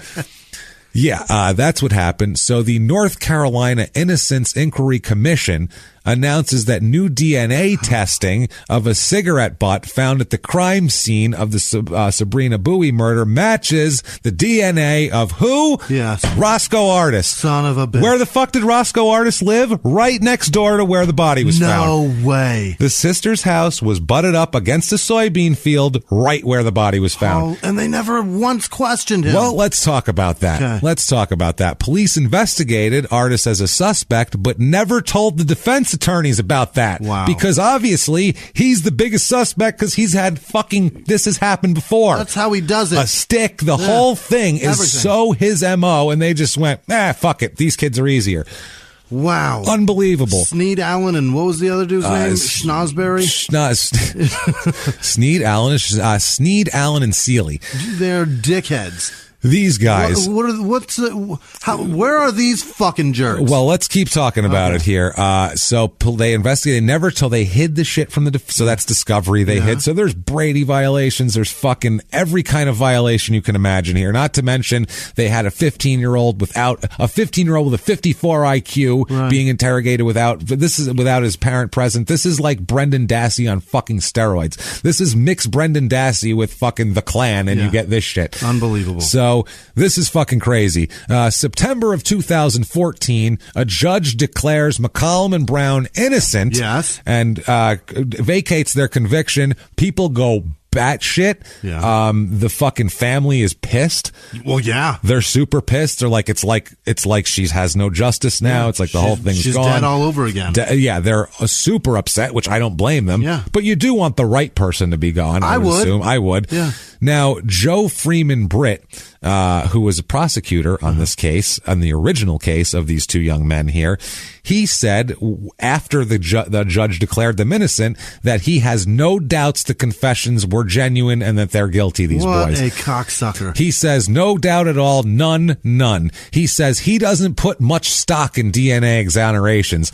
yeah, that's what happened. So the North Carolina Innocence Inquiry Commission announces that new DNA testing of a cigarette butt found at the crime scene of the Sabrina Bowie murder matches the DNA of who? Yes. Roscoe Artis. Son of a bitch. Where the fuck did Roscoe Artis live? Right next door to where the body was found. No way. The sister's house was butted up against a soybean field right where the body was found. Oh, and they never once questioned him. Well, let's talk about that. Okay. Let's talk about that. Police investigated Artis as a suspect, but never told the defense attorneys about that. Wow. Because obviously he's the biggest suspect because he's had this has happened before. That's how he does it. A stick, the whole thing is so his MO, and they just went, fuck it. These kids are easier. Wow. Unbelievable. Sneed, Allen, and what was the other dude's name? Schnozberry? Sneed, Allen, and Seeley. They're dickheads. These guys. Where are these fucking jerks? Well, let's keep talking about it here. So they investigated never till they hid the shit from so that's discovery they hid. So there's Brady violations. There's fucking every kind of violation you can imagine here. Not to mention they had a 15-year-old with a 54 IQ being interrogated without his parent present. This is like Brendan Dassey on fucking steroids. This is mix Brendan Dassey with fucking the Klan and you get this shit. Unbelievable. So this is fucking crazy. September of 2014, a judge declares McCollum and Brown innocent. Yes. And vacates their conviction. People go batshit. Yeah. The fucking family is pissed. Well, yeah. They're super pissed. They're like, it's like she has no justice now. It's like the whole thing's she's gone. Dead all over again. They're super upset, which I don't blame them. Yeah. But you do want the right person to be gone. I would assume. I would. Yeah. Now, Joe Freeman Britt, who was a prosecutor on this case, on the original case of these two young men here, he said after the judge declared them innocent that he has no doubts the confessions were genuine and that they're guilty, these boys. What a cocksucker. He says, no doubt at all, none. He says he doesn't put much stock in DNA exonerations.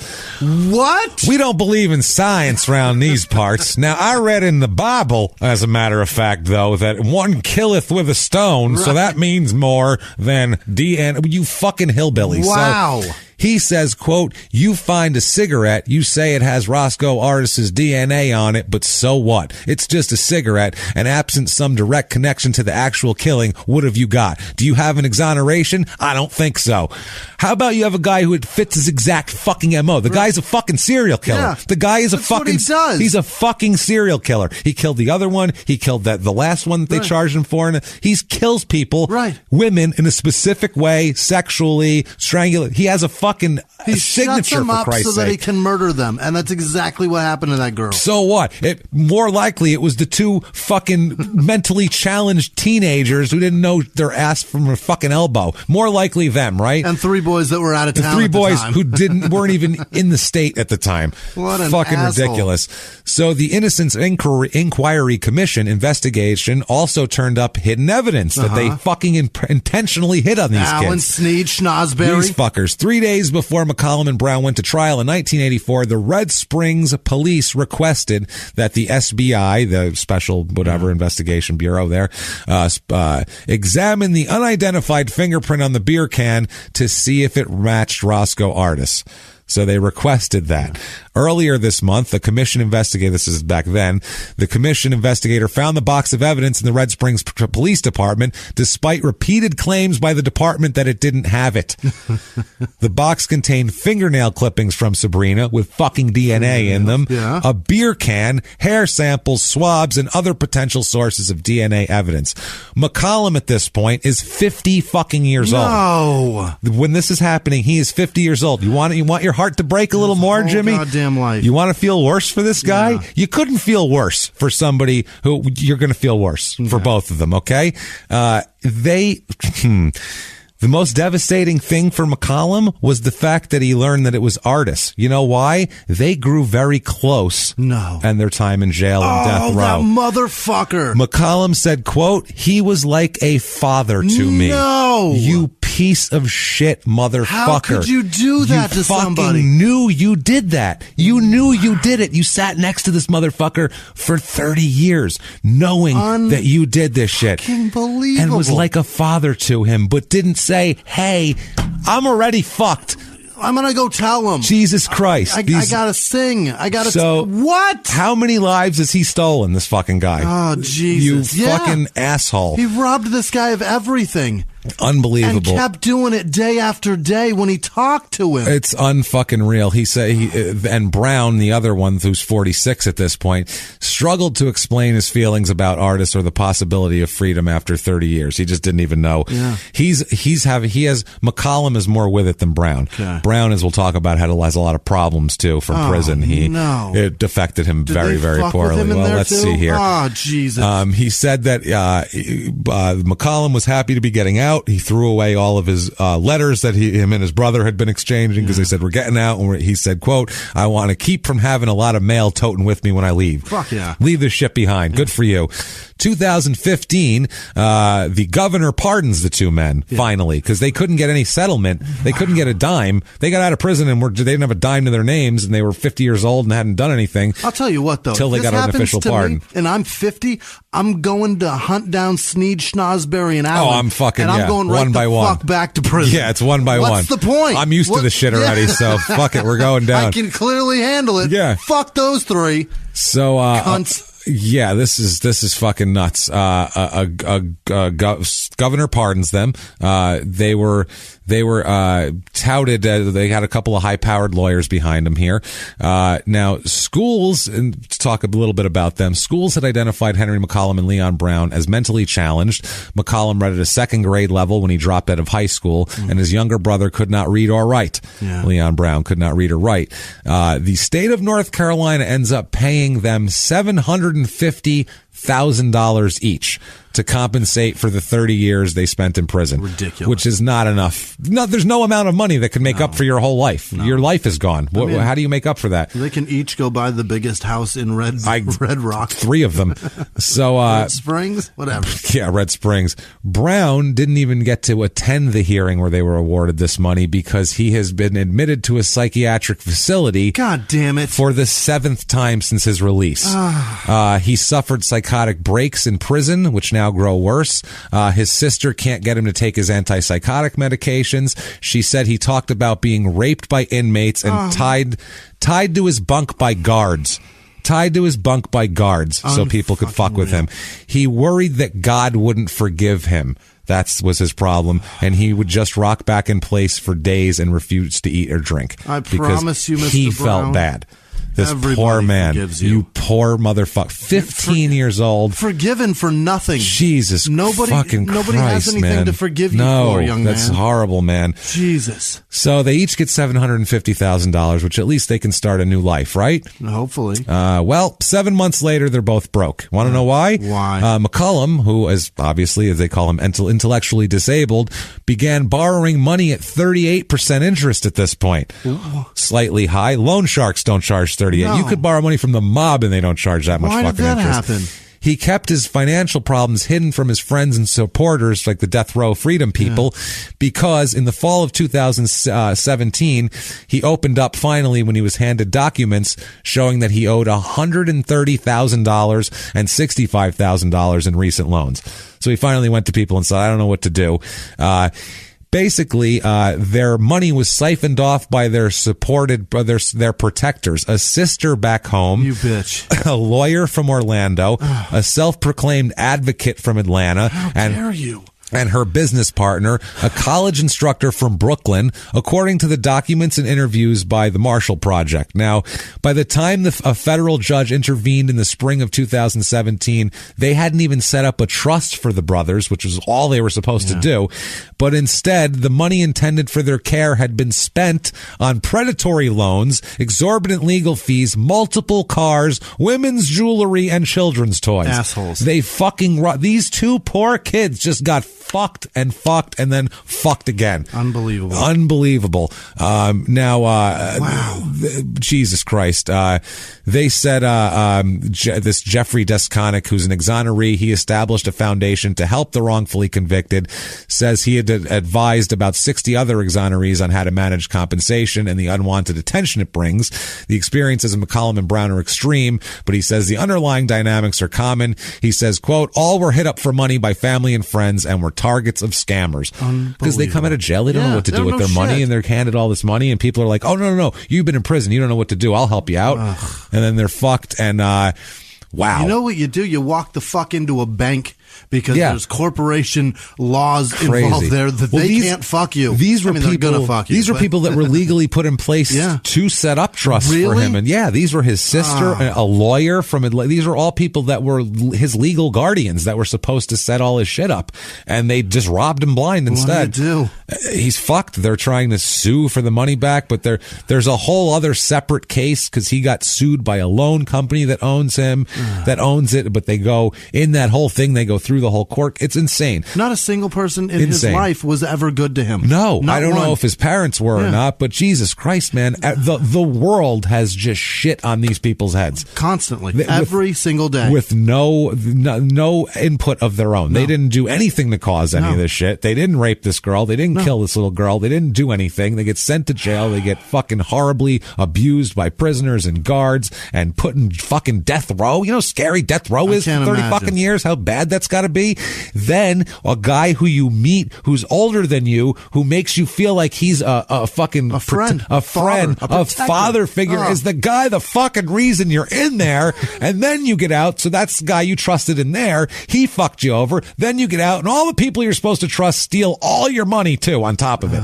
What? We don't believe in science around these parts. Now, I read in the Bible, as a matter of fact, though, that one killeth with a stone, right. So that means more than DNA. You fucking hillbilly. Wow. So, he says, quote, you find a cigarette, you say it has Roscoe Artis's DNA on it, but so what? It's just a cigarette, and absent some direct connection to the actual killing, what have you got? Do you have an exoneration? I don't think so. How about you have a guy who fits his exact fucking MO? The guy's a fucking serial killer. Yeah, the guy is that's what he does. He's a fucking serial killer. He killed the other one. He killed the last one that they charged him for. And he kills people, women in a specific way, sexually, strangulate. He has a fucking signature shuts them for up Christ's so that sake. he can murder them, and that's exactly what happened to that girl. So what? More likely, it was the two fucking mentally challenged teenagers who didn't know their ass from their fucking elbow. More likely them, right? And 3 boys that were out of town. And 3 boys time. who weren't even in the state at the time. What an fucking asshole. ridiculous. So the Innocence Inquiry Commission investigation also turned up hidden evidence that they fucking intentionally hid on these Alan kids. Sneed Schnozberry. These fuckers. 3 days before McCollum and Brown went to trial in 1984, the Red Springs police requested that the SBI, the Special Investigation Bureau there, examine the unidentified fingerprint on the beer can to see if it matched Roscoe Artis. So they requested that. Earlier this month, the commission investigator, this is back then, the commission investigator found the box of evidence in the Red Springs Police Department, despite repeated claims by the department that it didn't have it. The box contained fingernail clippings from Sabrina with fucking DNA in them, a beer can, hair samples, swabs, and other potential sources of DNA evidence. McCollum at this point is 50 fucking years old. When this is happening, he is 50 years old. You want your heart to break a little more, Jimmy? Goddamn life. You want to feel worse for this guy? Yeah. You couldn't feel worse for somebody who you're going to feel worse for both of them, okay? The most devastating thing for McCollum was the fact that he learned that it was Artis. You know why? They grew very close. And their time in jail and death row. That motherfucker. McCollum said, quote, he was like a father to me. You piece of shit motherfucker. How could you do that to somebody? You fucking knew you did that. You knew you did it. You sat next to this motherfucker for 30 years knowing that you did this shit. Unbelievable. And was like a father to him, but didn't say, hey, I'm already fucked. I'm going to go tell him. Jesus Christ. I got to sing. What? How many lives has he stolen, this fucking guy? Oh, Jesus. You fucking asshole. He robbed this guy of everything. Unbelievable. And kept doing it day after day when he talked to him. It's unfucking real. He said, and Brown, the other one who's 46 at this point, struggled to explain his feelings about Artis or the possibility of freedom after 30 years. He just didn't even know. Yeah. McCollum is more with it than Brown. Okay. Brown, as we'll talk about, has a lot of problems too from prison. It affected him very, very poorly. Well, let's see here. Oh, Jesus. He said that McCollum was happy to be getting out. He threw away all of his letters that him and his brother had been exchanging because they said, we're getting out. And he said, quote, I want to keep from having a lot of mail toting with me when I leave. Fuck yeah. Leave this shit behind. Good for you. 2015, the governor pardons the two men, finally, because they couldn't get any settlement. They couldn't get a dime. They got out of prison and they didn't have a dime to their names, and they were 50 years old and hadn't done anything. I'll tell you what, though. Until they got an official pardon. And I'm 50, I'm going to hunt down Sneed, Schnozberry, and Allen. Oh, I'm fucking, and I'm going right one by the one. Fuck back to prison. Yeah, it's one by one. What's the point? I'm used to this shit already, so fuck it. We're going down. I can clearly handle it. Yeah. Fuck those 3. So, cunts. Yeah, this is fucking nuts. Governor pardons them. They were touted. They had a couple of high-powered lawyers behind them here. Now, schools, and to talk a little bit about them, schools had identified Henry McCollum and Leon Brown as mentally challenged. McCollum read at a 2nd grade level when he dropped out of high school, and his younger brother could not read or write. Yeah. Leon Brown could not read or write. The state of North Carolina ends up paying them $750,000 $100,000 each to compensate for the 30 years they spent in prison. Ridiculous. Which is not enough. No, there's no amount of money that can make up for your whole life. Your life is gone. How do you make up for that? They can each go buy the biggest house in Red Rock. 3 of them. So, Red Springs? Whatever. Yeah, Red Springs. Brown didn't even get to attend the hearing where they were awarded this money because he has been admitted to a psychiatric facility. God damn it. For the 7th time since his release. He suffered psychotic breaks in prison, which now grow worse. His sister can't get him to take his antipsychotic medications. She said he talked about being raped by inmates and tied to his bunk by guards. Tied to his bunk by guards so people could fuck with him. He worried that God wouldn't forgive him. That was his problem, and he would just rock back in place for days and refuse to eat or drink. I promise you, Mr. He Brown, felt bad. This everybody poor man, forgives you poor motherfucker, 15 years old, forgiven for nothing. Jesus, nobody Christ, has anything man. to forgive you no, for, young man. That's horrible, man. Jesus. So they each get $750,000, which at least they can start a new life, right? Hopefully. Well, 7 months later, they're both broke. Want to know why? Why? McCullum, who is obviously, as they call him, intellectually disabled, began borrowing money at 38% interest at this point. Ooh. Slightly high. Loan sharks don't charge 38. No. You could borrow money from the mob and they don't charge that much Why fucking did that interest. happen? He kept his financial problems hidden from his friends and supporters, like the death row freedom people, because in the fall of 2017, he opened up finally when he was handed documents showing that he owed $130,000 and $65,000 in recent loans. So he finally went to people and said, I don't know what to do. Basically, their money was siphoned off by their their protectors. A sister back home, you bitch, a lawyer from Orlando, a self-proclaimed advocate from Atlanta, How dare you? And her business partner, a college instructor from Brooklyn, according to the documents and interviews by the Marshall Project. Now, by the time a federal judge intervened in the spring of 2017, they hadn't even set up a trust for the brothers, which was all they were supposed to do. But instead, the money intended for their care had been spent on predatory loans, exorbitant legal fees, multiple cars, women's jewelry, and children's toys. Assholes. They these 2 poor kids just got fucked and then fucked again. Unbelievable. Wow. Jesus Christ. They said this Jeffrey Desconic, who's an exoneree, he established a foundation to help the wrongfully convicted, says he had advised about 60 other exonerees on how to manage compensation and the unwanted attention it brings. The experiences of McCollum and Brown are extreme, but he says the underlying dynamics are common. He says, quote, all were hit up for money by family and friends and were targets of scammers. Because they come out of jail, they don't know what to do with their money, and they're handed all this money, and people are like, oh, no, you've been in prison, you don't know what to do, I'll help you out. And then they're fucked, and wow. You know what you do? You walk the fuck into a bank because there's corporation laws involved there that they can't fuck you. These were people gonna fuck you. These were people that were legally put in place to set up trusts for him. And these were his sister, a lawyer from Atlanta. These were all people that were his legal guardians that were supposed to set all his shit up, and they just robbed him blind instead. What do you do? He's fucked. They're trying to sue for the money back, but there's a whole other separate case because he got sued by a loan company that owns him, that owns it. But they go in that whole thing. They go through the whole court. It's insane. Not a single person in his life was ever good to him. No, Not I don't one. know if his parents were or not, but Jesus Christ, man, the world has just shit on these people's heads constantly, every single day, with no input of their own. No. They didn't do anything to cause any of this shit. They didn't rape this girl. They didn't kill this little girl. They didn't do anything. They get sent to jail. They get fucking horribly abused by prisoners and guards and put in fucking death row. You know how scary death row is for 30 fucking years? How bad that's got to be? Then a guy who you meet who's older than you, who makes you feel like he's a fucking friend, a father figure, is the fucking reason you're in there. And then you get out. So that's the guy you trusted in there. He fucked you over. Then you get out, and all the people you're supposed to trust steal all your money too on top of it.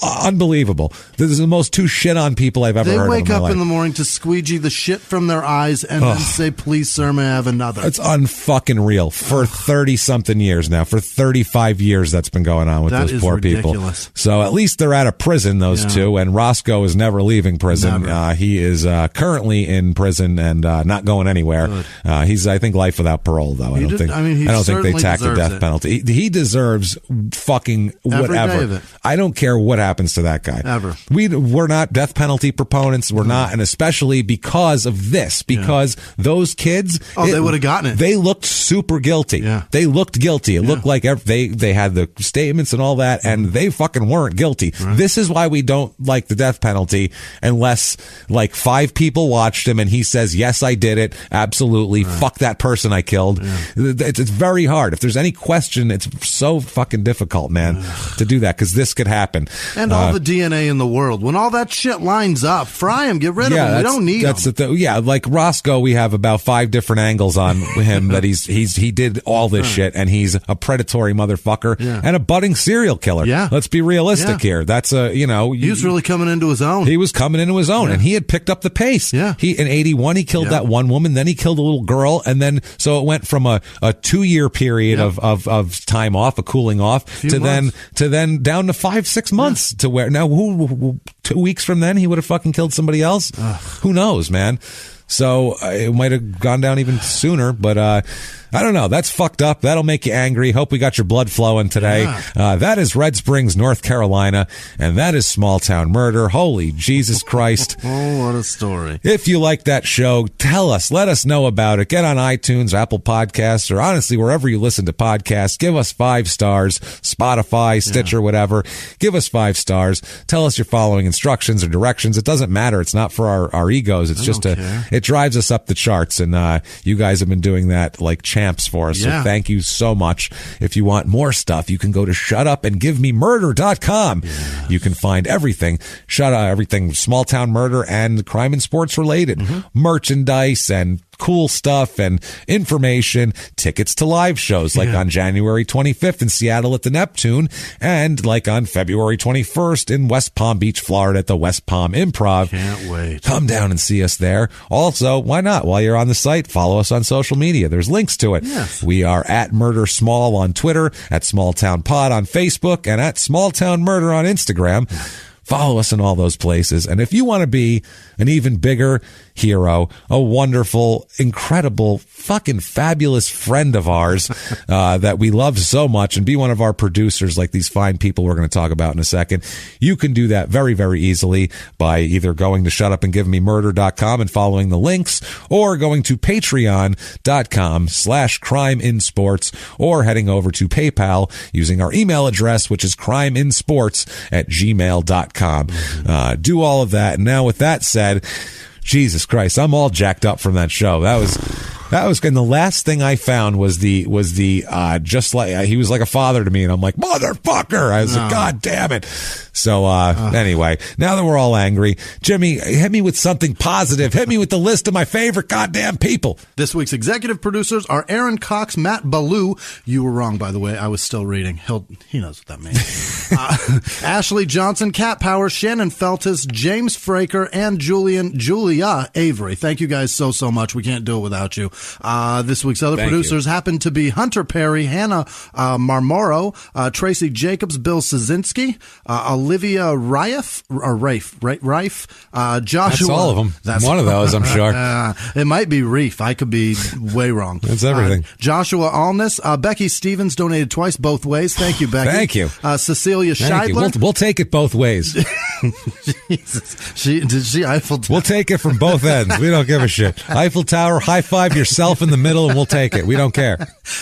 unbelievable. This is the most two shit on people I've ever heard. They wake up life. in the morning to squeegee the shit from their eyes and then say, please, sir, may I have another? It's unfucking real. For 30-something years now. For 35 years that's been going on with those poor ridiculous. people. So at least they're out of prison, those two, and Roscoe is never leaving prison. He is currently in prison and not going anywhere. He's, I think, life without parole, though. I don't think they tack the death penalty. He deserves fucking whatever. I don't care what happens to that guy. Ever. We're not death penalty proponents. We're not, and especially because of this, because those kids, they would have gotten it. They looked super guilty. Yeah. They looked guilty. It looked like they had the statements and all that, and they fucking weren't guilty. Right. This is why we don't like the death penalty unless like 5 people watched him and he says, yes, I did it. Absolutely. Right. Fuck that person I killed. Yeah. It's very hard. If there's any question, it's so fucking difficult, man, to do that, because this could happen. And all the DNA in the world. When all that shit lines up, fry him, get rid of him. We don't need him. Like Roscoe, we have about 5 different angles on him that he did all this shit, and he's a predatory motherfucker and a budding serial killer. Yeah. Let's be realistic here. That's he was really coming into his own. He was coming into his own, and he had picked up the pace. Yeah. In 81, he killed that one woman, then he killed a little girl, and then so it went from a 2-year period of time off, a cooling off, to then down to 5-6 months to where now 2 weeks from then he would have fucking killed somebody else. Who knows, man? So it might have gone down even sooner, but I don't know. That's fucked up. That'll make you angry. Hope we got your blood flowing today. That is Red Springs, North Carolina, and that is Small Town Murder. Holy Jesus Christ. Oh, what a story. If you like that show, tell us. Let us know about it. Get on iTunes, Apple Podcasts, or honestly, wherever you listen to podcasts. Give us 5 stars. Spotify, Stitcher, whatever. Give us 5 stars. Tell us you're following instructions or directions. It doesn't matter. It's not for our egos. It's just it drives us up the charts, and you guys have been doing that like champs for us. So thank you so much. If you want more stuff, you can go to shutupandgivememurder.com. You can find everything. Everything Small Town Murder and crime and sports related. Merchandise and cool stuff and information, tickets to live shows like on January 25th in Seattle at the Neptune, and like on February 21st in West Palm Beach, Florida at the West Palm Improv. Can't wait. Come down and see us there. Also, why not? While you're on the site, follow us on social media. There's links to it. Yes. We are at Murder Small on Twitter, at Small Town Pod on Facebook, and at Small Town Murder on Instagram. Follow us in all those places. And if you want to be an even bigger hero, a wonderful, incredible, fucking fabulous friend of ours that we love so much, and be one of our producers like these fine people we're going to talk about in a second, you can do that very, very easily by either going to shutupandgivememurder.com and following the links, or going to patreon.com/crimeinsports, or heading over to PayPal using our email address, which is crimeinsports@gmail.com. Do all of that. And now with that said, Jesus Christ, I'm all jacked up from that show. That was, and the last thing I found was the just like, he was like a father to me, and I'm like, motherfucker. I was like, God damn it. So, anyway, now that we're all angry, Jimmy, hit me with something positive. Hit me with the list of my favorite goddamn people. This week's executive producers are Aaron Cox, Matt Ballou. You were wrong, by the way. I was still reading. He knows what that means. Ashley Johnson, Cat Power, Shannon Feltus, James Fraker, and Julia Avery. Thank you guys so much. We can't do it without you. This week's other producers happen to be Hunter Perry, Hannah Marmoro, Tracy Jacobs, Bill Szynski, Olivia Rafe, Joshua. That's all of them. That's one of those, I'm sure. It might be Reef. I could be way wrong. That's everything. Joshua Allness, Becky Stevens donated twice, both ways. Thank you, Becky. Thank you. Cecilia Scheidler. We'll take it both ways. Jesus. Did she Eiffel Tower? We'll take it from both ends. We don't give a shit. Eiffel Tower, high five yourself in the middle, and we'll take it. We don't care.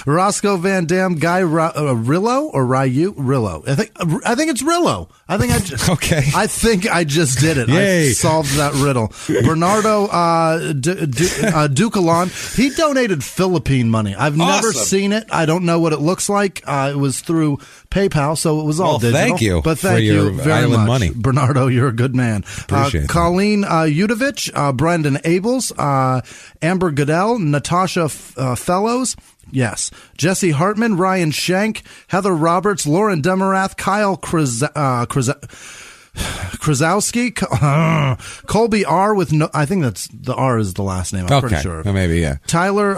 Roscoe Van Dam, Guy Rillo or Ryu? Rillo. I think it's Rillo. I think I just did it. Yay. I solved that riddle. Bernardo Ducalon, he donated Philippine money. I've never seen it. I don't know what it looks like. It was through PayPal, so it was all digital. Thank you. But thank you very much. Money. Bernardo, you're a good man. Appreciate it. Colleen Udovich, Brendan Abels, Amber Goodell, Natasha Fellows. Yes. Jesse Hartman, Ryan Shank, Heather Roberts, Lauren Demarath, Kyle Krasowski, Colby R with no, I think that's the R is the last name. I'm pretty sure. Maybe, yeah. Tyler,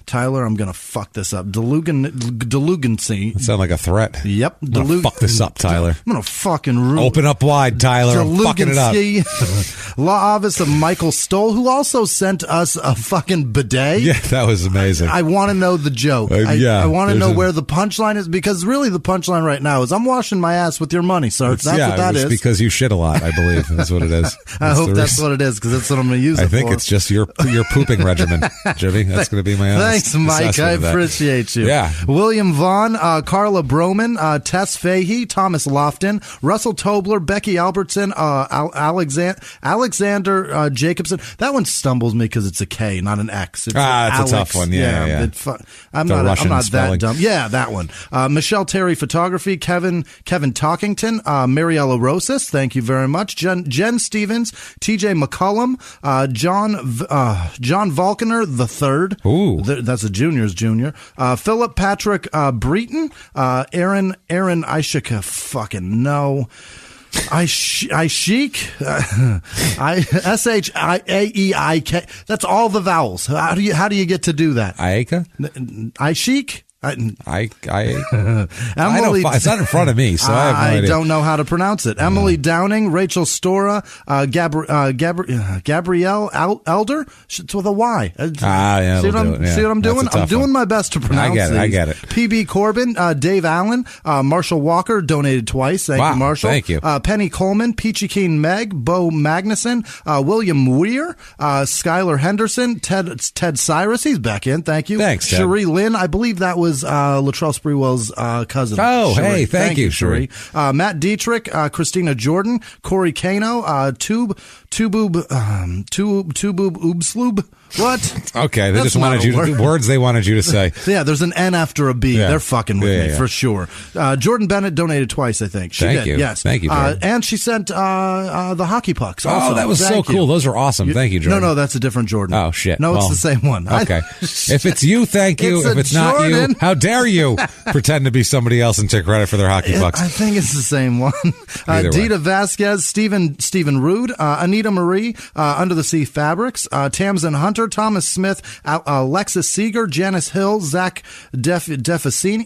Tyler, I'm going to fuck this up. Delugency. That sounds like a threat. Yep. I'm going to fuck this up, Tyler. I'm going to fucking open up wide, Tyler. I'm fucking it up. Law Office of Michael Stoll, who also sent us a fucking bidet. Yeah, that was amazing. I want to know the joke. I want to know where the punchline is, because really the punchline right now is I'm washing my ass with your money, sir. That's what that is. Because you shit a lot, I believe. That's what it is. I hope that's what it is, because that's what I'm going to use it for. I think it's just your pooping regimen, Jimmy. That's going to be my honest Thanks, Mike. I appreciate you. Yeah. William Vaughn, Carla Broman, Tess Fahey, Thomas Lofton, Russell Tobler, Becky Albertson, Alexander Jacobson. That one stumbles me because it's a K, not an X. It's it's a tough one. Yeah. I'm not that dumb. Yeah, that one. Michelle Terry Photography, Kevin Talkington, Mariella Rosas. Thank you very much. Jen Stevens, TJ McCullum, John Volkener III. Ooh. That's a junior's junior. Philip Patrick Breton, Aaron Ishika. Fucking no. Ishik, Shiaeik. That's all the vowels. How do you get to do that? Aika? Ishik? Emily, it's not in front of me, so I have no idea. I don't know how to pronounce it. Emily Downing, Rachel Stora, Gabrielle Elder. It's with a Y. Yeah, see what I'm doing? I'm doing my best to pronounce these. I get it. PB Corbin, Dave Allen, Marshall Walker donated twice. Thank you, Marshall. Thank you. Penny Coleman, Peachy Keen Meg, Bo Magnuson, William Weir, Skylar Henderson, Ted Cyrus. He's back in. Thank you. Thanks, Ted. Cherie Lynn. I believe that was Latrell Sprewell's cousin. Oh, Cherie. hey, thank you, Cherie. Matt Dietrich, Christina Jordan, Corey Kano, Tuboob Oobsloob. What? Okay, they just wanted you to words they wanted you to say. Yeah, there's an N after a B. Yeah. They're fucking with me for sure. Jordan Bennett donated twice, I think. She Thank did. you. Yes. Thank you, Jordan. And she sent the hockey pucks. Also. Oh, that was so cool. Those are awesome. Thank you, Jordan. No, that's a different Jordan. Oh, shit. No, it's the same one. Okay. If it's you, thank you. If it's not you, how dare you pretend to be somebody else and take credit for their hockey pucks? I think it's the same one. Dita Vasquez, Stephen Rude, Anita Marie, Under the Sea Fabrics, Tamsin Hunter, Thomas Smith, Alexis Seeger, Janice Hill, Zach Deficiani.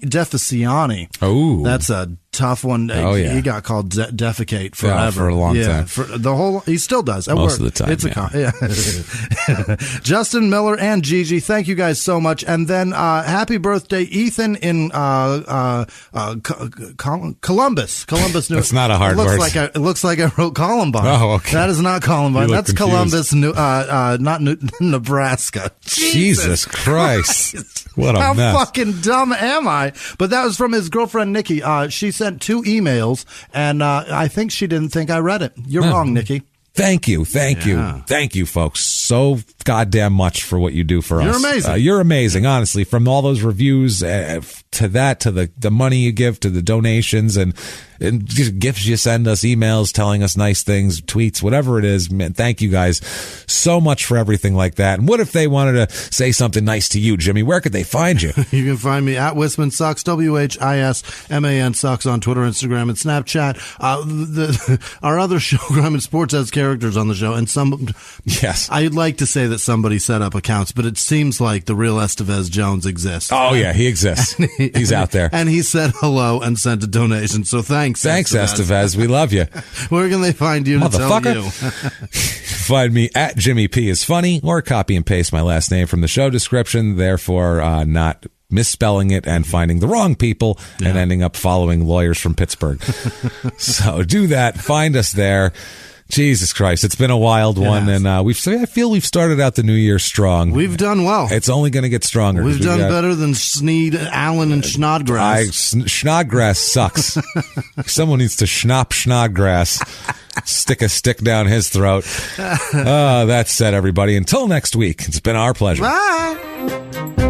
Oh, that's a tough one. Oh, yeah. He got called Defecate forever. Yeah, for a long time. For the whole, he still does. At Most work. of the time. It's Justin Miller and Gigi, thank you guys so much. And then happy birthday, Ethan in Columbus. New. That's not a hard word. It looks like I wrote Columbine. Oh, okay. That is not Columbine. That's confused. Columbus, not Nebraska. Jesus Christ. What a mess. How fucking dumb am I? But that was from his girlfriend, Nikki. She sent 2 emails, and I think she didn't think I read it. You're wrong, Nikki. Thank you, folks, so goddamn much for what you do for us. You're amazing. You're amazing, honestly. From all those reviews to that, to the money you give, to the donations, and gifts you send us, emails telling us nice things, tweets, whatever it is. Man, thank you guys so much for everything like that. And what if they wanted to say something nice to you, Jimmy? Where could they find you? You can find me at Whisman Sucks, WHISMAN Sucks on Twitter, Instagram, and Snapchat. Our other show, Grime and Sports, has characters on the show, and yes, I'd like to say that somebody set up accounts, but it seems like the real Estevez Jones exists. Oh yeah, he exists. He's out there, and he said hello and sent a donation. So thanks Estevez. We love you. Where can they find you? Motherfucker. Find me at Jimmy P is funny, or copy and paste my last name from the show description. Therefore, not misspelling it and finding the wrong people and ending up following lawyers from Pittsburgh. So do that. Find us there. Jesus Christ, it's been a wild one, and I feel we've started out the new year strong. We've done well. It's only going to get stronger. We've done better than Sneed, Allen, and Snodgrass. Snodgrass sucks. Someone needs to Snodgrass. Stick a stick down his throat. That said, everybody, until next week, it's been our pleasure. Bye.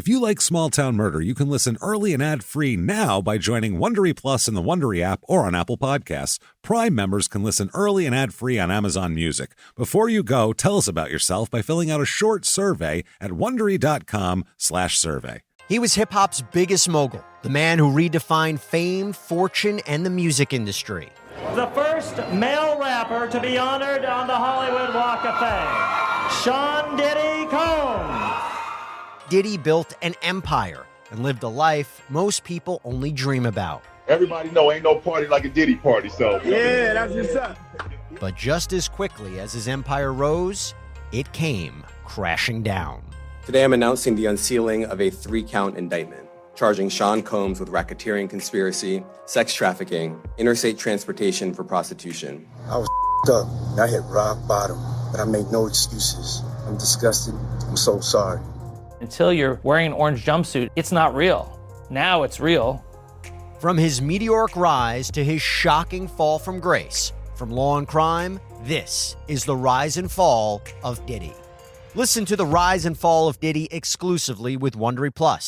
If you like Small Town Murder, you can listen early and ad-free now by joining Wondery Plus in the Wondery app or on Apple Podcasts. Prime members can listen early and ad-free on Amazon Music. Before you go, tell us about yourself by filling out a short survey at Wondery.com/survey. He was hip-hop's biggest mogul, the man who redefined fame, fortune, and the music industry. The first male rapper to be honored on the Hollywood Walk of Fame, Sean Diddy Combs. Diddy built an empire and lived a life most people only dream about. Everybody know ain't no party like a Diddy party, so. Yeah, that's what's up. But just as quickly as his empire rose, it came crashing down. Today I'm announcing the unsealing of a 3-count indictment, charging Sean Combs with racketeering conspiracy, sex trafficking, interstate transportation for prostitution. I was up. I hit rock bottom, but I make no excuses. I'm disgusted. I'm so sorry. Until you're wearing an orange jumpsuit, it's not real. Now it's real. From his meteoric rise to his shocking fall from grace, from law and crime, this is the rise and fall of Diddy. Listen to the rise and fall of Diddy exclusively with Wondery Plus